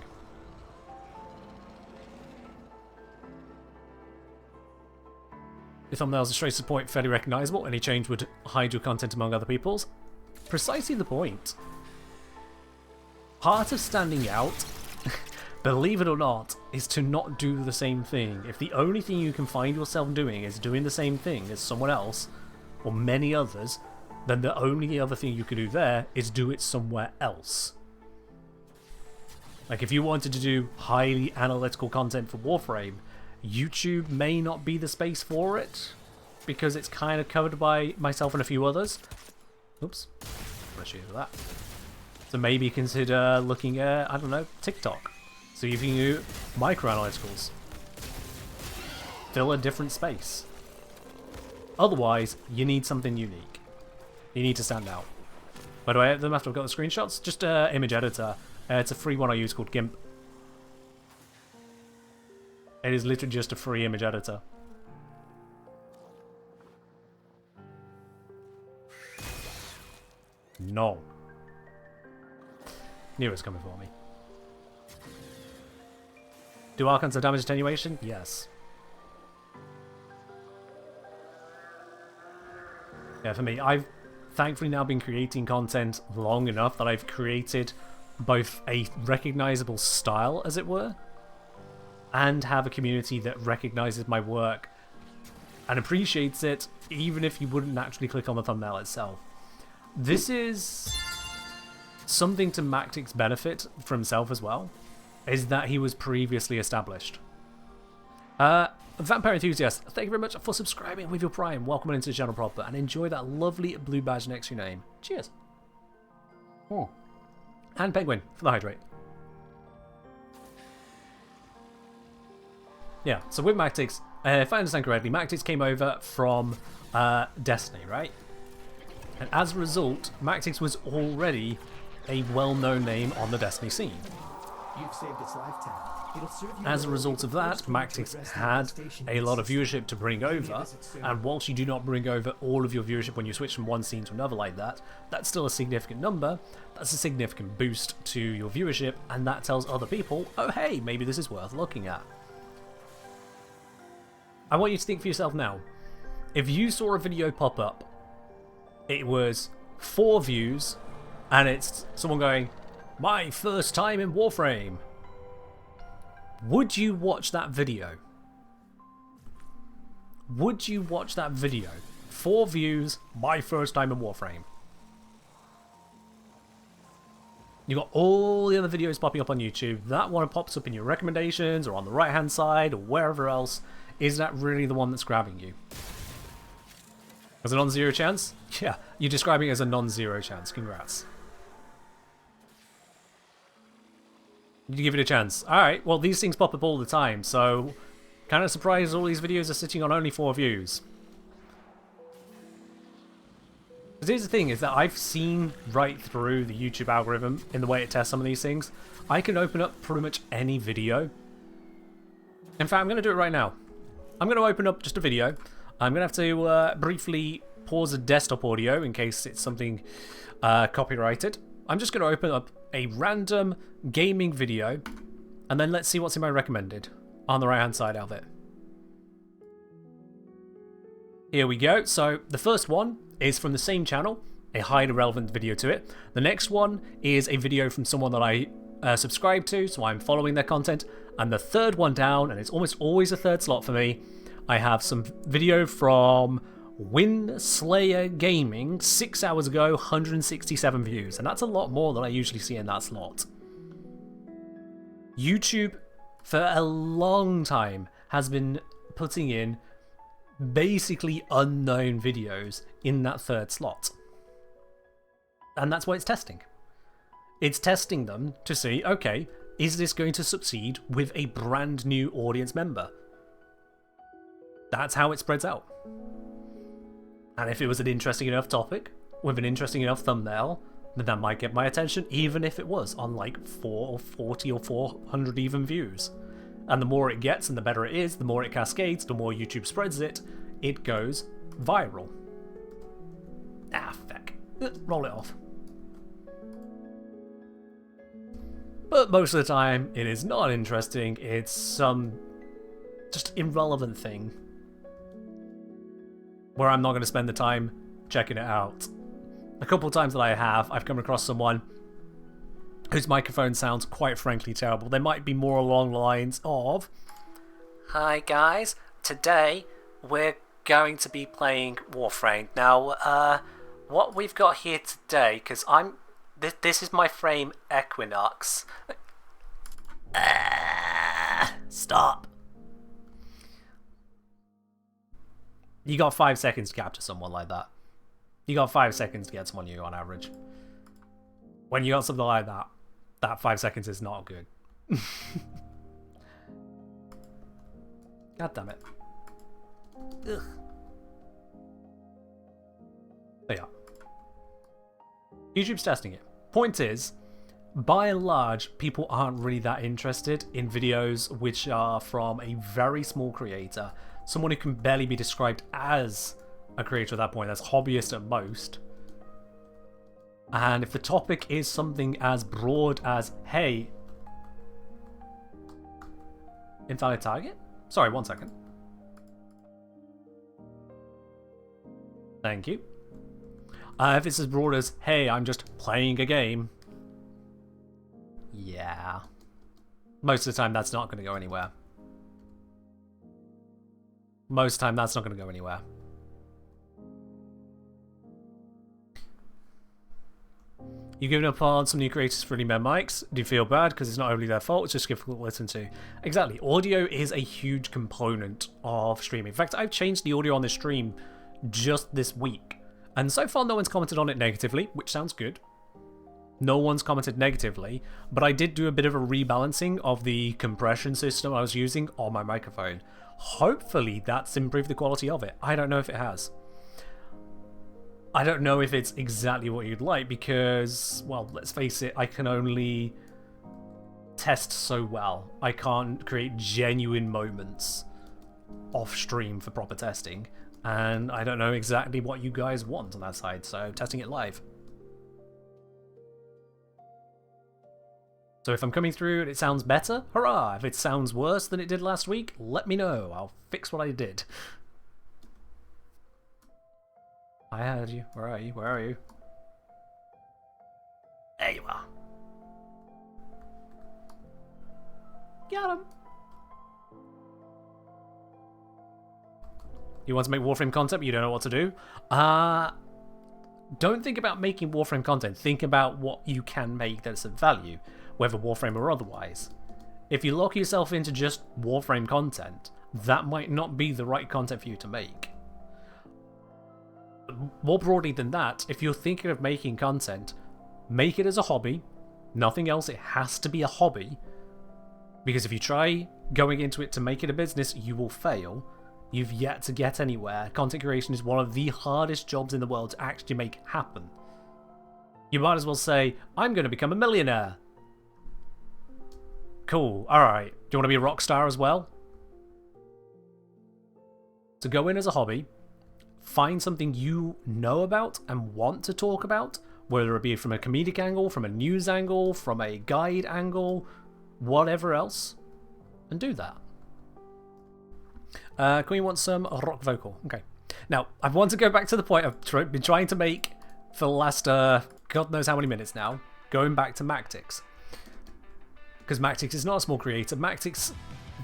The thumbnails are straight to the point, fairly recognisable. Any change would hide your content among other people's. Precisely the point. Part of standing out, believe it or not, is to not do the same thing. If the only thing you can find yourself doing is doing the same thing as someone else, or many others, then the only other thing you can do there is do it somewhere else. Like if you wanted to do highly analytical content for Warframe, YouTube may not be the space for it, because it's kind of covered by myself and a few others. Oops, let's show you that. So maybe consider looking at, I don't know, TikTok. So you can do micro-analyticals. Fill a different space. Otherwise, you need something unique. You need to stand out. By the way, after I've got the screenshots, just image editor. It's a free one I use called GIMP. It is literally just a free image editor. No. Knew it was coming for me. Do Archons have damage attenuation? Yes. Yeah, for me, I've thankfully now been creating content long enough that I've created both a recognizable style, as it were, and have a community that recognizes my work and appreciates it, even if you wouldn't naturally click on the thumbnail itself. This is something to Mactic's benefit for himself as well, is that he was previously established. Vampire Enthusiast, thank you very much for subscribing with your Prime. Welcome into the channel proper, and enjoy that lovely blue badge next to your name. Cheers. Oh. And Penguin for the hydrate. Yeah, so with Mactix, if I understand correctly, Mactix came over from Destiny, right? And as a result, Mactix was already a well-known name on the Destiny scene. You've saved its lifetime. It'll serve you As a well result of if you that, first Mactix address the had devastation a lot of system. viewership to bring over, and whilst you do not bring over all of your viewership when you switch from one scene to another like that, that's still a significant number, that's a significant boost to your viewership, and that tells other people, oh hey, maybe this is worth looking at. I want you to think for yourself now. If you saw a video pop up, it was 4 views, and it's someone going, my first time in Warframe. Would you watch that video? Would you watch that video? 4 views, my first time in Warframe. You got all the other videos popping up on YouTube. That one pops up in your recommendations or on the right hand side or wherever else. Is that really the one that's grabbing you? As a non-zero chance? Yeah, you're describing it as a non-zero chance. Congrats. You give it a chance. Alright, well these things pop up all the time, so kind of surprised all these videos are sitting on only 4 views. Because here's the thing, is that I've seen right through the YouTube algorithm in the way it tests some of these things. I can open up pretty much any video. In fact, I'm going to do it right now. I'm going to open up just a video. I'm going to have to briefly pause the desktop audio in case it's something copyrighted. I'm just going to open up a random gaming video, and then let's see what's in my recommended on the right hand side of it. Here we go. So the first one is from the same channel, a highly relevant video to it. The next one is a video from someone that I subscribe to, so I'm following their content. And the third one down, and it's almost always a third slot for me, I have some video from Winslayer Gaming 6 hours ago, 167 views, and that's a lot more than I usually see in that slot. YouTube for a long time has been putting in basically unknown videos in that third slot, and that's what it's testing. It's testing them to see, okay, is this going to succeed with a brand new audience member? That's how it spreads out. And if it was an interesting enough topic, with an interesting enough thumbnail, then that might get my attention, even if it was on like 4 or 40 or 400 even views. And the more it gets and the better it is, the more it cascades, the more YouTube spreads it, it goes viral. Ah, feck. Roll it off. But most of the time, it is not interesting. It's some just irrelevant thing where I'm not going to spend the time checking it out. A couple of times that I have, I've come across someone whose microphone sounds quite frankly terrible. They might be more along the lines of, "Hi guys, today we're going to be playing Warframe. Now, what we've got here today, because this is my frame Equinox." Stop. You got 5 seconds to capture someone like that. You got 5 seconds to get someone new on average. When you got something like that, that 5 seconds is not good. God damn it. Ugh. There you are. YouTube's testing it. Point is, by and large, people aren't really that interested in videos which are from a very small creator, someone who can barely be described as a creator at that point, that's hobbyist at most. And if the topic is something as broad as, hey, invalid target? Sorry, 1 second. Thank you. If it's as broad as, hey, I'm just playing a game. Yeah. Most of the time, that's not going to go anywhere. Most of the time, that's not going to go anywhere. You're giving up on some new creators for really bad mics. Do you feel bad? Because it's not only their fault, it's just difficult to listen to. Exactly. Audio is a huge component of streaming. In fact, I've changed the audio on this stream just this week. And so far, no one's commented on it negatively, which sounds good. No one's commented negatively, but I did do a bit of a rebalancing of the compression system I was using on my microphone. Hopefully, that's improved the quality of it. I don't know if it has. I don't know if it's exactly what you'd like because, well, let's face it, I can only test so well. I can't create genuine moments off stream for proper testing, and I don't know exactly what you guys want on that side, so testing it live. So if I'm coming through and it sounds better, hurrah! If it sounds worse than it did last week, let me know. I'll fix what I did. I heard you. Where are you? Where are you? There you are. Got him. You want to make Warframe content, but you don't know what to do? Don't think about making Warframe content. Think about what you can make that's of value, whether Warframe or otherwise. If you lock yourself into just Warframe content, that might not be the right content for you to make. More broadly than that, if you're thinking of making content, make it as a hobby. Nothing else. It has to be a hobby. Because if you try going into it to make it a business, you will fail. You've yet to get anywhere. Content creation is one of the hardest jobs in the world to actually make happen. You might as well say, I'm going to become a millionaire. Cool. Alright. Do you want to be a rock star as well? So go in as a hobby. Find something you know about and want to talk about, whether it be from a comedic angle, from a news angle, from a guide angle, whatever else, and do that. Queen wants some rock vocal. Okay. Now, I want to go back to the point I've been trying to make for the last, God knows how many minutes now, going back to Mactix. Because Mactix is not a small creator. Mactix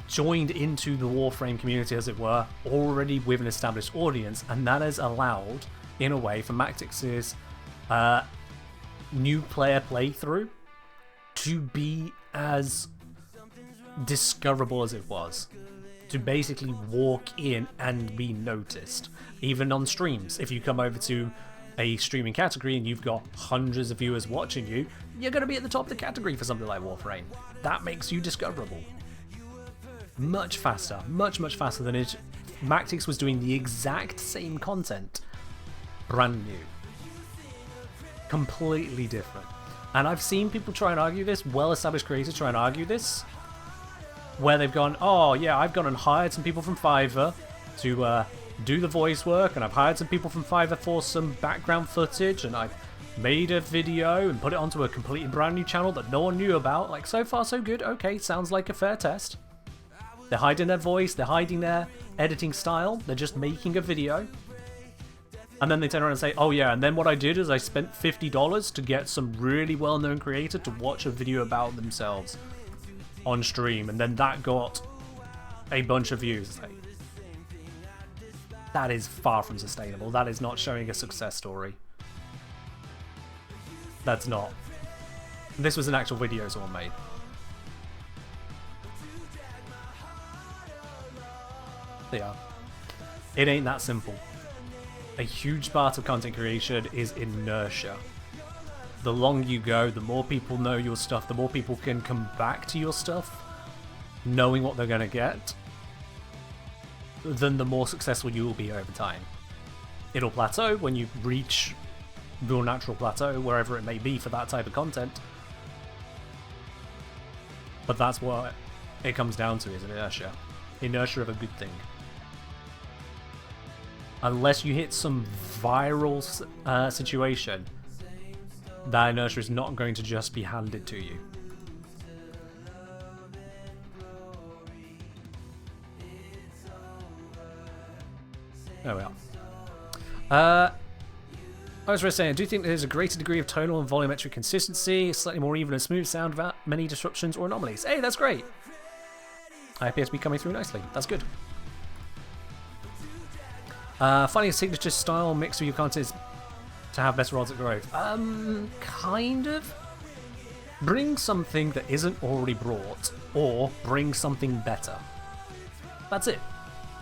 joined into the Warframe community, as it were, already with an established audience, and that has allowed, in a way, for Mactix's new player playthrough to be as discoverable as it was. To basically walk in and be noticed. Even on streams. If you come over to a streaming category and you've got hundreds of viewers watching you, you're going to be at the top of the category for something like Warframe. That makes you discoverable. Much faster. Much, much faster than it. Mactix was doing the exact same content. Brand new. Completely different. And I've seen people try and argue this, well-established creators try and argue this, where they've gone, oh yeah, I've gone and hired some people from Fiverr to do the voice work, and I've hired some people from Fiverr for some background footage, and I've made a video and put it onto a completely brand new channel that no one knew about. Like, so far so good. Okay, sounds like a fair test. They're hiding their voice, they're hiding their editing style, they're just making a video. And then they turn around and say, oh yeah, and then what I did is I spent $50 to get some really well-known creator to watch a video about themselves on stream, and then that got a bunch of views. Like, that is far from sustainable. That is not showing a success story. That's not. This was an actual video someone made. Yeah. It ain't that simple. A huge part of content creation is inertia. The longer you go, the more people know your stuff, the more people can come back to your stuff, knowing what they're going to get, then the more successful you will be over time. It'll plateau when you reach your natural plateau, wherever it may be for that type of content. But that's what it comes down to, is inertia. Inertia of a good thing. Unless you hit some viral situation, that inertia is not going to just be handed to you. There we are. I was saying, I do think there's a greater degree of tonal and volumetric consistency, slightly more even and smooth sound without many disruptions or anomalies. Hey, that's great! I appear to be coming through nicely. That's good. Finding a signature style mixed with your content is to have better odds at growth. Kind of. Bring something that isn't already brought, or bring something better. That's it.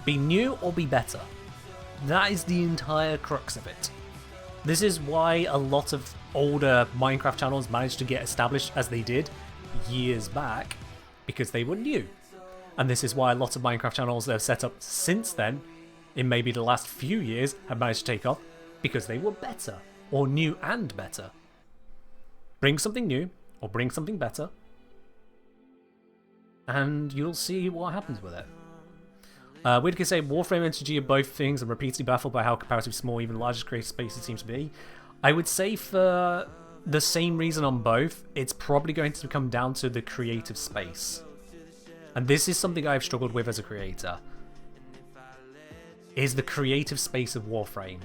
Be new or be better. That is the entire crux of it. This is why a lot of older Minecraft channels managed to get established as they did years back, because they were new. And this is why a lot of Minecraft channels that have set up since then, in maybe the last few years, have managed to take off, because they were better, or new and better. Bring something new, or bring something better, and you'll see what happens with it. Weird can say Warframe and MTG are both things. I'm repeatedly baffled by how comparatively small even larger creative spaces seem to be. I would say for the same reason on both, it's probably going to come down to the creative space. And this is something I've struggled with as a creator. Is the creative space of Warframe.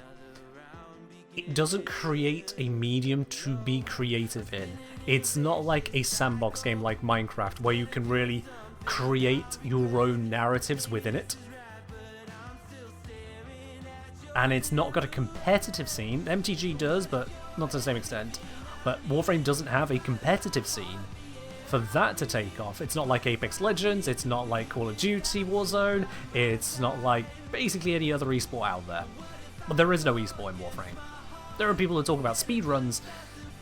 It doesn't create a medium to be creative in. It's not like a sandbox game like Minecraft where you can really create your own narratives within it. And it's not got a competitive scene. MTG does, but not to the same extent. But Warframe doesn't have a competitive scene for that to take off. It's not like Apex Legends, it's not like Call of Duty Warzone, it's not like basically any other esport out there. But there is no esport in Warframe. There are people who talk about speedruns.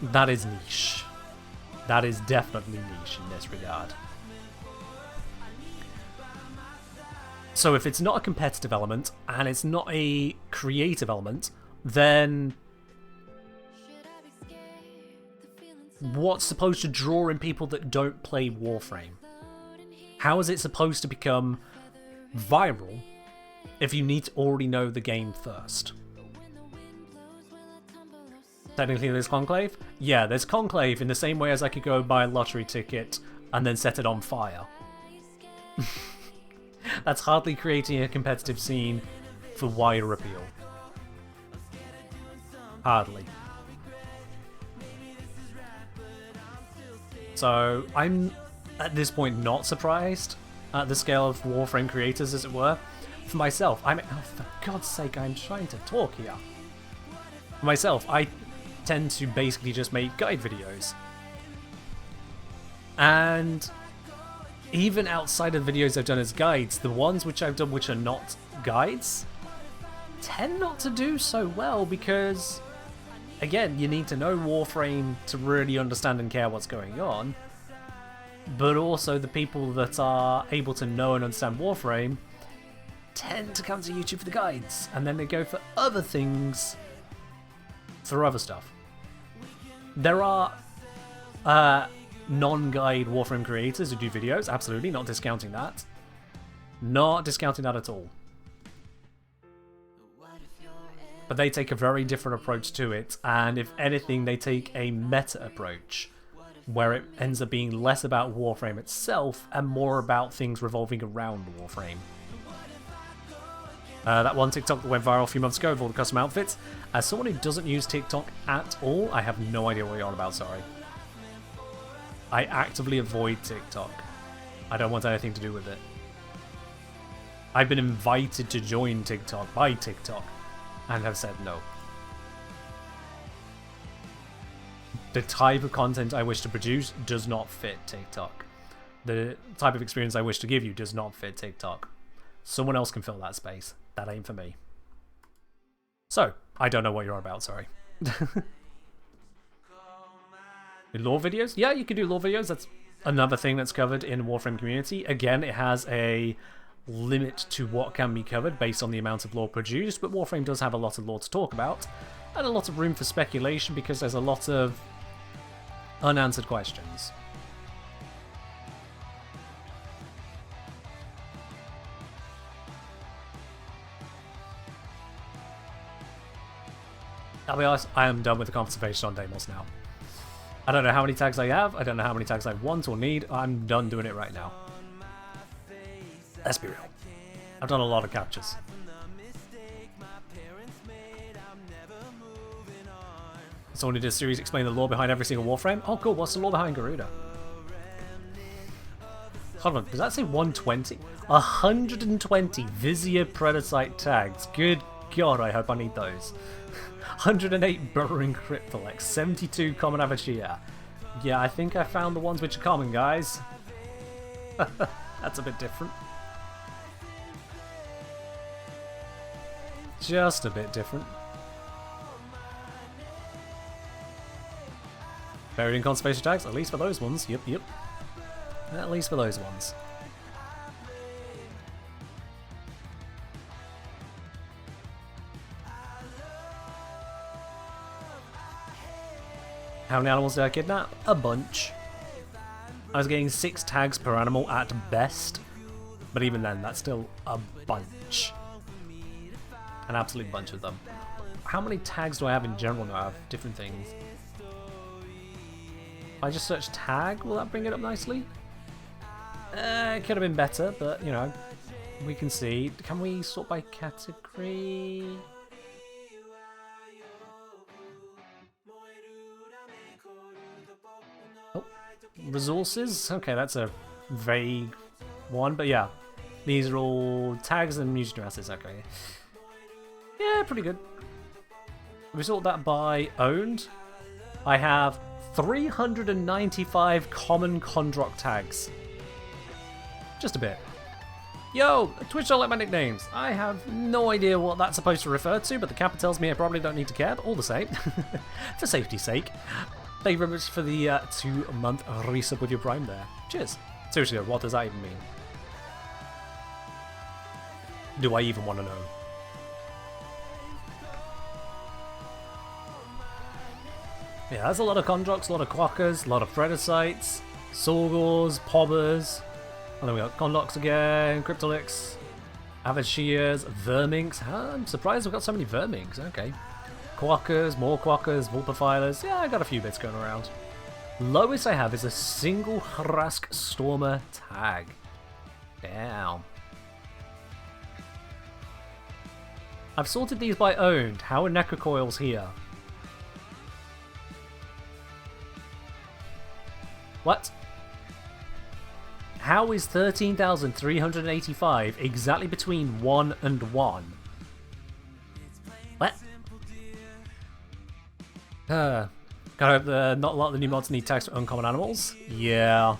That is niche. That is definitely niche in this regard. So if it's not a competitive element, and it's not a creative element, then what's supposed to draw in people that don't play Warframe? How is it supposed to become viral if you need to already know the game first? Technically there's Conclave? Yeah, there's Conclave in the same way as I could go buy a lottery ticket and then set it on fire. That's hardly creating a competitive scene for wider appeal. Hardly. So I'm, at this point, not surprised at the scale of Warframe creators, as it were. For myself, oh, for God's sake, I'm trying to talk here. For myself, I tend to basically just make guide videos. And even outside of the videos I've done as guides, the ones which I've done which are not guides tend not to do so well because, again, you need to know Warframe to really understand and care what's going on. But also the people that are able to know and understand Warframe tend to come to YouTube for the guides, and then they go for other things for other stuff. There are non-guide Warframe creators who do videos, absolutely, not discounting that. Not discounting that at all. but they take a very different approach to it, and if anything, they take a meta approach, where it ends up being less about Warframe itself and more about things revolving around Warframe. That one TikTok that went viral a few months ago with all the custom outfits. As someone who doesn't use TikTok at all, I have no idea what you're on about, sorry. I actively avoid TikTok. I don't want anything to do with it. I've been invited to join TikTok by TikTok and have said no. The type of content I wish to produce does not fit TikTok. The type of experience I wish to give you does not fit TikTok. Someone else can fill that space. That ain't for me. So, I don't know what you're about, sorry. Lore videos? Yeah, you can do lore videos. That's another thing that's covered in Warframe community. Again, it has a limit to what can be covered based on the amount of lore produced, but Warframe does have a lot of lore to talk about, and a lot of room for speculation because there's a lot of unanswered questions. I'll be honest, I am done with the conversation on Deimos now. I don't know how many tags I have, I don't know how many tags I want or need, I'm done doing it right now. Let's be real. I've done a lot of captures. Someone who did a series explain the lore behind every single Warframe. Oh cool, what's the lore behind Garuda? Hold on, does that say 120? 120 Vizier Predacyte tags. Good god, I hope I need those. 108 Burrowing Cryptolex, 72 Common Avashia. Yeah, I think I found the ones which are common, guys. That's a bit different. Just a bit different. Buried in conservation tags, at least for those ones. Yep, yep. At least for those ones. How many animals did I kidnap? A bunch. I was getting 6 tags per animal at best, but even then, that's still a bunch. An absolute bunch of them. How many tags do I have in general now? I have different things. If I just search tag, will that bring it up nicely? It could have been better, but you know, we can see. Can we sort by category? Oh, resources? Okay, that's a vague one, but yeah. These are all tags and music addresses, okay. Yeah, pretty good. If we sort that by owned, I have 395 common Kondrok tags. Just a bit. Yo, Twitch don't like my nicknames. I have no idea what that's supposed to refer to, but the capper tells me I probably don't need to care, but all the same. For safety's sake. Thank you very much for the 2-month resub with your Prime there. Cheers. Seriously though, what does that even mean? Do I even want to know? Yeah, there's a lot of Kondroks, a lot of Quackers, a lot of Predacytes, Sorgors, Pobbers, and then we got Kondroks again, Cryptolyx, Avashias, Verminx. I'm surprised we've got so many Verminx, okay. Quackers, more Quackers, Vulpifilers. Yeah, I got a few bits going around. Lowest I have is a single Hrask Stormer tag. Damn. I've sorted these by owned. How are Necrocoils here? What? How is 13,385 exactly between 1 and 1? What? Gotta hope not a lot of the new mods need tags for uncommon animals. Yeah.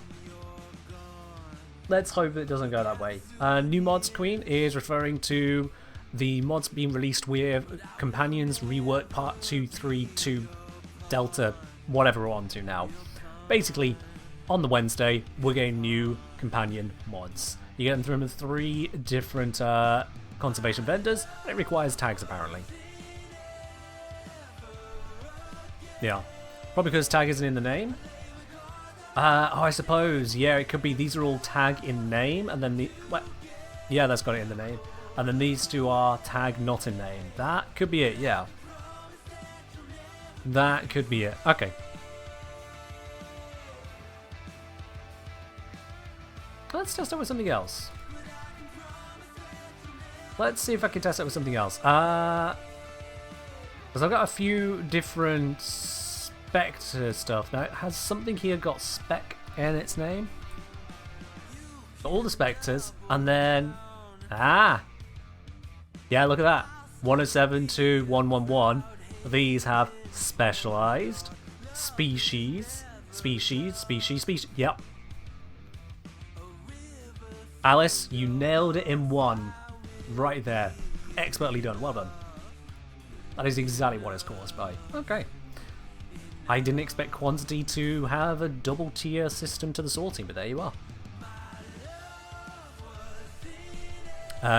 Let's hope it doesn't go that way. New mods queen is referring to the mods being released with Companions Rework Part 2, 3, 2, Delta, whatever we're on to now. Basically, on the Wednesday, we're getting new companion mods. You get them from 3 different conservation vendors, and it requires tags apparently. Yeah. Probably because tag isn't in the name. Oh, I suppose. Yeah, it could be these are all tag in name, and then the... Well, yeah, that's got it in the name. And then these two are tag not in name. That could be it, yeah. That could be it. Okay. Let's test it with something else. Let's see if I can test it with something else. Because I've got a few different Spectre stuff. Now, has something here got Spec in its name? Got all the Spectres, and then... Ah! Yeah, look at that. 107 to 111. These have specialized species. Yep. Alice, you nailed it in one. Right there. Expertly done. Well done. That is exactly what it's caused by. Okay. I didn't expect Quantity to have a double tier system to the sorting, but there you are.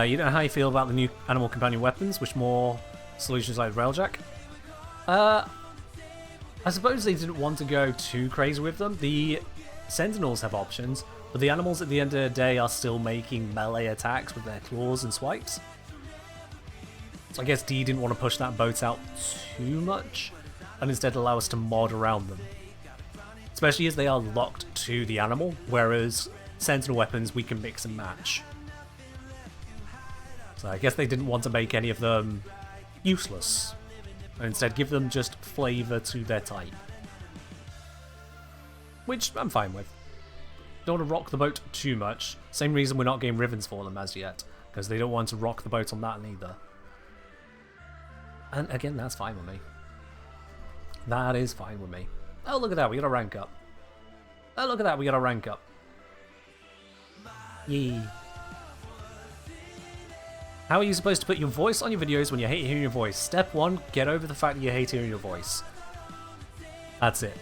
You don't know how you feel about the new animal companion weapons, which more solutions like Railjack? I suppose they didn't want to go too crazy with them. The Sentinels have options, but the animals at the end of the day are still making melee attacks with their claws and swipes. So I guess D didn't want to push that boat out too much, and instead allow us to mod around them. Especially as they are locked to the animal, whereas Sentinel weapons we can mix and match. So I guess they didn't want to make any of them useless, and instead give them just flavour to their type. Which I'm fine with. Don't want to rock the boat too much. Same reason we're not getting ribbons for them as yet, because they don't want to rock the boat on that either. And again, that's fine with me. That is fine with me. Oh, look at that, we got a rank up. Oh, look at that, we got a rank up. Yee. How are you supposed to put your voice on your videos when you hate hearing your voice? Step 1, get over the fact that you hate hearing your voice. That's it.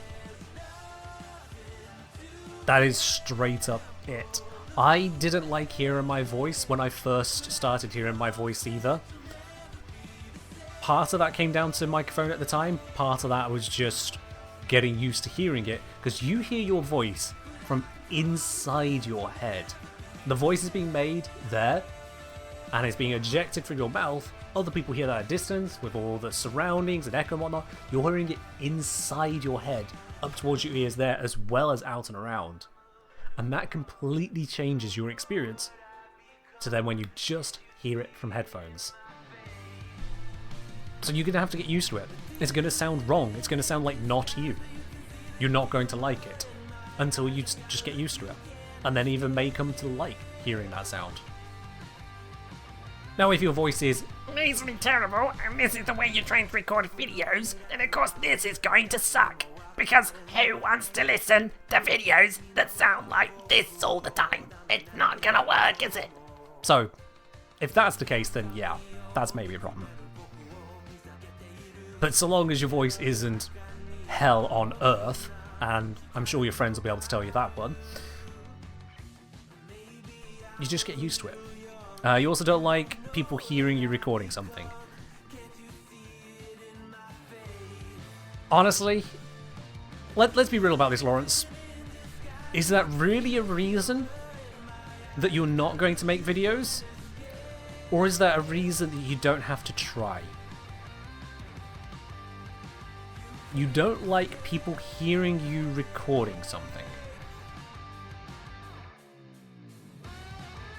That is straight up it. I didn't like hearing my voice when I first started hearing my voice either. Part of that came down to microphone at the time, part of that was just getting used to hearing it, because you hear your voice from inside your head. The voice is being made there, and it's being ejected from your mouth. Other people hear that at a distance, with all the surroundings and echo and whatnot. You're hearing it inside your head, up towards your ears there, as well as out and around. And that completely changes your experience to then when you just hear it from headphones. So you're going to have to get used to it. It's going to sound wrong. It's going to sound like not you. You're not going to like it until you just get used to it. And then even may come to like hearing that sound. Now if your voice is amazingly terrible and this is the way you're trying to record videos, then of course this is going to suck. Because who wants to listen to videos that sound like this all the time? It's not gonna work, is it? So, if that's the case, then yeah, that's maybe a problem. But so long as your voice isn't hell on earth, and I'm sure your friends will be able to tell you that one, you just get used to it. You also don't like people hearing you recording something. Honestly, let's be real about this, Lawrence. Is that really a reason that you're not going to make videos? Or is that a reason that you don't have to try? You don't like people hearing you recording something.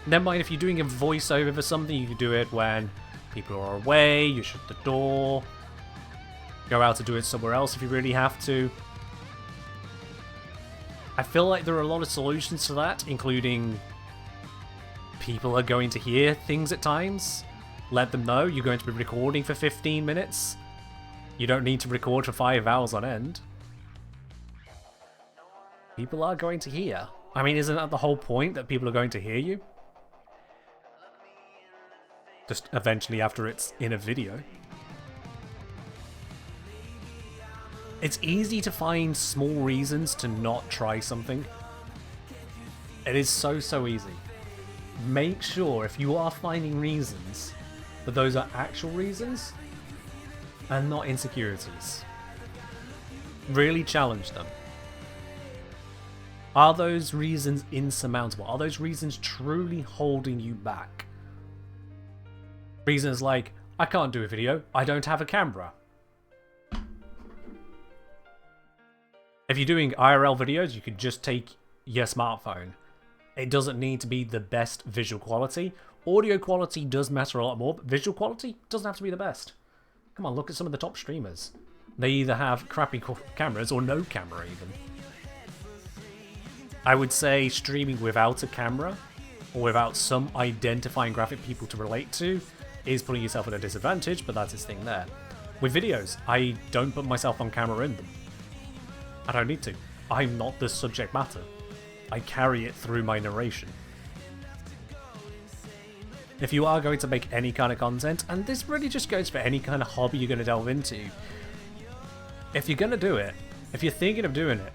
Never mind if you're doing a voiceover for something, you can do it when people are away, you shut the door, go out to do it somewhere else if you really have to. I feel like there are a lot of solutions to that, including people are going to hear things at times. Let them know you're going to be recording for 15 minutes. You don't need to record for 5 hours on end. People are going to hear. I mean, isn't that the whole point, that people are going to hear you? Just eventually after it's in a video. It's easy to find small reasons to not try something. It is so easy. Make sure if you are finding reasons that those are actual reasons and not insecurities. Really challenge them. Are those reasons insurmountable? Are those reasons truly holding you back? Reasons like, I can't do a video, I don't have a camera. If you're doing IRL videos, you could just take your smartphone. It doesn't need to be the best visual quality. Audio quality does matter a lot more, but visual quality doesn't have to be the best. Come on, look at some of the top streamers. They either have crappy cameras or no camera even. I would say streaming without a camera or without some identifying graphic people to relate to is putting yourself at a disadvantage, but that's his thing there. With videos, I don't put myself on camera in them. I don't need to. I'm not the subject matter. I carry it through my narration. If you are going to make any kind of content, and this really just goes for any kind of hobby you're going to delve into, if you're going to do it, if you're thinking of doing it,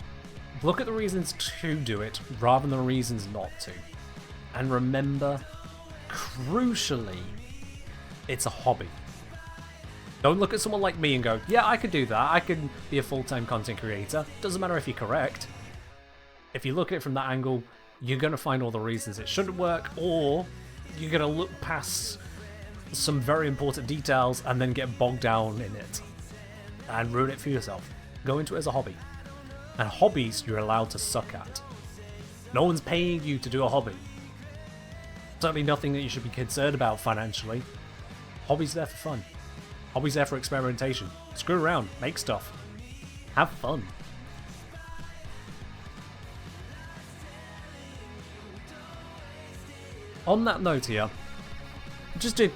look at the reasons to do it rather than the reasons not to. And remember, crucially, it's a hobby. Don't look at someone like me and go, yeah, I could do that. I could be a full-time content creator. Doesn't matter if you're correct. If you look at it from that angle, you're going to find all the reasons it shouldn't work, or you're going to look past some very important details and then get bogged down in it and ruin it for yourself. Go into it as a hobby. And hobbies you're allowed to suck at. No one's paying you to do a hobby. Certainly nothing that you should be concerned about financially. Hobbies there for fun. Hobbies there for experimentation. Screw around, make stuff. Have fun. On that note here, just a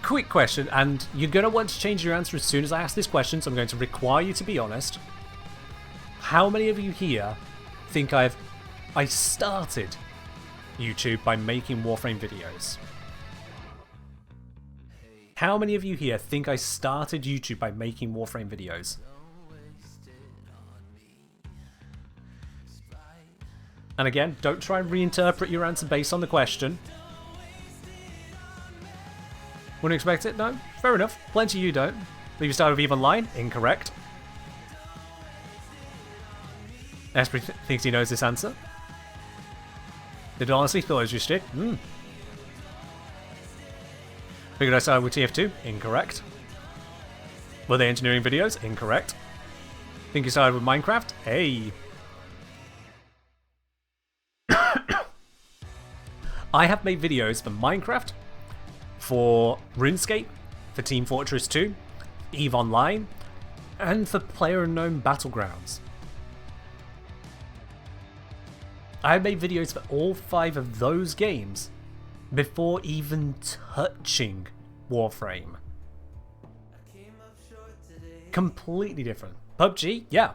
quick question, and you're going to want to change your answer as soon as I ask this question, so I'm going to require you to be honest. How many of you here think I started YouTube by making Warframe videos? How many of you here think I started YouTube by making Warframe videos? And again, don't try and reinterpret your answer based on the question. Wouldn't expect it? No? Fair enough. Plenty of you don't. Believe you started with EVE Online? Incorrect. Esprit thinks he knows this answer. Did honestly thought it was your shtick? Figured I started with TF2? Incorrect. Were they engineering videos? Incorrect. Think you started with Minecraft? Hey. I have made videos for Minecraft, for RuneScape, for Team Fortress 2, EVE Online, and for PlayerUnknown Battlegrounds. I have made videos for all 5 of those games before even touching Warframe. Completely different. PUBG, yeah.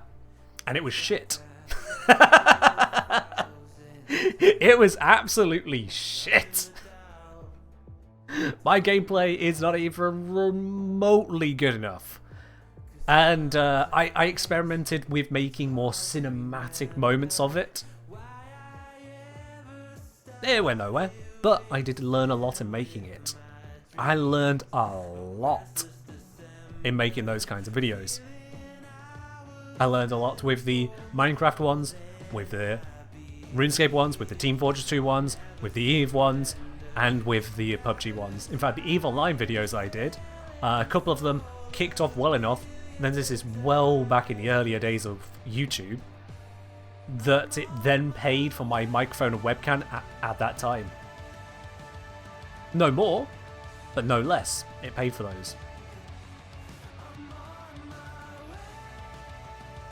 And it was shit. It was absolutely shit. My gameplay is not even remotely good enough. And I experimented with making more cinematic moments of it. It went nowhere, but I did learn a lot in making it. I learned a lot in making those kinds of videos. I learned a lot with the Minecraft ones, with the RuneScape ones, with the Team Fortress 2 ones, with the EVE ones, and with the PUBG ones. In fact, the EVE Online videos I did, a couple of them kicked off well enough, then this is well back in the earlier days of YouTube, that it then paid for my microphone and webcam at that time. No more, but no less. It paid for those.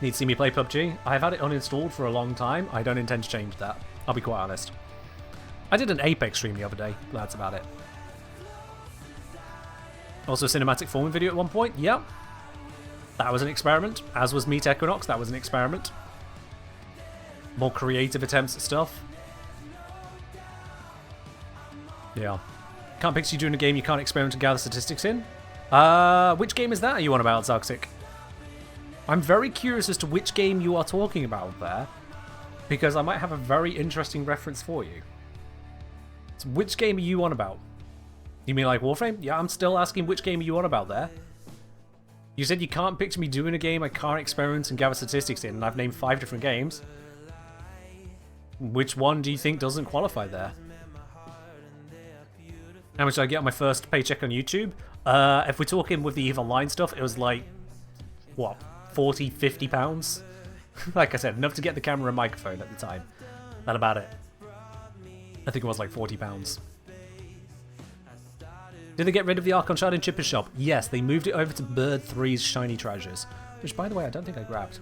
Need to see me play PUBG? I've had it uninstalled for a long time. I don't intend to change that. I'll be quite honest. I did an Apex stream the other day, but that's about it. Also a cinematic forming video at one point, yep. That was an experiment, as was Meet Equinox, that was an experiment. More creative attempts at stuff. Yeah. Can't picture you doing a game you can't experiment and gather statistics in. Which game is that are you on about, Zarxic? I'm very curious as to which game you are talking about there, because I might have a very interesting reference for you. So which game are you on about? You mean like Warframe? Yeah, I'm still asking which game are you on about there. You said you can't picture me doing a game I can't experiment and gather statistics in, and I've named 5 different games. Which one do you think doesn't qualify there? How much did I get on my first paycheck on YouTube? If we're talking with the EVE Online stuff, it was like, what, 40, 50 pounds? Like I said, enough to get the camera and microphone at the time. That about it. I think it was like 40 pounds. Did they get rid of the Archon Shard in Chipper's shop? Yes, they moved it over to Bird 3's Shiny Treasures. Which, by the way, I don't think I grabbed.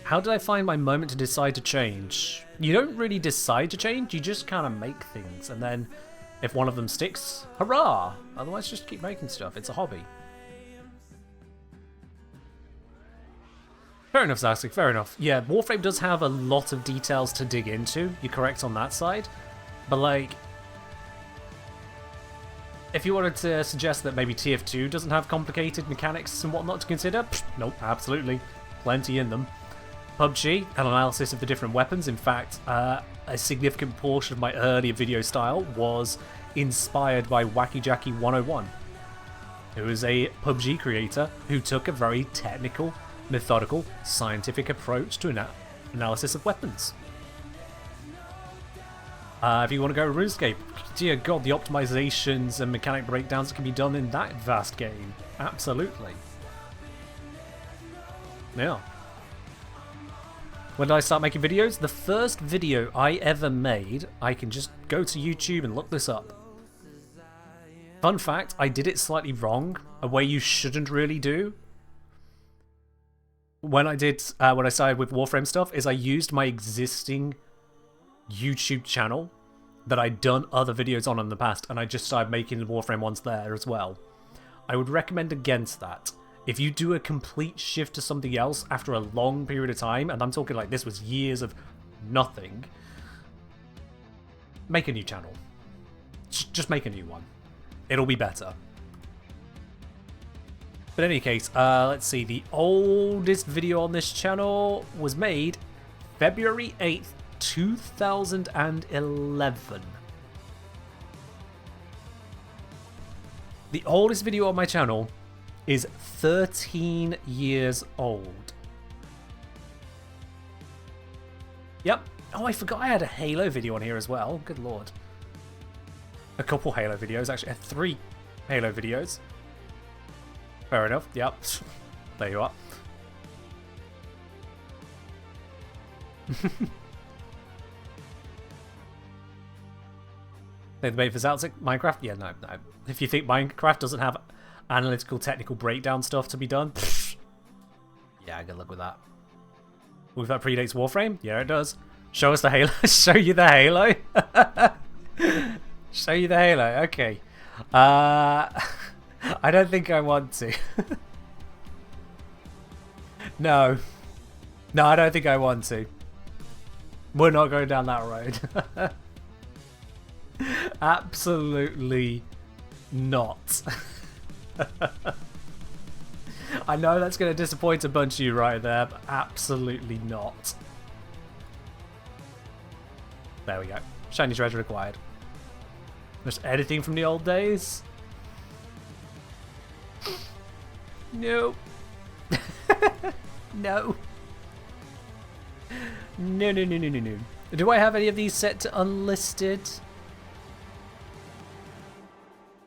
How did I find my moment to decide to change? You don't really decide to change, you just kind of make things. And then, if one of them sticks, hurrah! Otherwise, just keep making stuff. It's a hobby. Fair enough, Zastic, fair enough. Yeah, Warframe does have a lot of details to dig into. You're correct on that side. But, like, if you wanted to suggest that maybe TF2 doesn't have complicated mechanics and whatnot to consider, nope, absolutely. Plenty in them. PUBG, an analysis of the different weapons. In fact, a significant portion of my earlier video style was inspired by Wacky Jacky 101, who is a PUBG creator who took a very technical, methodical, scientific approach to analysis of weapons. If you want to go RuneScape, dear god, the optimizations and mechanic breakdowns that can be done in that vast game. Absolutely. Yeah. When did I start making videos? The first video I ever made, I can just go to YouTube and look this up. Fun fact, I did it slightly wrong, a way you shouldn't really do. When I started with Warframe stuff, is I used my existing YouTube channel that I'd done other videos on in the past, and I just started making the Warframe ones there as well. I would recommend against that. If you do a complete shift to something else after a long period of time, and I'm talking like this was years of nothing, make a new channel. Just make a new one. It'll be better. But in any case, let's see. The oldest video on this channel was made February 8th, 2011. The oldest video on my channel is 13 years old. Yep. Oh, I forgot I had a Halo video on here as well. Good lord. A couple Halo videos. Actually, I had 3 Halo videos. Fair enough. Yep. There you are. They debate for Zaltzik. Minecraft? Yeah, no. If you think Minecraft doesn't have analytical, technical breakdown stuff to be done, yeah, good luck with that. If that predates Warframe? Yeah, it does. Show us the Halo. Show you the Halo? Show you the Halo. Okay. I don't think I want to. No. No, I don't think I want to. We're not going down that road. Absolutely not. I know that's going to disappoint a bunch of you right there, but absolutely not. There we go. Shiny treasure acquired. Just editing from the old days? No. No. No. Do I have any of these set to unlisted?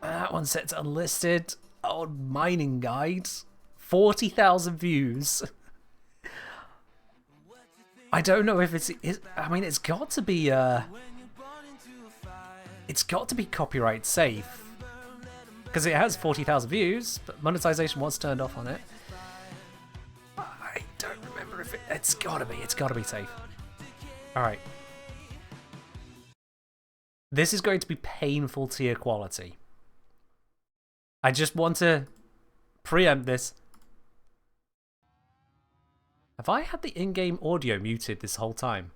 That one's set to unlisted. Oh, mining guide. 40,000 views. I don't know if it's... I mean, it's got to be... It's got to be copyright safe. Because it has 40,000 views, but monetization was turned off on it. I don't remember if it's got to be. It's got to be safe. Alright. This is going to be painful tier quality. I just want to preempt this. Have I had the in-game audio muted this whole time?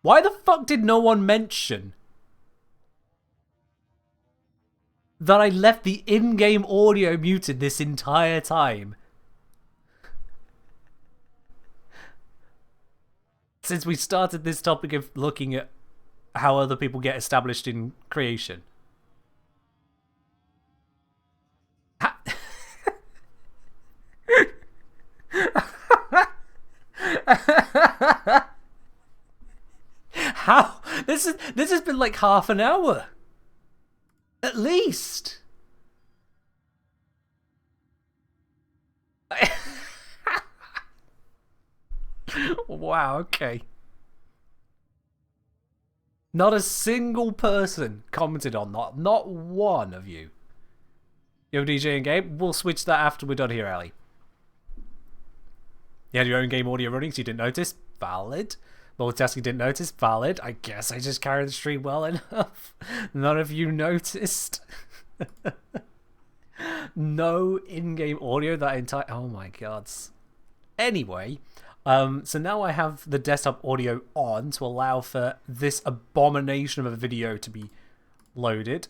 Why the fuck did no one mention that I left the in-game audio muted this entire time? Since we started this topic of looking at how other people get established in creation. How? This has been like half an hour. At least. Wow, okay. Not a single person commented on that. Not one of you. Yo, DJ and Gabe, we'll switch that after we're done here, Ali. You had your own game audio running, so you didn't notice? Valid. Multitasking didn't notice? Valid. I guess I just carried the stream well enough. None of you noticed. No in-game audio that entire... Oh my gods. Anyway, so now I have the desktop audio on to allow for this abomination of a video to be loaded.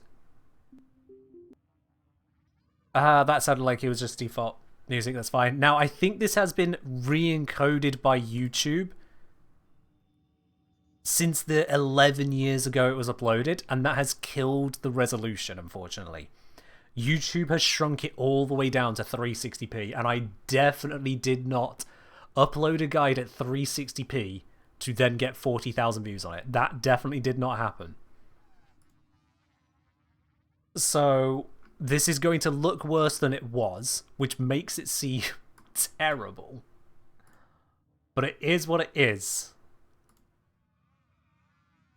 That sounded like it was just default music, that's fine. Now, I think this has been re-encoded by YouTube since the 11 years ago it was uploaded, and that has killed the resolution, unfortunately. YouTube has shrunk it all the way down to 360p, and I definitely did not upload a guide at 360p to then get 40,000 views on it. That definitely did not happen. So this is going to look worse than it was, which makes it seem terrible. But it is what it is.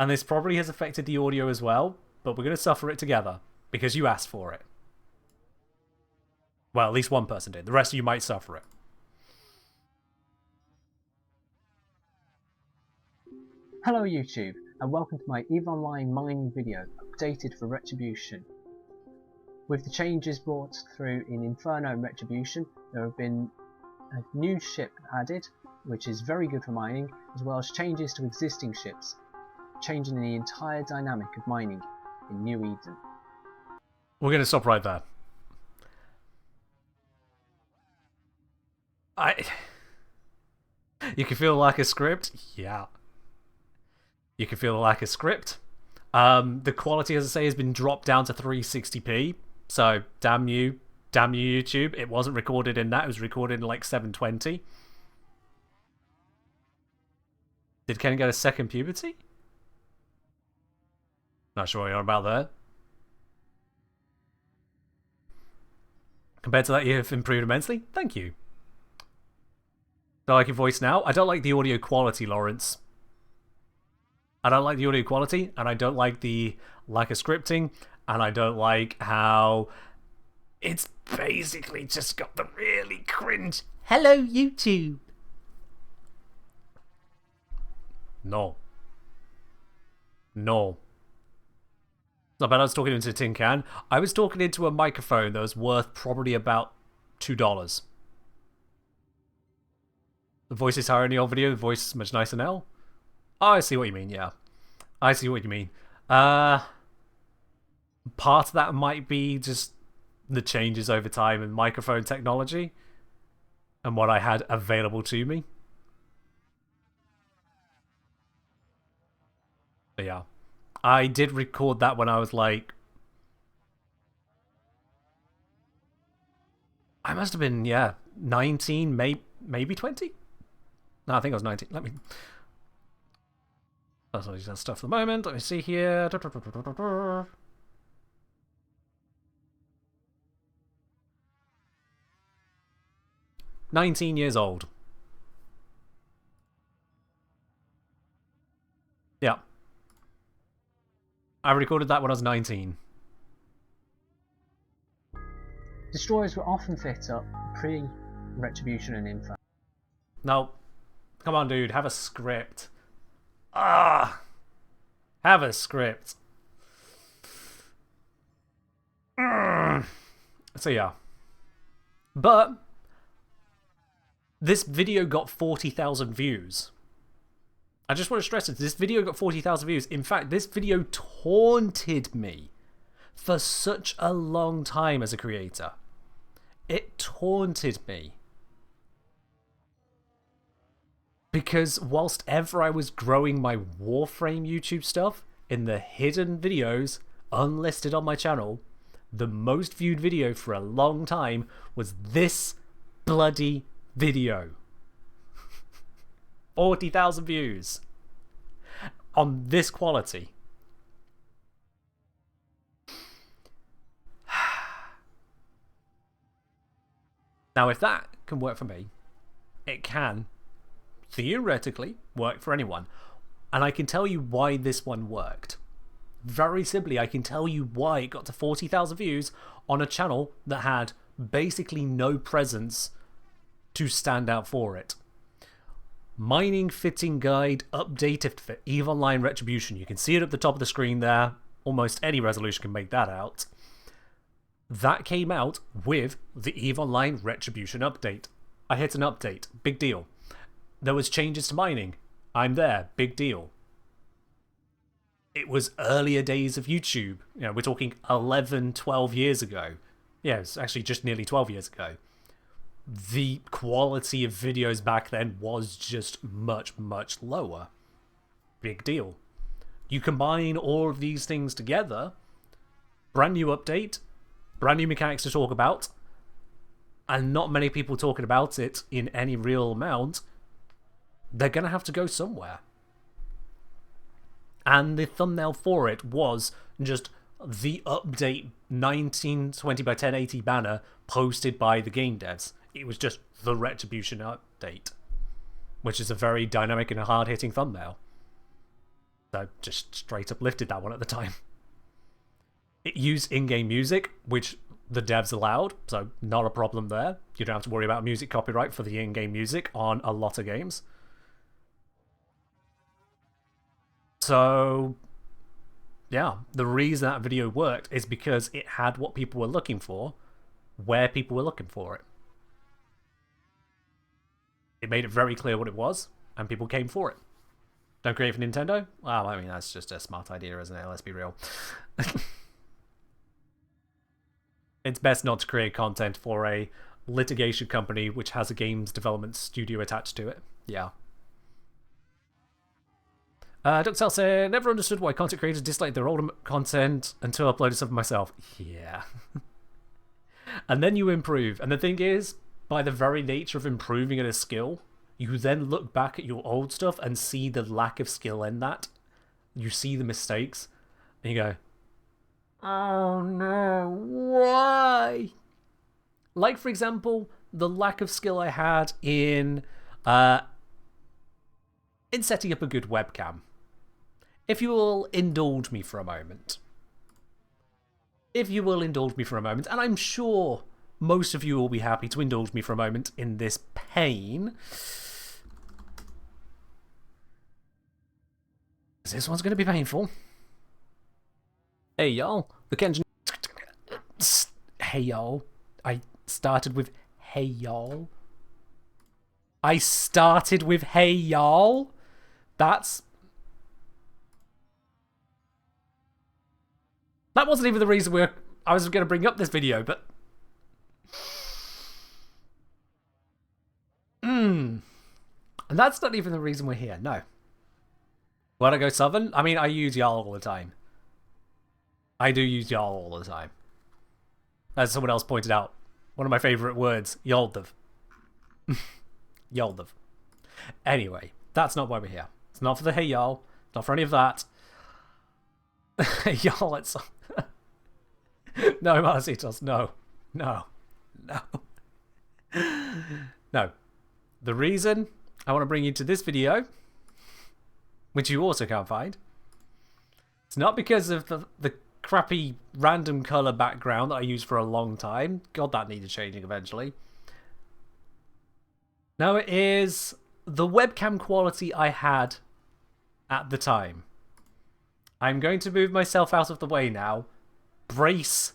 And this probably has affected the audio as well, but we're going to suffer it together, because you asked for it. Well, at least one person did. The rest of you might suffer it. Hello YouTube, and welcome to my EVE Online mining video, updated for Retribution. With the changes brought through in Inferno and Retribution, there have been a new ship added, which is very good for mining, as well as changes to existing ships, changing the entire dynamic of mining in New Eden. We're going to stop right there. You can feel the lack of script? Yeah. You can feel the lack of script. The quality, as I say, has been dropped down to 360p. So, damn you, YouTube. It wasn't recorded in that. It was recorded in like 720. Did Ken get a second puberty? Not sure what you're about there. Compared to that, you've improved immensely. Thank you. Do I like your voice now? I don't like the audio quality, Lawrence. I don't like the audio quality, and I don't like the lack of scripting, and I don't like how it's basically just got the really cringe, hello, YouTube. No. No. It's not bad I was talking into a tin can. I was talking into a microphone that was worth probably about $2. The voice is higher in the old video, the voice is much nicer now. Oh, I see what you mean, yeah. I see what you mean. Part of that might be just the changes over time in microphone technology and what I had available to me. But yeah. I did record that when I was like... I must have been, yeah, 19, maybe 20? No, I think I was 19. Let me... That's all that stuff at the moment. Let me see here. 19 years old. Yeah. I recorded that when I was 19. Destroyers were often fit up pre-Retribution and Inferno. No. Come on, dude. Have a script. Ah! Have a script. So yeah. But this video got 40,000 views. I just want to stress this video got 40,000 views. In fact, this video taunted me for such a long time as a creator. It taunted me. Because whilst ever I was growing my Warframe YouTube stuff, in the hidden videos, unlisted on my channel, the most viewed video for a long time was this bloody video. 40,000 views. on this quality. Now, if that can work for me, it can theoretically work for anyone. And I can tell you why this one worked. Very simply, I can tell you why it got to 40,000 views on a channel that had basically no presence to stand out for it. Mining Fitting Guide updated for EVE Online Retribution. You can see it at the top of the screen there. Almost any resolution can make that out. That came out with the EVE Online Retribution update. I hit an update. Big deal. There was changes to mining. I'm there. Big deal. It was earlier days of YouTube. You know, we're talking 11, 12 years ago. Yeah, it's actually just nearly 12 years ago. The quality of videos back then was just much, much lower. Big deal. You combine all of these things together, brand new update, brand new mechanics to talk about, and not many people talking about it in any real amount, they're going to have to go somewhere. And the thumbnail for it was just the update 1920 by 1080 banner posted by the game devs. It was just the Retribution update, which is a very dynamic and hard-hitting thumbnail. So just straight up lifted that one at the time. It used in-game music, which the devs allowed, so not a problem there. You don't have to worry about music copyright for the in-game music on a lot of games. So, yeah, the reason that video worked is because it had what people were looking for, where people were looking for it. It made it very clear what it was, and people came for it. Don't create for Nintendo? Well, I mean, that's just a smart idea, isn't it? Let's be real. It's best not to create content for a litigation company which has a games development studio attached to it. Yeah. Duxel said, never understood why content creators dislike their older content until I uploaded something myself. Yeah. And then you improve. And the thing is, by the very nature of improving at a skill, you then look back at your old stuff and see the lack of skill in that. You see the mistakes, and you go, oh no, why? Like, for example, the lack of skill I had in setting up a good webcam. If you will indulge me for a moment. And I'm sure most of you will be happy to indulge me for a moment in this pain. This one's going to be painful. Hey y'all, the Kenji. Hey y'all. I started with hey y'all. That wasn't even the reason I was going to bring up this video, but... And that's not even the reason we're here, no. Why'd I go Southern? I mean, I use y'all all the time. I do use y'all all the time. As someone else pointed out, one of my favourite words, y'alldiv. Y'alldiv. Anyway, that's not why we're here. It's not for the hey y'all. It's not for any of that. Y'all, it's... No, Marcitos, no. No. The reason I want to bring you to this video, which you also can't find, it's not because of the crappy random colour background that I used for a long time. God, that needed changing eventually. No, it is the webcam quality I had at the time. I'm going to move myself out of the way now. Brace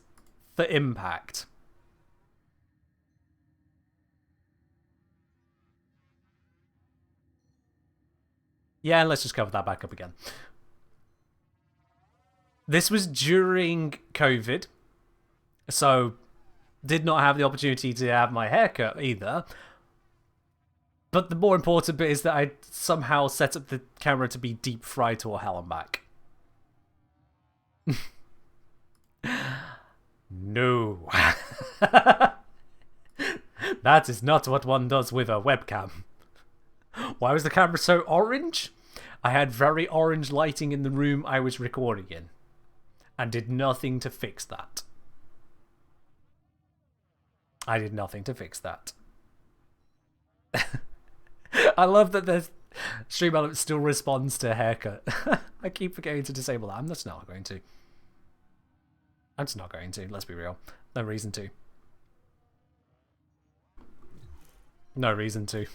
for impact. Yeah, let's just cover that back up again. This was during COVID, so did not have the opportunity to have my hair cut either. But the more important bit is that I somehow set up the camera to be deep fried to hell and back. No. That is not what one does with a webcam. Why was the camera so orange? I had very orange lighting in the room I was recording in, and did nothing to fix that. I did nothing to fix that. I love that the stream element still responds to a haircut. I keep forgetting to disable that. I'm just not going to. I'm just not going to, let's be real. No reason to. No reason to.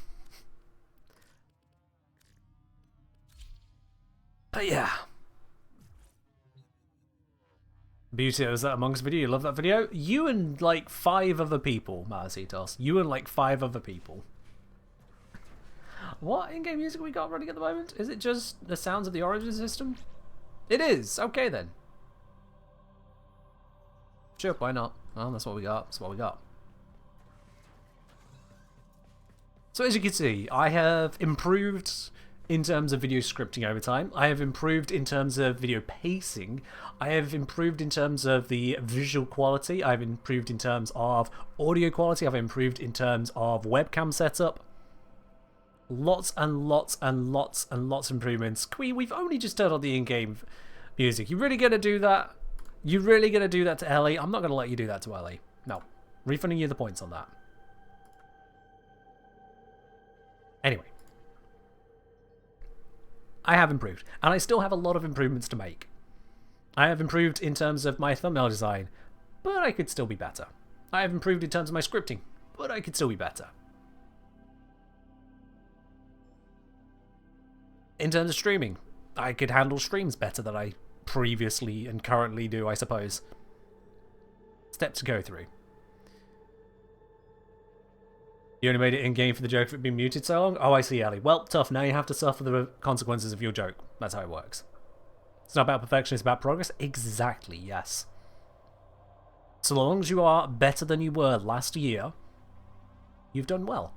But yeah. Beauty, was that Amongst video? You love that video? You and like 5 other people, Marcitos. You and like 5 other people. What in-game music we got running at the moment? Is it just the sounds of the Origin system? It is! Okay then. Sure, why not? Well, that's what we got. That's what we got. So as you can see, I have improved in terms of video scripting over time. I have improved in terms of video pacing. I have improved in terms of the visual quality. I've improved in terms of audio quality. I've improved in terms of webcam setup. Lots and lots and lots and lots of improvements. We've only just turned on the in-game music. You really gonna do that? You really gonna do that to Ellie? I'm not gonna let you do that to Ellie. No. Refunding you the points on that. Anyway. I have improved. And I still have a lot of improvements to make. I have improved in terms of my thumbnail design, but I could still be better. I have improved in terms of my scripting, but I could still be better. In terms of streaming, I could handle streams better than I previously and currently do, I suppose. Steps to go through. You only made it in-game for the joke of it being muted so long? Oh, I see, Ellie. Well, tough. Now you have to suffer the consequences of your joke. That's how it works. It's not about perfection, it's about progress? Exactly, yes. So long as you are better than you were last year, you've done well.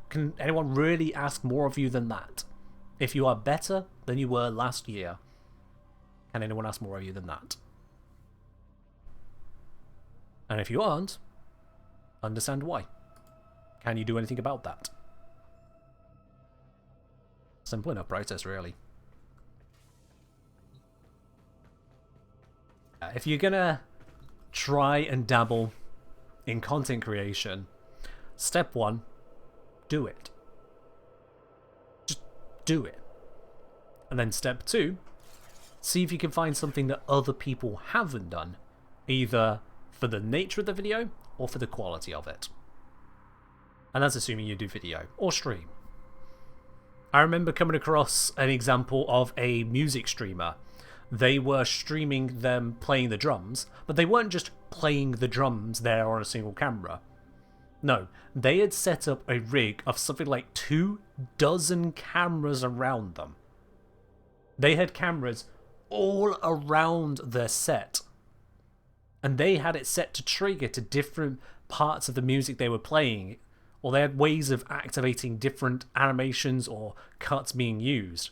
Can anyone really ask more of you than that? If you are better than you were last year, can anyone ask more of you than that? And if you aren't, understand why. Can you do anything about that? Simple enough process, really. If you're gonna try and dabble in content creation, step 1, do it. Just do it. And then step 2, see if you can find something that other people haven't done, either for the nature of the video or for the quality of it. And that's assuming you do video or stream. I remember coming across an example of a music streamer. They were streaming them playing the drums, but they weren't just playing the drums there on a single camera. No, they had set up a rig of something like 24 cameras around them. They had cameras all around their set. And they had it set to trigger to different parts of the music they were playing, or they had ways of activating different animations or cuts being used.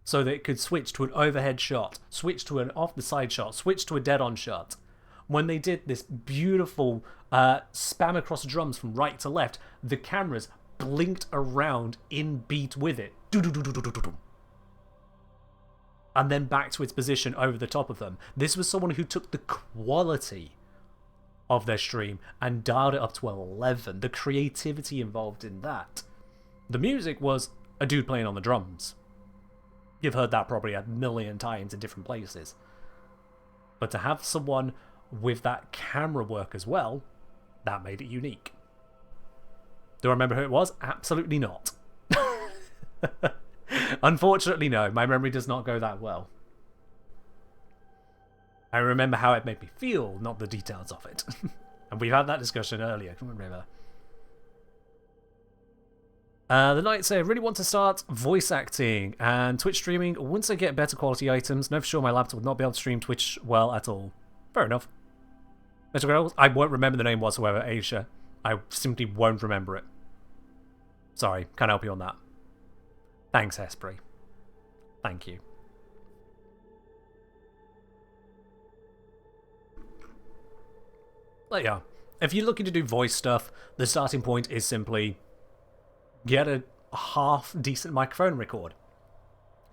So that it could switch to an overhead shot, switch to an off the side shot, switch to a dead on shot. When they did this beautiful spam across the drums from right to left, the cameras blinked around in beat with it. And then back to its position over the top of them. This was someone who took the quality of their stream and dialed it up to 11. The creativity involved in that. The music was a dude playing on the drums. You've heard that probably a million times in different places. But to have someone with that camera work as well, that made it unique. Do I remember who it was? Absolutely not. Unfortunately, no. My memory does not go that well. I remember how it made me feel, not the details of it. And we've had that discussion earlier, I can remember. The Knight say, I really want to start voice acting and Twitch streaming once I get better quality items. No, for sure my laptop would not be able to stream Twitch well at all. Fair enough. I won't remember the name whatsoever, Aisha. I simply won't remember it. Sorry, can't help you on that. Thanks, Hespri. Thank you. But yeah, if you're looking to do voice stuff, the starting point is simply get a a half decent microphone record.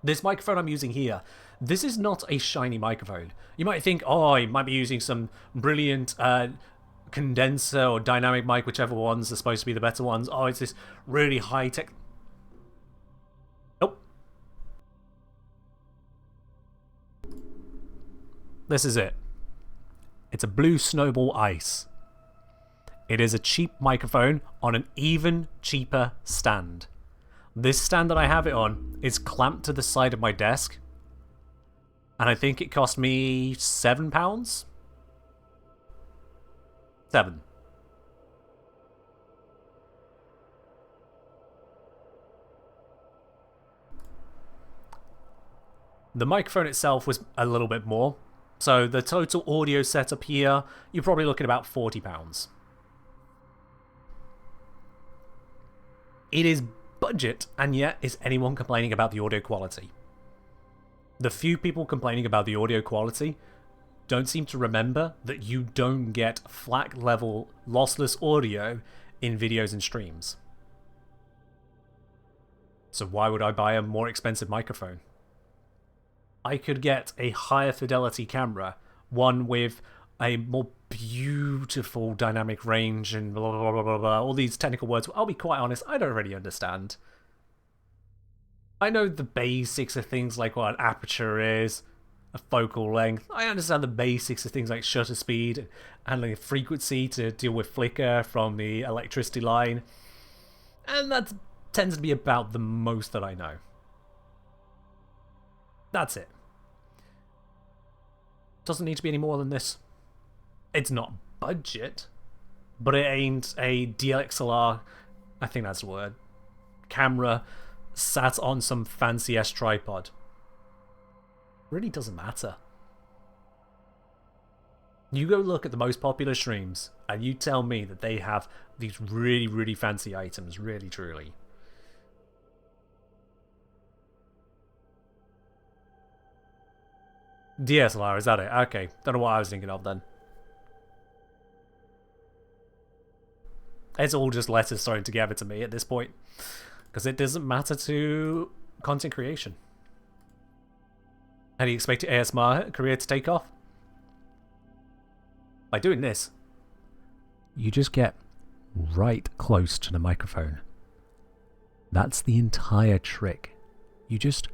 This microphone I'm using here, this is not a shiny microphone. You might think, oh, you might be using some brilliant condenser or dynamic mic, whichever ones are supposed to be the better ones. Oh, it's this really high-tech... Nope. This is it. It's a Blue Snowball Ice. It is a cheap microphone on an even cheaper stand. This stand that I have it on is clamped to the side of my desk, and I think it cost me £7? 7. The microphone itself was a little bit more, so the total audio setup here, you're probably looking at about £40. It is budget, and yet is anyone complaining about the audio quality? The few people complaining about the audio quality don't seem to remember that you don't get FLAC level lossless audio in videos and streams. So why would I buy a more expensive microphone? I could get a higher fidelity camera, one with a more beautiful dynamic range and blah blah blah blah blah, all these technical words. I'll be quite honest, I don't really understand. I know the basics of things like what an aperture is, a focal length. I understand the basics of things like shutter speed, handling frequency to deal with flicker from the electricity line, and that tends to be about the most that I know. That's it. Doesn't need to be any more than this. It's not budget, but it ain't a DXLR, I think that's the word, camera sat on some fancy-ass tripod. Really doesn't matter. You go look at the most popular streams, and you tell me that they have these really, really fancy items, really, truly. DSLR, is that it? Okay, don't know what I was thinking of then. It's all just letters thrown together to me at this point, because it doesn't matter to content creation. How do you expect your ASMR career to take off? By doing this, you just get right close to the microphone. That's the entire trick. You just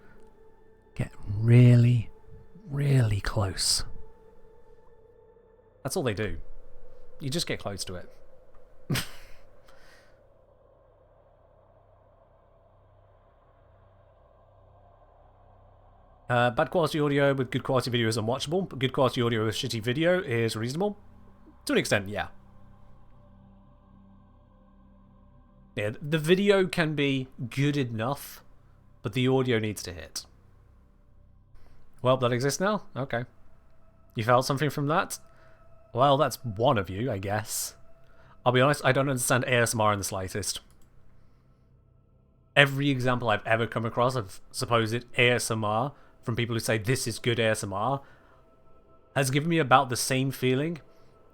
get really, really close. That's all they do. You just get close to it. Bad quality audio with good quality video is unwatchable, but good quality audio with shitty video is reasonable. To an extent, yeah. Yeah, the video can be good enough, but the audio needs to hit. Well, that exists now? Okay. You felt something from that? Well, that's one of you, I guess. I'll be honest, I don't understand ASMR in the slightest. Every example I've ever come across of supposed ASMR from people who say this is good ASMR has given me about the same feeling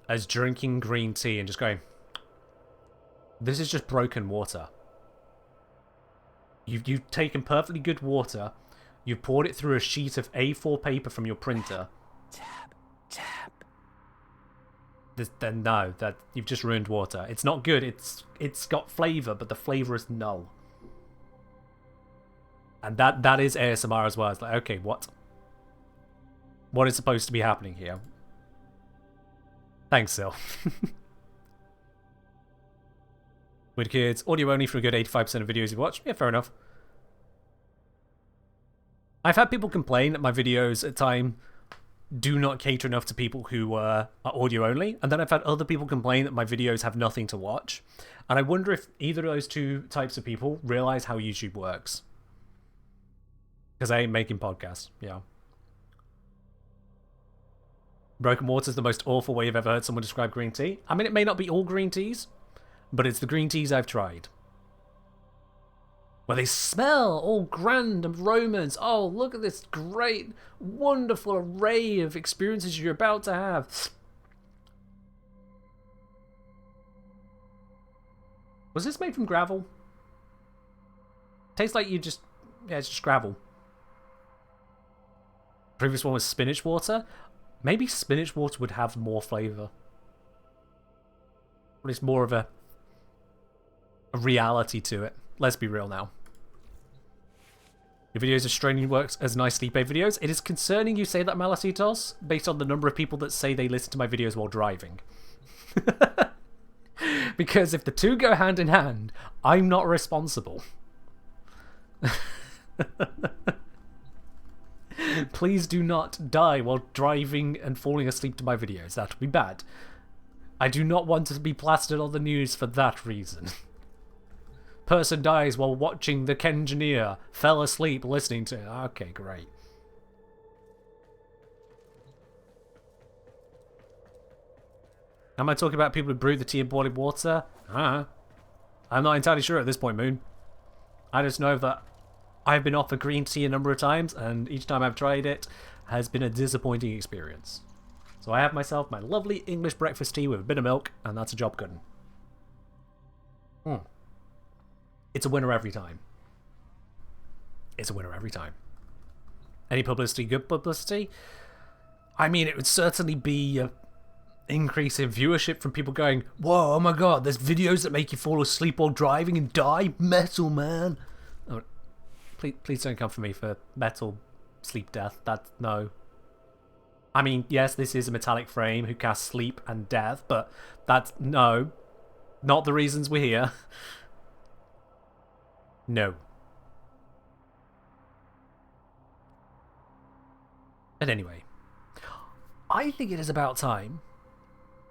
as drinking green tea and just going, this is just broken water. You've taken perfectly good water, you've poured it through a sheet of A4 paper from your printer. Tap, tap. Then no, that you've just ruined water. It's not good. It's got flavour, but the flavour is null. And that is ASMR as well. It's like, okay, what is supposed to be happening here? Thanks, Sil. Weird kids, audio only for a good 85% of videos you watch. Yeah, fair enough. I've had people complain that my videos at times do not cater enough to people who are audio only, and then I've had other people complain that my videos have nothing to watch. And I wonder if either of those two types of people realize how YouTube works. Because I ain't making podcasts, yeah. Broken water is the most awful way I've ever heard someone describe green tea. I mean, it may not be all green teas, but it's the green teas I've tried. Where they smell all grand and romance. Oh, look at this great, wonderful array of experiences you're about to have. Was this made from gravel? Tastes like you just... Yeah, it's just gravel. Previous one was spinach water. Maybe spinach water would have more flavour. But it's more of a reality to it. Let's be real now. Your videos are straining works as nice sleep aid videos. It is concerning you say that, Malasitos, based on the number of people that say they listen to my videos while driving. Because if the two go hand in hand, I'm not responsible. Please do not die while driving and falling asleep to my videos. That would be bad. I do not want to be plastered on the news for that reason. Person dies while watching the Kengineer. Fell asleep listening to it. Okay, great. Am I talking about people who brew the tea in boiling water? I'm not entirely sure at this point, Moon. I just know that I've been offered green tea a number of times, and each time I've tried it has been a disappointing experience. So I have myself my lovely English breakfast tea with a bit of milk, and that's a job good. It's a winner every time. It's a winner every time. Any publicity, good publicity? I mean, it would certainly be an increase in viewership from people going, whoa, oh my god, there's videos that make you fall asleep while driving and die? Metal, man. Oh, please don't come for me for metal sleep death. No. I mean, yes, this is a metallic frame who casts sleep and death, but that's, no. Not the reasons we're here. No. And anyway, I think it is about time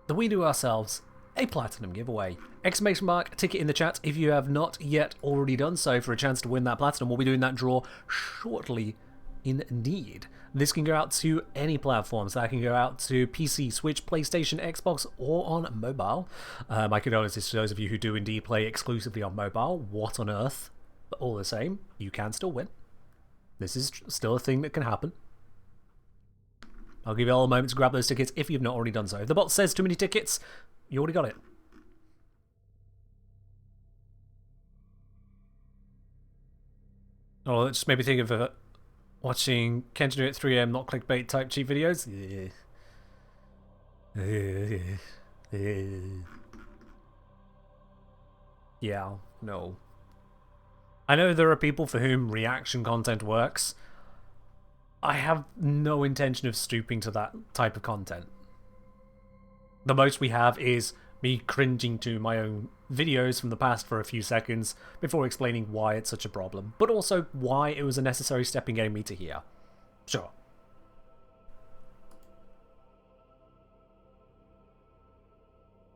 that we do ourselves a platinum giveaway. Exclamation mark, ticket in the chat if you have not yet already done so for a chance to win that platinum. We'll be doing that draw shortly indeed. This can go out to any platforms. That can go out to PC, Switch, PlayStation, Xbox, or on mobile. My condolences to those of you who do indeed play exclusively on mobile. What on earth? But all the same, you can still win. This is still a thing that can happen. I'll give you all a moment to grab those tickets if you've not already done so. If the bot says too many tickets, you already got it. Oh, it just made me think of watching Kenji at 3 AM, not clickbait type cheap videos. Yeah, no. I know there are people for whom reaction content works. I have no intention of stooping to that type of content. The most we have is me cringing to my own videos from the past for a few seconds before explaining why it's such a problem, but also why it was a necessary step in getting me to here. Sure.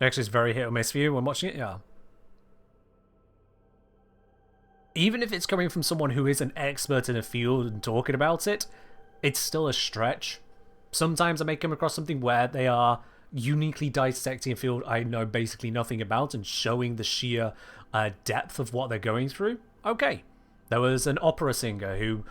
Actually, it's very hit or miss for you when watching it, yeah. Even if it's coming from someone who is an expert in a field and talking about it, it's still a stretch. Sometimes I may come across something where they are uniquely dissecting a field I know basically nothing about and showing the sheer depth of what they're going through. Okay. There was an opera singer who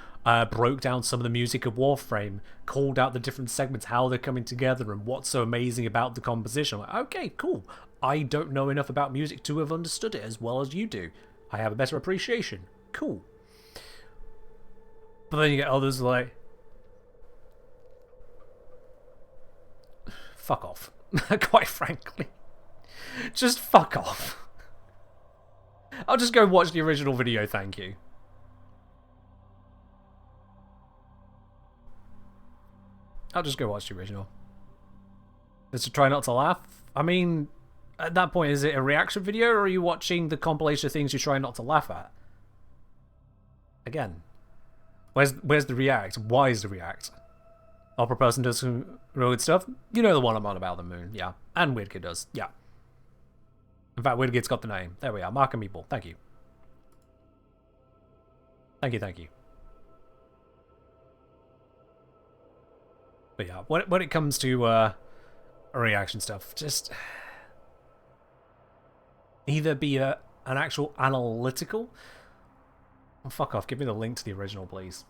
broke down some of the music of Warframe, called out the different segments, how they're coming together, and what's so amazing about the composition. Like, okay, cool. I don't know enough about music to have understood it as well as you do. I have a better appreciation. Cool. But then you get others like... Fuck off. Quite frankly. Just fuck off. I'll just go watch the original video, thank you. I'll just go watch the original. Just to try not to laugh. I mean, at that point, is it a reaction video, or are you watching the compilation of things you try not to laugh at? Again, where's the react? Why is the react? Opera person does some real good stuff. You know the one I'm on about, the moon. Yeah. And Weird Kid does. Yeah. In fact, Weird Kid's got the name. There we are. Mark and Meeple. Thank you. Thank you, thank you. But yeah, when it comes to reaction stuff, just either be an actual analytical... Oh, fuck off. Give me the link to the original, please.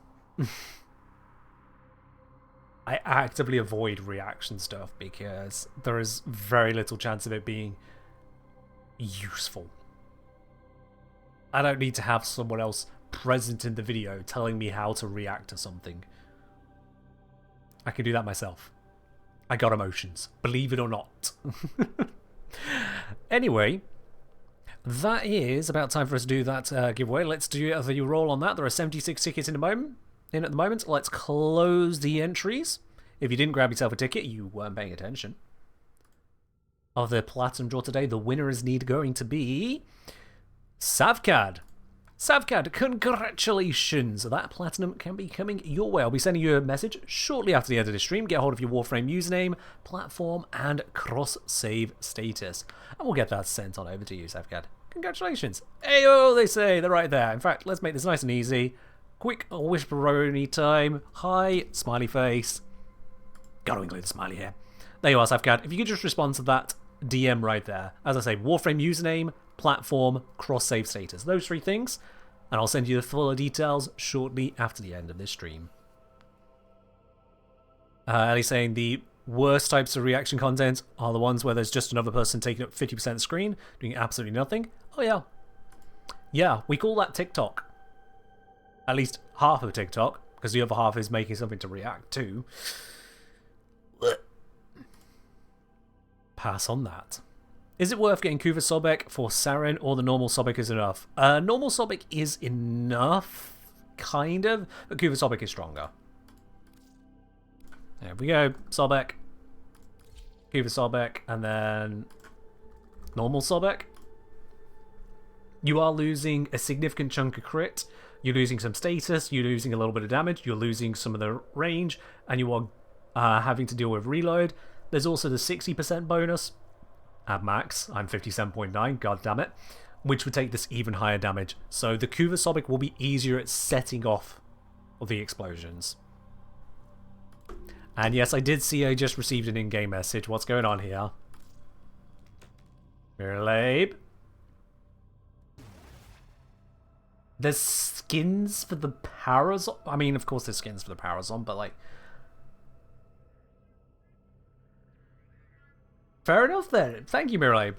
I actively avoid reaction stuff because there is very little chance of it being useful. I don't need to have someone else present in the video telling me how to react to something. I can do that myself. I got emotions, believe it or not. Anyway, that is about time for us to do that giveaway. Let's do the roll on that. There are 76 tickets at the moment. Let's close the entries. If you didn't grab yourself a ticket, you weren't paying attention. Of the Platinum draw today, the winner is indeed going to be Savcad. Savcad, congratulations! That Platinum can be coming your way. I'll be sending you a message shortly after the end of the stream. Get hold of your Warframe username, platform, and cross-save status. And we'll get that sent on over to you, Savcad. Congratulations! Ayo, they say! They're right there. In fact, let's make this nice and easy. Quick whisperoni time. Hi, smiley face. Gotta include the smiley here. There you are, Savcad. If you could just respond to that DM right there. As I say, Warframe username, platform, cross-save status. Those three things. And I'll send you the fuller details shortly after the end of this stream. Ellie's saying the worst types of reaction content are the ones where there's just another person taking up 50% of the screen, doing absolutely nothing. Oh yeah. Yeah, we call that TikTok. At least half of TikTok, because the other half is making something to react to. Pass on that. Is it worth getting Kuva Sobek for Saren, or the normal Sobek is enough? Normal Sobek is enough, kind of, but Kuva Sobek is stronger. There we go. Sobek, Kuva Sobek, and then normal Sobek. You are losing a significant chunk of crit. You're losing some status. You're losing a little bit of damage. You're losing some of the range, and you are having to deal with reload. There's also the 60% bonus at max. I'm 57.9, god damn it, which would take this even higher damage. So the Kuva Sobek will be easier at setting off the explosions. And yes, I did see I just received an in-game message. What's going on here? Miralabe? There's skins for the Parazon? I mean, of course there's skins for the Parazon, but like... Fair enough then. Thank you, Miralabe,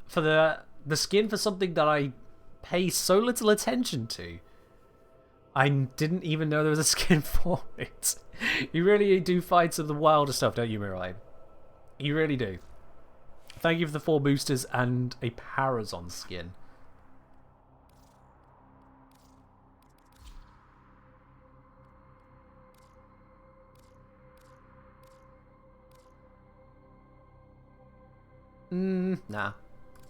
for the skin for something that I pay so little attention to. I didn't even know there was a skin for it. You really do find some of the wilder stuff, don't you, Miralabe? You really do. Thank you for the 4 boosters and a Parazon skin. Nah.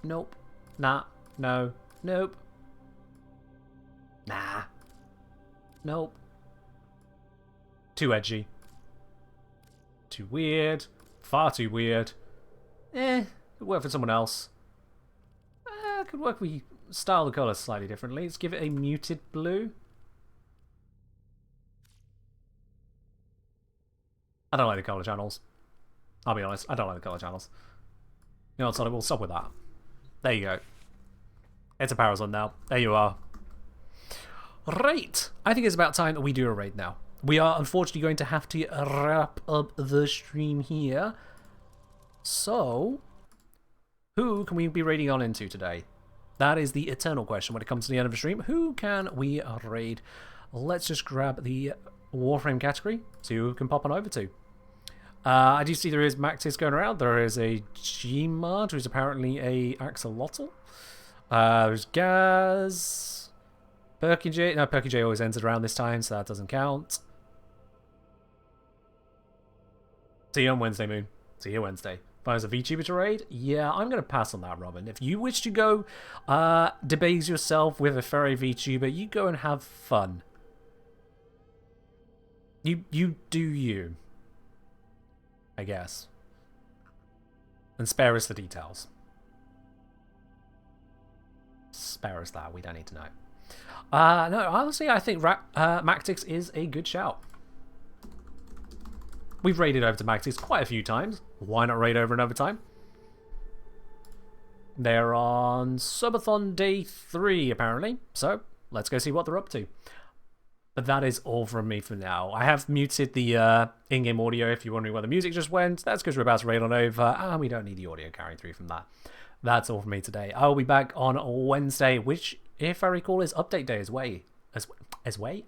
Nope. Nah. No. Nope. Nah. Nope. Too edgy. Too weird. Far too weird. Could work for someone else. Could work if we style the colour slightly differently. Let's give it a muted blue. I don't like the colour channels. I'll be honest, I don't like the colour channels. You know what, Sonic, we'll stop with that. There you go. It's a Parazon now. There you are. Right. I think it's about time that we do a raid now. We are unfortunately going to have to wrap up the stream here. So, who can we be raiding on into today? That is the eternal question when it comes to the end of the stream. Who can we raid? Let's just grab the Warframe category, see who we can pop on over to. I do see there is Maxis going around. There is a Gmard, who's apparently a Axolotl. There's Gaz. Perky J. No, Perky J always ends it around this time, so that doesn't count. See you on Wednesday, Moon. See you Wednesday. Finds a VTuber to raid? Yeah, I'm going to pass on that, Robin. If you wish to go debase yourself with a furry VTuber, you go and have fun. You do you. I guess. And spare us the details. Spare us that. We don't need to know. No, honestly, I think Mactix is a good shout. We've raided over to Mactix quite a few times. Why not raid over another time? They're on Subathon Day 3, apparently. So, let's go see what they're up to. But that is all from me for now. I have muted the in-game audio if you're wondering where the music just went. That's because we're about to raid on over, and we don't need the audio carrying through from that. That's all from me today. I'll be back on Wednesday, which, if I recall, is update day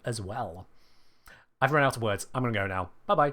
as well. I've run out of words. I'm gonna go now. Bye bye.